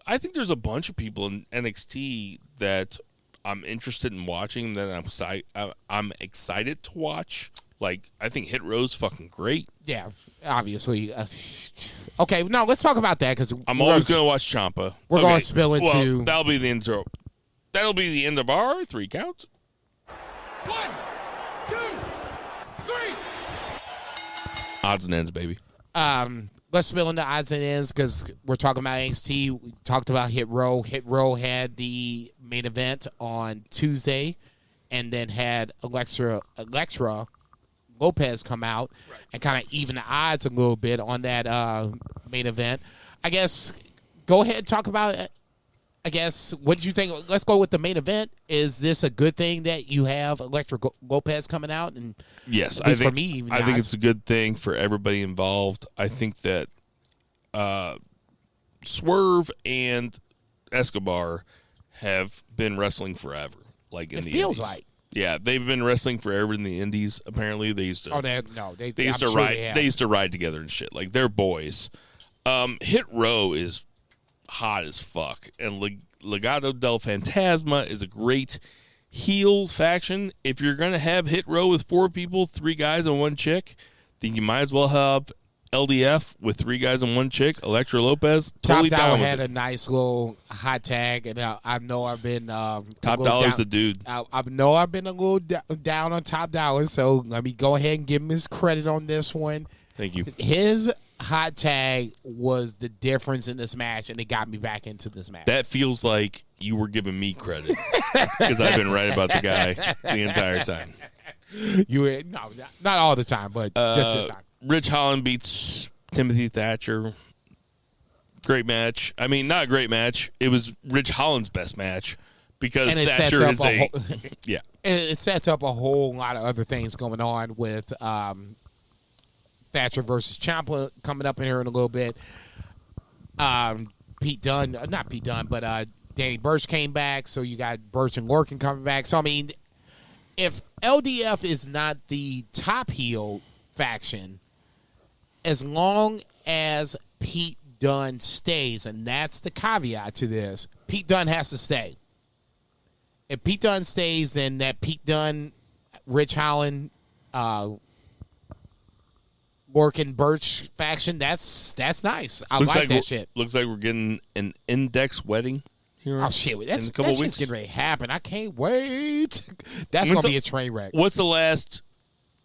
I think there's a bunch of people in NXT that I'm interested in watching, that I'm excited to watch. Like, I think Hit Row's fucking great. Yeah, obviously. Okay, now let's talk about that, because I'm always going to watch Ciampa. We're going to spill into... Well, that'll be the intro. That'll be the end of our 3 counts. 1, 2, 3. Odds and ends, baby. Let's spill into odds and ends, because we're talking about NXT. We talked about Hit Row. Hit Row had the main event on Tuesday, and then had Elektra Lopez come out and kind of even the odds a little bit on that main event. I guess go ahead and talk about it. I guess, what did you think? Let's go with the main event. Is this a good thing that you have Elektra Lopez coming out? And yes, I think, for me, I think it's a good thing for everybody involved. I think that Swerve and Escobar have been wrestling forever. Like in the feels Indies. like. Yeah, they've been wrestling forever in the Indies. Apparently, they used to. Oh, they used to ride. They used to ride together and shit. Like, they're boys. Hit Row is hot as fuck, and Legado del Fantasma is a great heel faction. If you're gonna have Hit Row with 4 people, 3 guys and 1 chick, then you might as well have LDF with 3 guys and 1 chick. Elektra Lopez. Totally Top Dollar down had with a nice little hot tag, and I know I've been Top Dollar's the dude. I know I've been a little down on Top Dollar, so let me go ahead and give him his credit on this one. Thank you. His hot tag was the difference in this match, and it got me back into this match. That feels like you were giving me credit because I've been right about the guy the entire time. No, not all the time, but just this time. Rich Holland beats Timothy Thatcher. Great match. I mean, not a great match. It was Rich Holland's best match because Thatcher is yeah. It sets up a whole lot of other things going on with Thatcher versus Ciampa coming up in here in a little bit. Pete Dunne, not Pete Dunne, but Danny Burch came back, so you got Burch and Lorcan coming back. So, I mean, if LDF is not the top heel faction, as long as Pete Dunne stays, and that's the caveat to this, Pete Dunne has to stay. If Pete Dunne stays, then that Pete Dunne, Rich Holland, Lorcan Burch faction, that's nice. I like that shit. Looks like we're getting an index wedding here. Oh shit, in a couple that weeks. shit's getting ready to happen. I can't wait. That's gonna be a train wreck. What's the last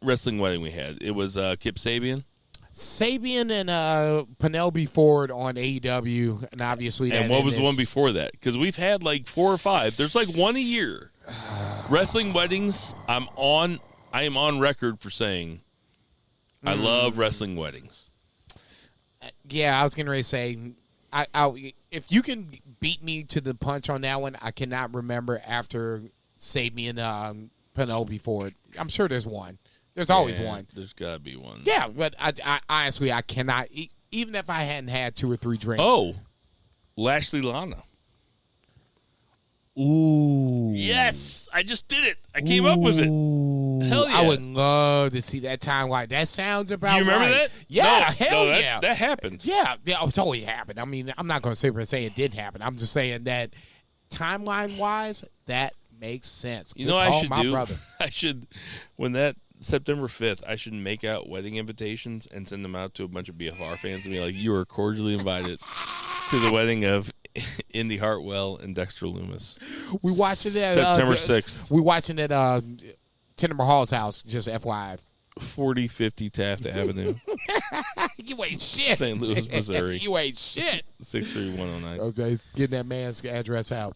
wrestling wedding we had? It was Kip Sabian. Sabian and Penelope Ford on AEW, and obviously. And what was the one before that? Because we've had like 4 or 5. There's like one a year. Wrestling weddings. I am on record for saying I love wrestling weddings. Yeah, I was getting ready to say, if you can beat me to the punch on that one, I cannot remember after Sabian and Penelope Ford. I'm sure there's one. There's always one. There's got to be one. Yeah, but I honestly, I cannot, even if I hadn't had 2 or 3 drinks. Oh, Lashley Lana. Ooh. Yes, I just did it. I came up with it. Hell yeah. I would love to see that timeline. That sounds about right. You remember that? Yeah, yeah. That happened. Yeah, it's always happened. I mean, I'm not going to sit here and say it did happen. I'm just saying that timeline-wise, that makes sense. You know what I should do? Brother. I should, when that September 5th, I should make out wedding invitations and send them out to a bunch of BFR fans and be like, you are cordially invited to the wedding of Indy Hartwell and Dexter Loomis. We watching that September 6th. We watching that Tinder Mahal's house, just FYI. 4050 Taft Avenue. You ain't shit. St. Louis, Missouri. You ain't shit. 63109. Okay, getting that man's address out.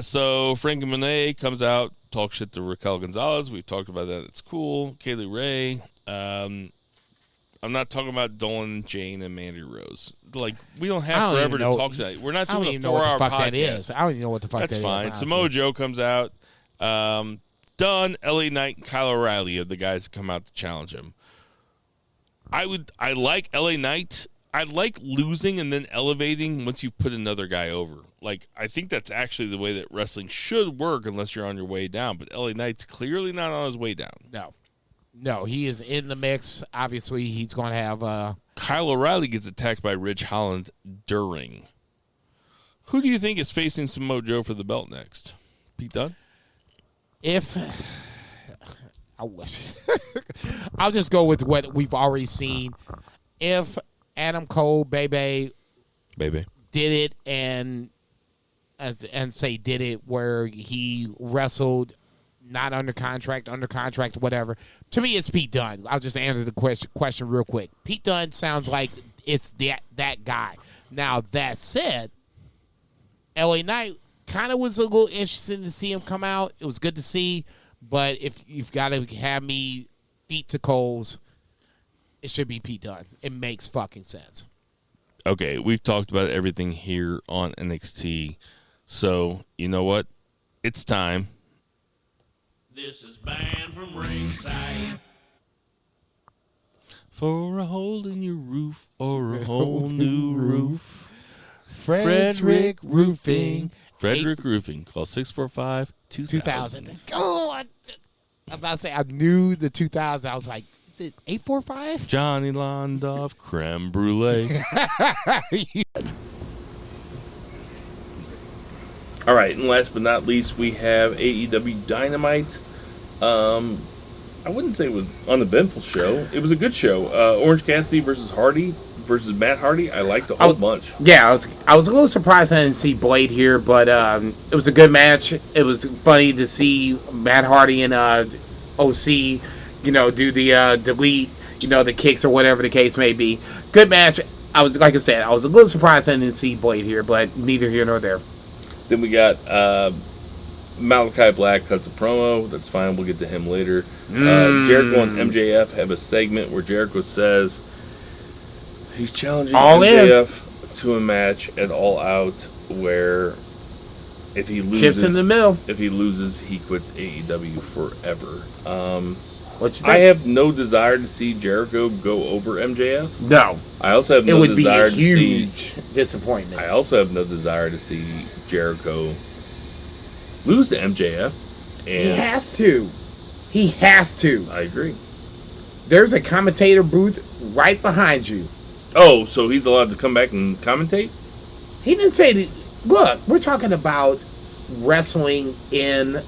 So Frankie Monet comes out, talks shit to Raquel Gonzalez. We've talked about that. It's cool. Kaylee Ray. I'm not talking about Dolan, Jane, and Mandy Rose. Like, we don't have forever to talk tonight. We're not doing a 4-hour podcast. That is. I don't even know what the fuck that is. That's fine. Samoa Joe comes out. Dunn, LA Knight, and Kyle O'Reilly are the guys that come out to challenge him. I like LA Knight. I like losing and then elevating once you put another guy over. Like, I think that's actually the way that wrestling should work unless you're on your way down. But LA Knight's clearly not on his way down. No, he is in the mix. Obviously, he's going to have... Kyle O'Reilly gets attacked by Ridge Holland during. Who do you think is facing Samoa Joe for the belt next? Pete Dunne? I'll just go with what we've already seen. If Adam Cole, Baby, did it and say did it where he wrestled not under contract, whatever. To me, it's Pete Dunne. I'll just answer the question real quick. Pete Dunne sounds like it's that guy. Now, that said, LA Knight kind of was a little interesting to see him come out. It was good to see, but if you've got to have me feet to coals, it should be Pete Dunne. It makes fucking sense. Okay, we've talked about everything here on NXT, so you know what? It's time. This is banned from ringside. For a hole in your roof or a whole new roof. Frederick Roofing. Frederick Roofing. Call 645-2000. Oh, I'm about to say, I knew the 2000. I was like, is it 845? Johnny Londoff, creme brulee. All right, and last but not least, we have AEW Dynamite. I wouldn't say it was an uneventful show. It was a good show. Orange Cassidy versus Matt Hardy. I liked the whole bunch. Yeah, I was a little surprised I didn't see Blade here, but it was a good match. It was funny to see Matt Hardy and OC, do the delete, the kicks or whatever the case may be. Good match. I was a little surprised I didn't see Blade here, but neither here nor there. Then we got Malachi Black cuts a promo. That's fine. We'll get to him later. Jericho and MJF have a segment where Jericho says he's challenging MJF to a match at All Out, where if he loses, chips in the middle. If he loses, he quits AEW forever. What you think? I have no desire to see Jericho go over MJF. No. I also have no desire to see. It would be a huge disappointment. I also have no desire to see Jericho lose to MJF. And He has to. I agree. There's a commentator booth right behind you. Oh, so he's allowed to come back and commentate? He didn't say that. Look, we're talking about wrestling in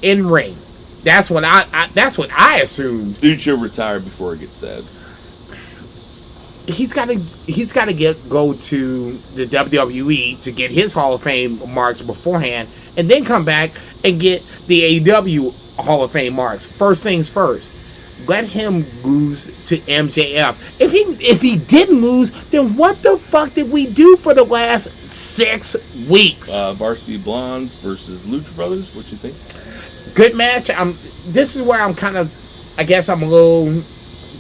ring. That's what I assumed. Dude should retire before it gets said. He's got to go to the WWE to get his Hall of Fame marks beforehand, and then come back and get the AEW Hall of Fame marks. First things first. let him lose to MJF. If he didn't lose, then what the fuck did we do for the last 6 weeks? Varsity Blondes versus Lucha Brothers. What you think? Good match. This is where I'm kind of, I guess I'm a little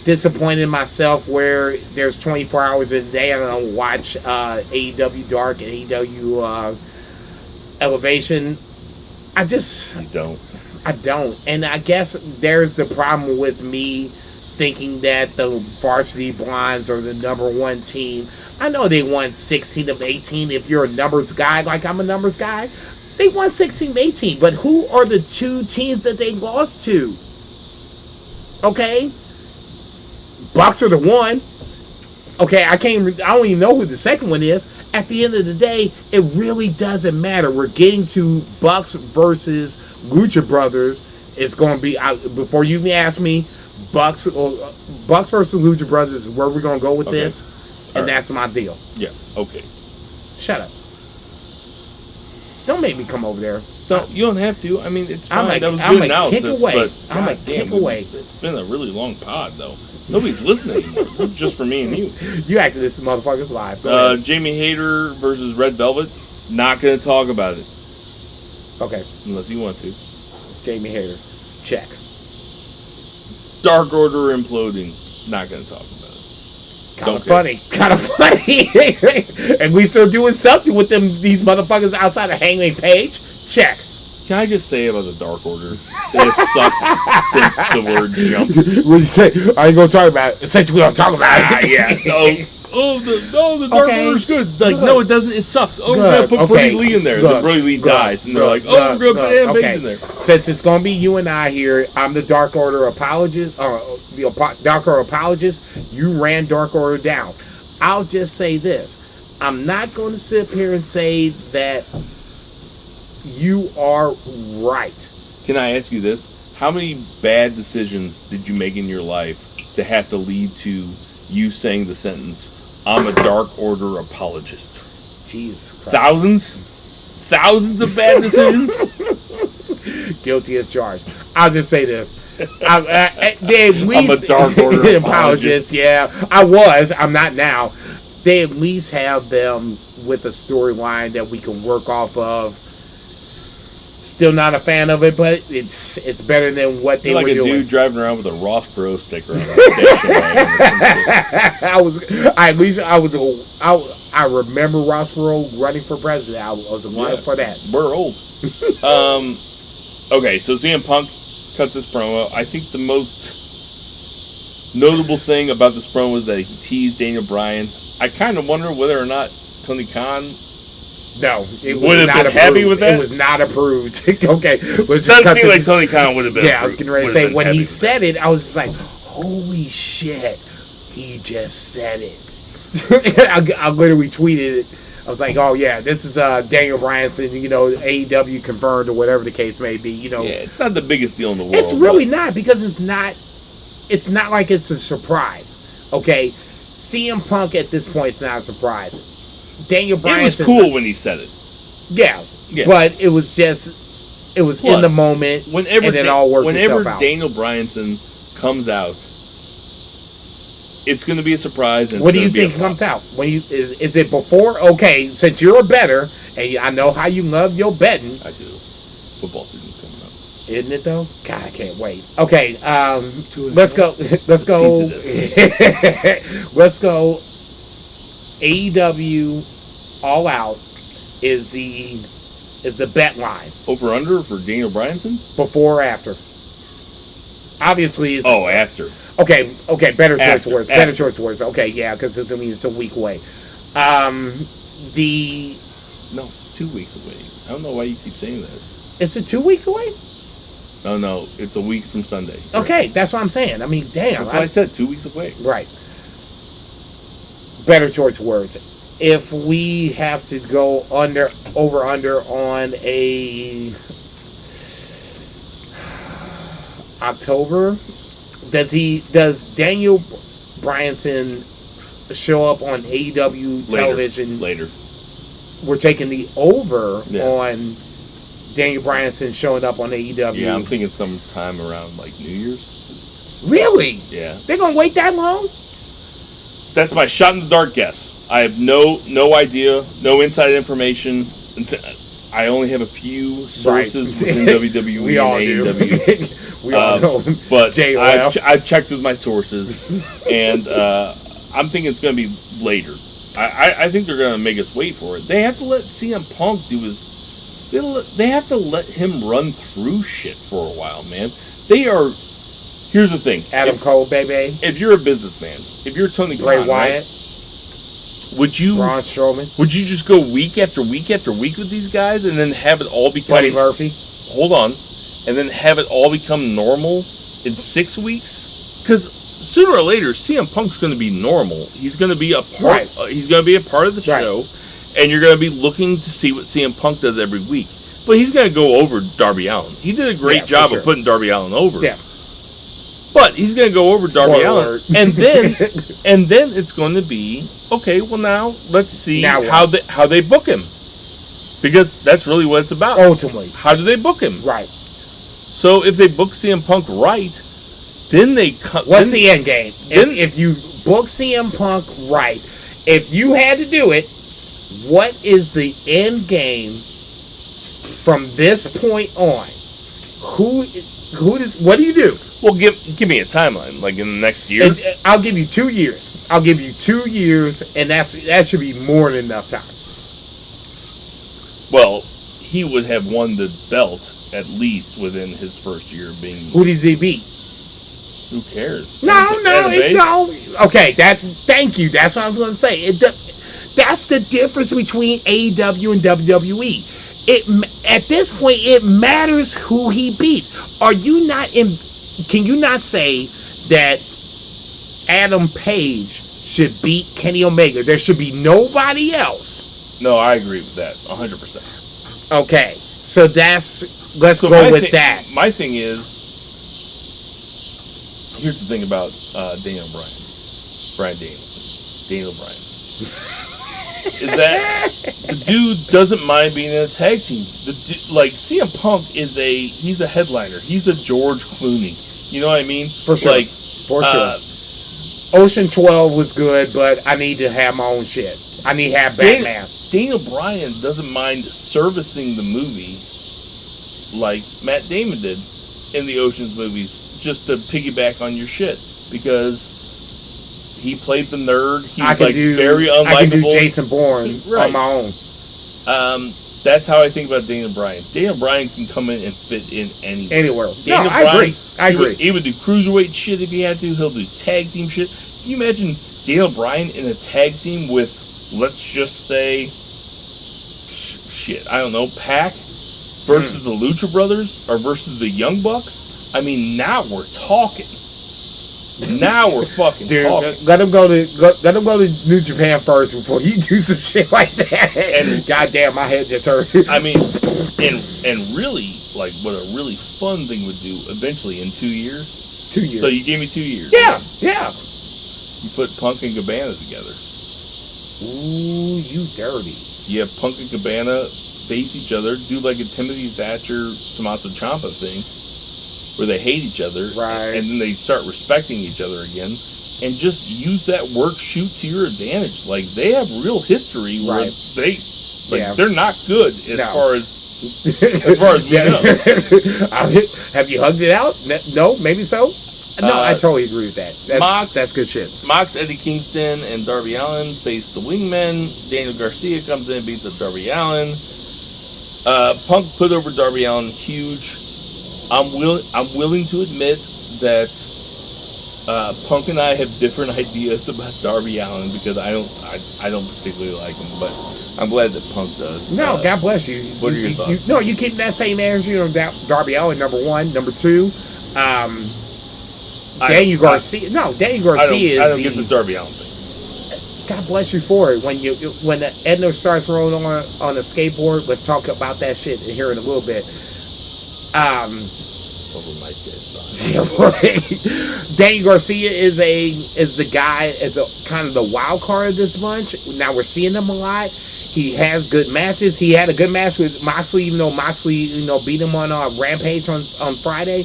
disappointed in myself where there's 24 hours a day I don't watch AEW Dark and AEW Elevation. I don't. And I guess there's the problem with me thinking that the Varsity Blondes are the number one team. I know they won 16 of 18 if you're a numbers guy, like I'm a numbers guy. They won 16 of 18, but who are the 2 teams that they lost to? Okay? Bucks are the one. Okay, I don't even know who the second one is. At the end of the day, it really doesn't matter. We're getting to Bucks versus Lucha Brothers. It's going to be, before you even ask me, Bucks versus Lucha Brothers is where we're going to go with this. And that's my deal. Yeah, okay. Shut up. Don't make me come over there. No, you don't have to. I mean, it's fine. That was I'm good analysis. I'm a kick away. It's been a really long pod, though. Nobody's listening anymore. It's just for me and you. You acted this motherfucker's live. Jamie Hayter versus Red Velvet. Not going to talk about it. Okay. Unless you want to. Jamie Hayter. Check. Dark Order imploding. Not going to talk about it. Kind of funny. And we still doing something with these motherfuckers outside of Hangman Page? Check. Can I just say about the Dark Order that it sucked since the word jump? What did you say? I ain't gonna talk about it. Since we don't talk about it. Yeah. The Dark Order's good. Like, no, it doesn't. It sucks. Oh, we're gonna put Brody Lee in there. Then Brody Lee dies, and they're like, we're gonna put Adam Page in there. Since it's gonna be you and I here, I'm the Dark Order apologist. Dark Order apologist. You ran Dark Order down. I'll just say this: I'm not going to sit here and say that you are right. Can I ask you this? How many bad decisions did you make in your life to have to lead to you saying the sentence, "I'm a Dark Order apologist"? Jesus Christ. Thousands of bad decisions? Guilty as charged. I'll just say this. I'm a Dark Order apologist. Yeah, I was. I'm not now. They at least have them with a storyline that we can work off of. Still not a fan of it, but it's better than what they were doing. Like a dude driving around with a Ross Perot sticker on his station wagon. I remember Ross Perot running for president. I was alive for that. We're old. Okay, so CM Punk cuts this promo. I think the most notable thing about this promo is that he teased Daniel Bryan. I kind of wonder whether or not Tony Khan would have been happy with that. It was not approved. Okay, doesn't seem like Tony Khan would have been. Yeah, I was getting ready to say when he said it, I was just like, "Holy shit, he just said it." I literally tweeted it. I was like, "Oh yeah, this is Daniel Bryan saying, AEW confirmed or whatever the case may be." Yeah, it's not the biggest deal in the world. It's really not because it's not like it's a surprise. Okay, CM Punk at this point is not a surprise. Daniel Bryan. It was cool when he said it. Yeah, but it was plus, in the moment, and it all worked itself out. Whenever Daniel Bryanson comes out, it's going to be a surprise. And what do you think comes out? Is it before? Okay, since you're a bettor, and I know how you love your betting. I do. Football season's coming up. Isn't it though? God, I can't wait. Okay, let's go. Let's go. Let's go. AEW All Out is the bet line. Over under for Daniel Bryanson? Before or after? Obviously. After. Okay. Better choice of words. Better choice of words. Okay, yeah, because it's a week away. No, it's 2 weeks away. I don't know why you keep saying that. Is it 2 weeks away? No, it's a week from Sunday. Okay, that's what I'm saying. I mean, damn. That's what I said. 2 weeks away. Right. Better choice of words. If we have to go over under on a October, does Daniel Bryanson show up on AEW television later? We're taking the over on Daniel Bryanson showing up on AEW. Yeah, I'm thinking sometime around like New Year's. Really? Yeah. They're gonna wait that long? That's my shot in the dark guess. I have no idea, no inside information. I only have a few sources within WWE We all and do. AEW. We all know. But JOF. I've checked with my sources, and I'm thinking it's going to be later. I think they're going to make us wait for it. They have to let CM Punk do his... They have to let him run through shit for a while, man. They are... Here's the thing. Adam Cole, baby. If you're a businessman, if you're Tony Bray Khan, Wyatt. right, would you just go week after week after week with these guys and then have it all become... Buddy Murphy. Hold on. And then have it all become normal in 6 weeks? Because sooner or later, CM Punk's going to be normal. He's going to be a part. Right. He's going to be a part of the show, and you're going to be looking to see what CM Punk does every week. But he's going to go over Darby Allin. He did a great job of putting Darby Allin over. Yeah. But he's going to go over Darby Allin, and then it's going to be okay. Well, now let's see how they book him, because that's really what it's about. Ultimately, how do they book him? Right. So if they book CM Punk right, then they cut. What's the end game? If you book CM Punk right, if you had to do it, what is the end game from this point on? What do you do? Well, give me a timeline, like in the next year. I'll give you 2 years. And that should be more than enough time. Well, he would have won the belt at least within his first year of being. Who did he beat? Who cares? No. Okay, thank you. That's what I was going to say. That's the difference between AEW and WWE. At this point, it matters who he beats. Can you not say that Adam Page should beat Kenny Omega? There should be nobody else. No, I agree with that 100%. Okay, so let's go with that. My thing is, here's the thing about Daniel Bryan, is that the dude doesn't mind being in a tag team. Like CM Punk he's a headliner. He's a George Clooney. You know what I mean? For sure. For sure. Ocean 12 was good, but I need to have my own shit. I need to have Batman. Daniel Bryan doesn't mind servicing the movie like Matt Damon did in the Ocean's movies, just to piggyback on your shit, because he played the nerd. He was very unlikable. I can do Jason Bourne on my own. That's how I think about Daniel Bryan. Daniel Bryan can come in and fit in anywhere. I agree. He would do cruiserweight shit if he had to. He'll do tag team shit. Can you imagine Daniel Bryan in a tag team with, let's just say, I don't know, Pac versus the Lucha Brothers or versus the Young Bucks? I mean, now we're talking. Now we're fucking talking. Let him go to New Japan first before you do some shit like that. And goddamn, my head just hurt. I mean, and really, like, what a really fun thing would do eventually in 2 years. 2 years. So you gave me 2 years. Yeah. You put Punk and Cabana together. Ooh, you dirty. You have Punk and Cabana face each other, do like a Timothy Thatcher, Tommaso Ciampa thing, where they hate each other, right? And then they start respecting each other again, and just use that work shoot to your advantage. Like, they have real history where they're not good as far as we know. Have you hugged it out? No, maybe so. No, I totally agree with that. That's good shit. Mox, Eddie Kingston, and Darby Allin face the Wingmen. Daniel Garcia comes in and beats up Darby Allin. Punk put over Darby Allin huge. I'm willing to admit that Punk and I have different ideas about Darby Allin, because I don't particularly like him, but I'm glad that Punk does. No, God bless you. What are your thoughts? You keep that same energy on Darby Allin, number one. Number two, Daniel Garcia. I don't get the Darby Allin thing. God bless you for it. When Edna starts rolling on a skateboard, let's talk about that shit here in a little bit. Over my Daniel Garcia is the guy, is kind of the wild card of this bunch. Now we're seeing him a lot. He has good matches. He had a good match with Moxley, even though Moxley, beat him on Rampage on Friday.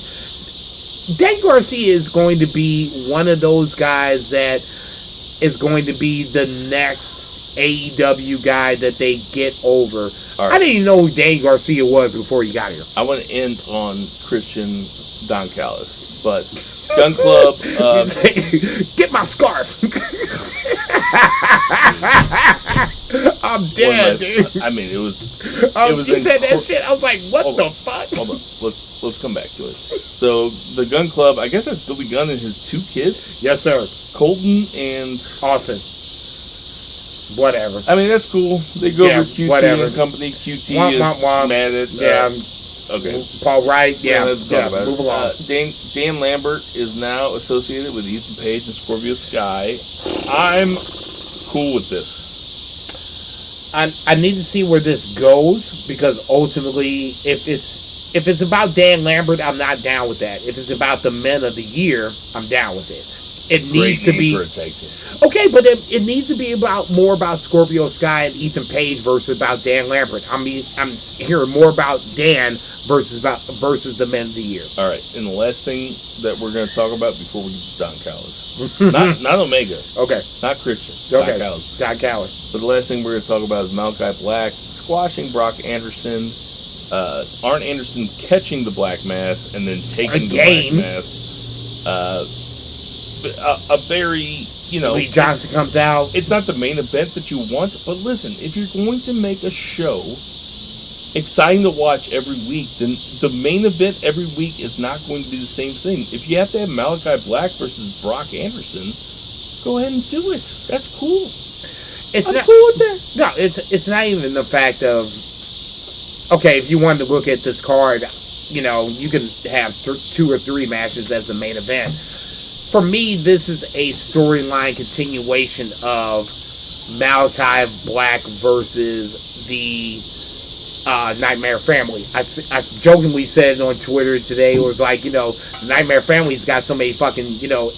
Dan Garcia is going to be one of those guys that is going to be the next AEW guy that they get over. Right. I didn't even know who Dan Garcia was before he got here. I want to end on Christian Don Callis, but Gun Club. Get my scarf. I'm dead, dude. I mean, it was. You said that shit. I was like, what the fuck? Hold on. Let's come back to it. So the Gun Club, I guess that's Billy Gunn and his 2 kids. Yes, sir. Colton and Austin. Whatever. I mean, that's cool. They go over QT whatever. and company. QT Womp, is womp, womp. mad at. Okay. Paul Wright. Yeah. Let's talk about Move it. along. Dan Lambert is now associated with Ethan Page and Scorpio Sky. I'm cool with this. I need to see where this goes, because ultimately, if it's about Dan Lambert, I'm not down with that. If it's about the Men of the Year, I'm down with it. It needs to be for a tag team. okay, but it needs to be more about Scorpio Sky and Ethan Page versus about Dan Lambert. I mean, I'm hearing more about Dan versus the Men of the Year. All right, and the last thing that we're going to talk about before we get to Don Callis, not Omega, Okay. not Christian, Okay. Don Callis. Don Callis. But the last thing we're going to talk about is Malachi Black squashing Brock Anderson, Arn Anderson catching the Black Mass and then taking the Black Mass. A very, Lee Johnson comes out. It's not the main event that you want, but listen, if you're going to make a show exciting to watch every week, then the main event every week is not going to be the same thing. If you have to have Malachi Black versus Brock Anderson, go ahead and do it. That's cool. I'm cool with that. No, it's not even the fact of, okay, if you wanted to look at this card, you can have 2 or 3 matches as the main event. For me, this is a storyline continuation of Malachi Black versus the Nightmare Family. I jokingly said on Twitter today, it was like, the Nightmare Family's got so many fucking,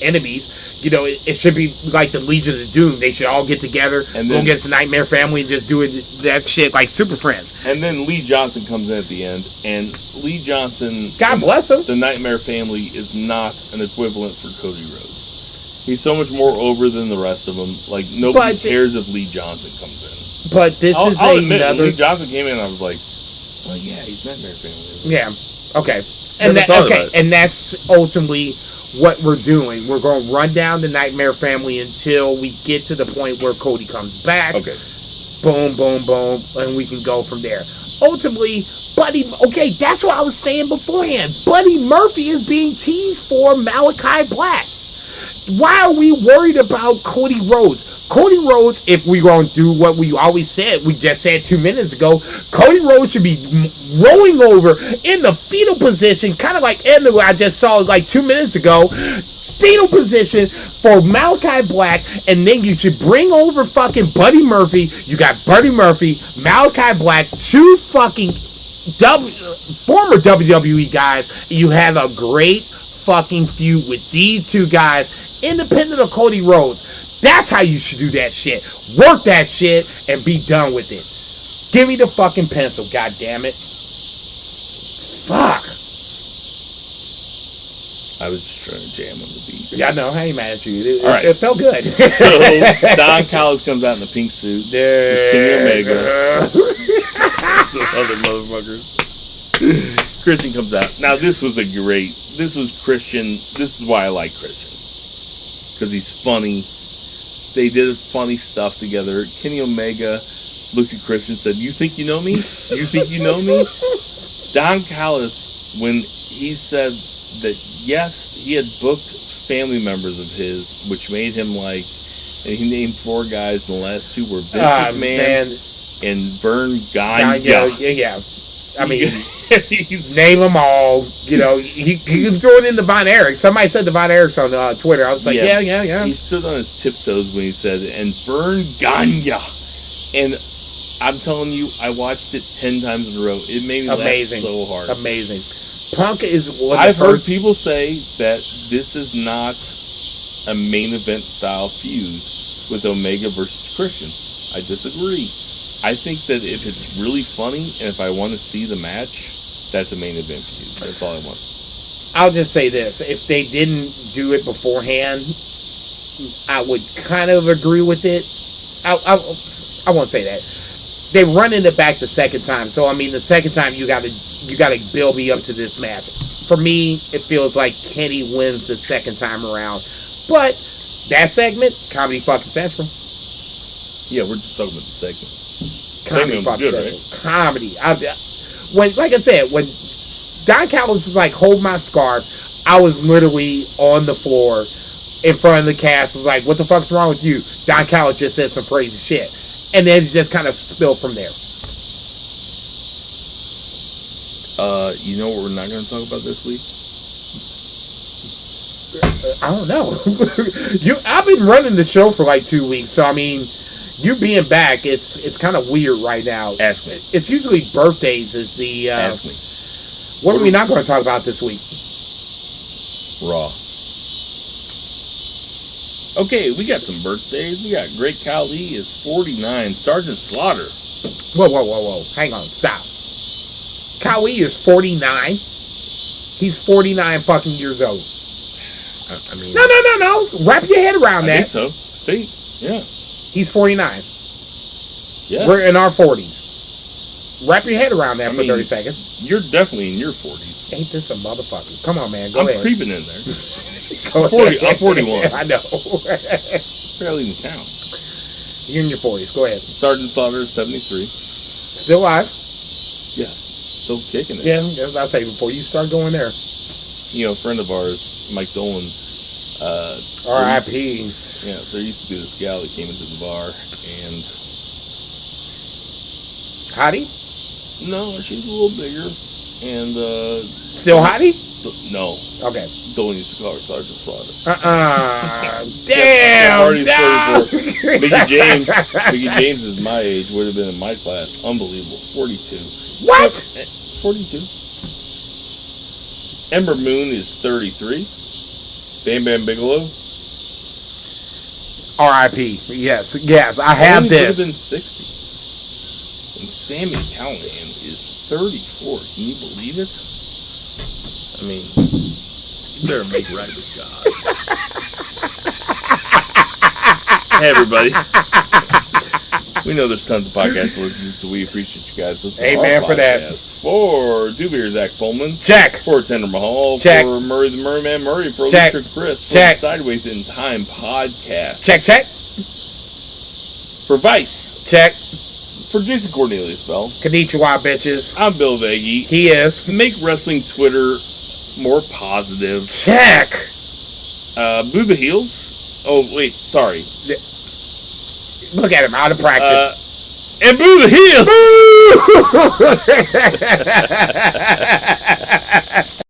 enemies. It should be like the Legion of Doom. They should all get together and go against the Nightmare Family and just do that shit like Super Friends. And then Lee Johnson comes in at the end, and Lee Johnson, God bless him, the Nightmare Family is not an equivalent for Cody Rhodes. He's so much more over than the rest of them. Like, nobody cares if Lee Johnson comes in. But this is I'll admit, another. Lee Johnson came in, and I was like, well, yeah, he's Nightmare Family. Yeah. Okay. And that's ultimately what we're doing. We're going to run down the Nightmare Family until we get to the point where Cody comes back. Okay. Boom, boom, boom, and we can go from there. Ultimately, that's what I was saying beforehand. Buddy Murphy is being teased for Malachi Black. Why are we worried about Cody Rhodes? Cody Rhodes, if we're going to do what we always said, we just said 2 minutes ago, Cody Rhodes should be rolling over in the fetal position, kind of like Edna, I just saw like 2 minutes ago. Fetal position for Malachi Black, and then you should bring over fucking Buddy Murphy. You got Buddy Murphy, Malachi Black, 2 fucking former WWE guys. You have a great fucking feud with these 2 guys, independent of Cody Rhodes. That's how you should do that shit. Work that shit and be done with it. Give me the fucking pencil, goddammit. Fuck. I was just trying to jam on the beat. Yeah, I know. I ain't mad at you. It felt good. So, Don Callis comes out in the pink suit. Kenny Omega. Some other motherfuckers. Christian comes out. Now, this was Christian. This is why I like Christian. Because he's funny. They did funny stuff together. Kenny Omega looked at Christian and said, "You think you know me? You think you know me?" Don Callis, when he said that, yes, he had booked family members of his, which made him and he named 4 guys, and the last 2 were Vince McMahon and Vern Gagne. Yeah. I mean, name them all. He was throwing in the Von Erich. Somebody said the Von Erichs on Twitter. I was like, yeah. He stood on his tiptoes when he said, and Vern Gagne. And I'm telling you, I watched it 10 times in a row. It made me laugh so hard. Amazing. Punk is one I've heard people say that this is not a main event style feud with Omega versus Christian. I disagree. I think that if it's really funny and if I want to see the match, that's a main event feud. That's all I want. I'll just say this: if they didn't do it beforehand, I would kind of agree with it. I won't say that. They running it back the second time, so I mean, the second time you gotta build me up to this match. For me, it feels like Kenny wins the second time around, but that segment, Comedy fucking Central. Yeah, we're just talking about the segment. Comedy Segment was fucking good, Central. right? Comedy. Like I said, when Don Callis was like, "Hold my scarf," I was literally on the floor in front of the cast. Was like, "What the fuck's wrong with you?" Don Callis just said some crazy shit. And then it just kind of spilled from there. You know what we're not going to talk about this week? I don't know. I've been running the show for like 2 weeks, so I mean, you being back, it's kind of weird right now. Ask me. It's usually birthdays is the. Ask me. What are we not going to talk about this week? Raw. Okay, we got some birthdays. We got Great Khali is 49. Sergeant Slaughter. Whoa. Hang on. Stop. Khali is 49. He's 49 fucking years old. I mean... No. Wrap your head around that. I think so. See? Yeah. He's 49. Yeah. We're in our 40s. Wrap your head around that for 30 seconds. You're definitely in your 40s. Ain't this a motherfucker? Come on, man. Go I'm ahead. creeping in there. I'm 41. I know. Barely even count. You're in your 40s. Go ahead. Sergeant Slaughter is 73. Still alive? Yes. Still kicking it. Yeah, I'll say before you start going there. You know, a friend of ours, Mike Dolan. R.I.P. Yeah, there used to be this gal that came into the bar, and... Hottie? No, she's a little bigger, and... Still hottie? No. Okay. Dolan used to call her Sergeant Slaughter. Damn! No. Mickey James is my age, would have been in my class. Unbelievable. 42. What? 42. Ember Moon is 33. Bam Bam Bigelow. R.I.P. Yes, I have Only this. Would have been 60. And Sammy Callahan is 34. Can you believe it? I mean, you better make right with God. Hey, everybody. We know there's tons of podcasts to listen to, so we appreciate you guys listening to our Amen for that. podcast. For Dewberry, Zach Pullman. Check. For Tender Mahal. Check. For Murray the Murray Man Murray. For Check. Electric Chris. For Check. the Sideways in Time podcast. Check. For Vice. Check. For Jason Cornelius Bell. Konnichiwa, bitches. I'm Bill Vagey. He is. Make wrestling Twitter more positive. Check. Booba Heels. Oh, wait, sorry. Look at him, out of practice. And Boo the Heels!